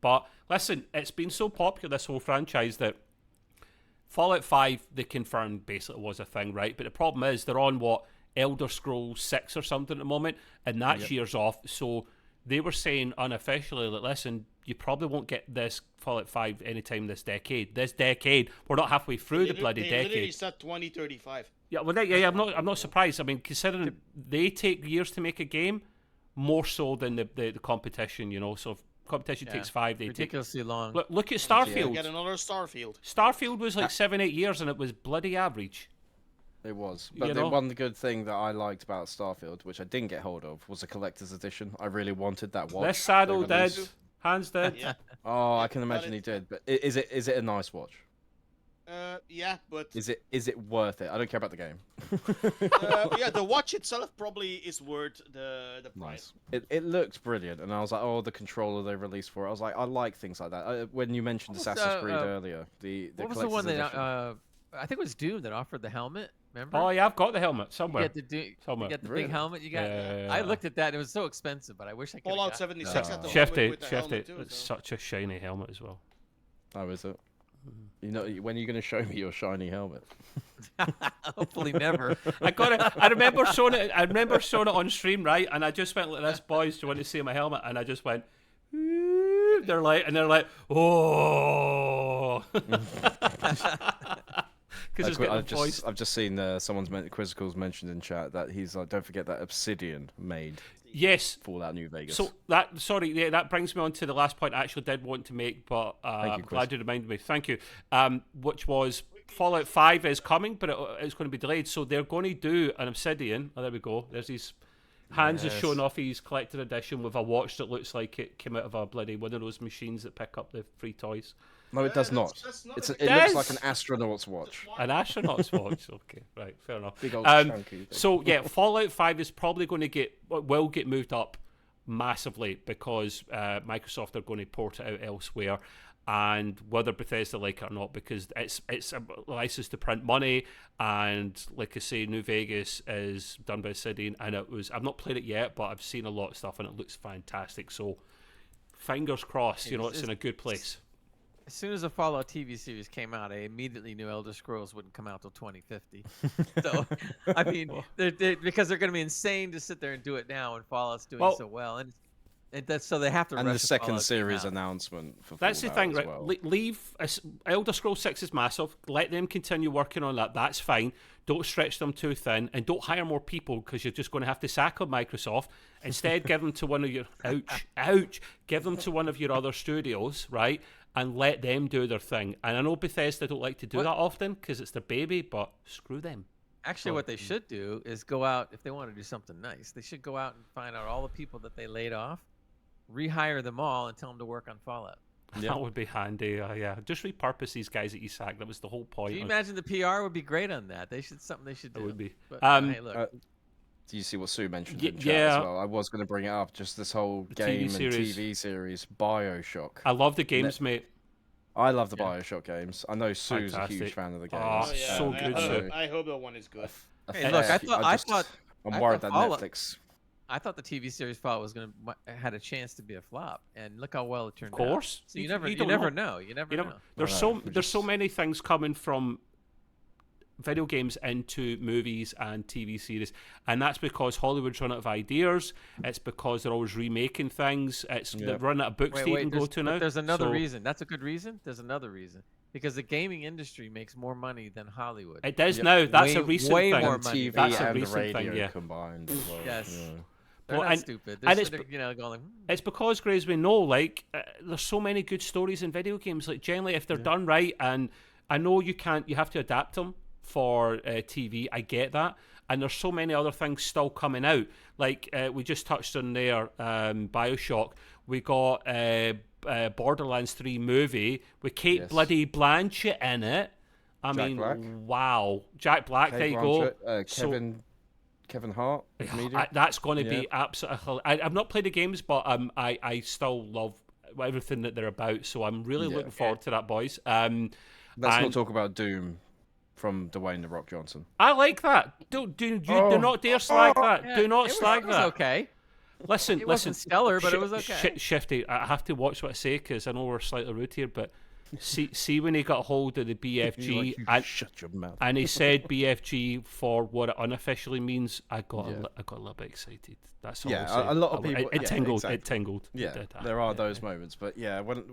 But listen, it's been so popular, this whole franchise, that Fallout 5 they confirmed basically was a thing, right? But the problem is they're on Elder Scrolls 6 or something at the moment, and that year's off. So they were saying unofficially that listen, you probably won't get this Fallout 5 anytime this decade. This decade, we're not halfway through the bloody They decade. literally said 2035. Yeah, well, I'm not surprised. I mean, considering they take years to make a game, more so than the competition, you know. So if competition takes 5, they take. Ridiculously long. Look at Yeah, Starfield. get another Starfield. Starfield was like 7-8 years, and it was bloody average. It was. But You the know? one good thing that I liked about Starfield, which I didn't get hold of, was a collector's edition. I really wanted that watch. This saddle they did. released. Hans did. Yeah. Oh, I Yeah, can got imagine it. he did. But is it a nice watch? Yeah, but Is it worth it? I don't care about the game. yeah, the watch itself probably is worth the price. Nice. It looked brilliant, and I was like, oh, the controller they released for it. I was like, I like things like that. When you mentioned What was, Assassin's Creed earlier, the What was the one collector's that edition. I think it was Doom that offered the helmet? Remember? Oh yeah, I've got the helmet You somewhere. get the Somewhere. You got the Really? big helmet. You got. Yeah. I looked at that. And it was so expensive, but I wish I could. Fallout 76 at the Shifty, moment with the Shifty. helmet too, It's so. such a shiny helmet as well. Oh, is it? You know, when are you going to show me your shiny helmet? Hopefully never. I got it. I remember showing it. I remember showing it on stream, right? And I just went like this, boys. Do you want to see my helmet? And I just went. "Ooh." They're like, oh. Because it's getting the voice. I've just seen Quizzical's mentioned in chat that he's like, don't forget that Obsidian made Yes. Fallout New Vegas. So that brings me on to the last point I actually did want to make, but I'm glad you reminded me. Thank you. Which was Fallout 5 is coming, but it's going to be delayed. So they're going to do an Obsidian. Oh, there we go. There's his Hans is showing off his collector edition with a watch that looks like it came out of a bloody one of those machines that pick up the free toys. No, it does not. that's not It a- looks does? like an astronaut's watch. An astronaut's watch. Okay, right, fair enough. Big old chunky thing. So yeah, Fallout 5 is probably going to will get moved up massively because Microsoft are going to port it out elsewhere, and whether Bethesda like it or not, because it's a license to print money, and like I say, New Vegas is done by Obsidian, and I've not played it yet, but I've seen a lot of stuff and it looks fantastic. So fingers crossed, it's in a good place. As soon as the Fallout TV series came out, I immediately knew Elder Scrolls wouldn't come out till 2050. So, I mean, because they're going to be insane to sit there and do it now, and Fallout's doing so well, and that's so they have to. And the rush second Fallout game series out. announcement for That's the Fallout thing, as right? well. Leave Elder Scrolls 6 is massive. Let them continue working on that. That's fine. Don't stretch them too thin, and don't hire more people because you're just going to have to sack up Microsoft. Instead, give them to one of your give them to one of your other studios, right? And let them do their thing. And I know Bethesda don't like to do that often because it's their baby, but screw them. Actually, what they should do is go out if they want to do something nice. They should go out and find out all the people that they laid off, rehire them all, and tell them to work on Fallout. That would be handy. Yeah, just repurpose these guys that you sacked. That was the whole point. Can you imagine the PR would be great on that? Something they should do. It would be. But, Um, hey, look, Do you see what Sue mentioned Y- in chat yeah. as well? I was going to bring it up, just this whole The game TV and series. TV series, BioShock. I love the games, mate. I love the BioShock games. I know Sue's a Fantastic. huge fan of the games. Oh, Oh, yeah, so I- good, I, Sue. I hope that one is good. Hey, look, I I'm I worried thought that Fallout- Netflix. I thought the TV series Fallout was had a chance to be a flop, and look how well it turned Of out. course. So you never don't know. You never You know, know. there's so many things coming from video games into movies and TV series, and that's because Hollywood's run out of ideas. It's because they're always remaking things. They're running out of books to even go to now. There's another So reason. That's a good reason. There's another reason. Because the gaming industry makes more money than Hollywood. It does now. That's a recent way thing. more And money. TV That's a and the recent radio thing, yeah. combined as well. Yes. Yeah. They're Well, not and- stupid. and They're it's sitting, going like, It's because, Grays, we know, like, there's so many good stories in video games. Like, generally, if they're done right, and I know you have to adapt them for TV. I get that. And there's so many other things still coming out. Like, we just touched on there, Bioshock. We got Borderlands 3 movie with Kate bloody Blanchett in it. I Jack mean, Black. wow. Jack Black, there you go. Kevin Hart. That's going to be absolutely. I've not played the games, but I still love everything that they're about. So I'm really looking forward to that, boys. Let's not talk about Doom from Dwayne "The Rock" Johnson. I like that. Do not dare slag that. yeah, Do not it was, slag it was that. Okay. Listen, It wasn't stellar, but it was okay. Shifty, I have to watch what I say because I know we're slightly rude here, but see when he got a hold of the BFG and shut your mouth. And he said BFG for what it unofficially means. I got a little bit excited. That's all. Yeah, a lot of people. It tingled. Exactly. It tingled. Yeah, there are those moments, but yeah, when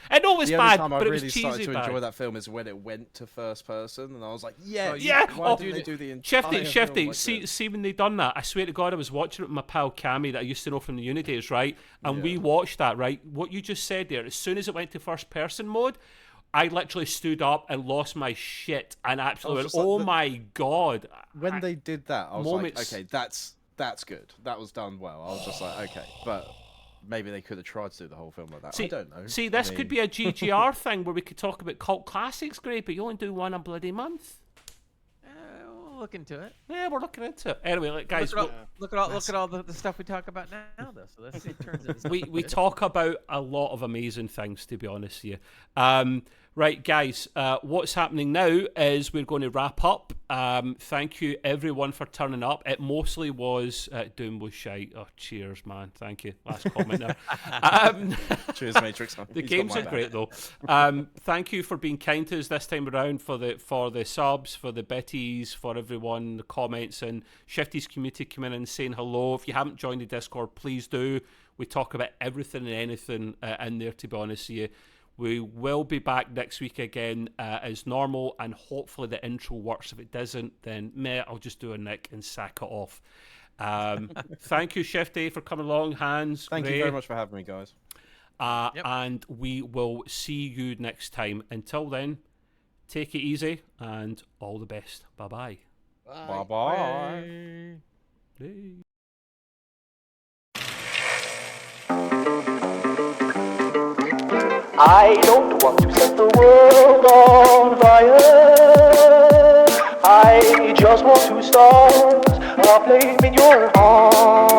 I know it was the bad, only time I but it really was started cheesy to enjoy bad. that film is when it went to first person, and I was like, Yeah. Why didn't they do the entire Shifty. film like See this? when they done that. I swear to God, I was watching it with my pal Cammy that I used to know from the uni days, right? And we watched that, right? What you just said there. As soon as it went to first person mode, I literally stood up and lost my shit and absolutely went, oh my God. When they did that, I was moments- like, okay, that's good. That was done well. I was just like, okay, but maybe they could have tried to do the whole film like that. I don't know. See, this could be a GGR thing where we could talk about cult classics, great, but you only do one a bloody month. We'll look into it. Yeah, we're looking into it. Anyway, like, guys, Look at all the stuff we talk about now, though. So let's see if it turns into we talk about a lot of amazing things, to be honest with you. Right, guys, what's happening now is we're going to wrap up. Thank you, everyone, for turning up. It mostly was Doom was shite. Oh, cheers, man. Thank you. Last comment there. Cheers, Matrix. The games are great, though. Thank you for being kind to us this time around, for the subs, for the bitties, for everyone, the comments, and Shifty's community coming in and saying hello. If you haven't joined the Discord, please do. We talk about everything and anything in there, to be honest with you. We will be back next week again as normal, and hopefully the intro works. If it doesn't, then I'll just do a nick and sack it off. Thank you, Shifty, for coming along. Hans, Thank you very much for having me, guys. And we will see you next time. Until then, take it easy and all the best. Bye-bye. Bye-bye. Bye. I don't want to set the world on fire. I just want to start a flame in your heart.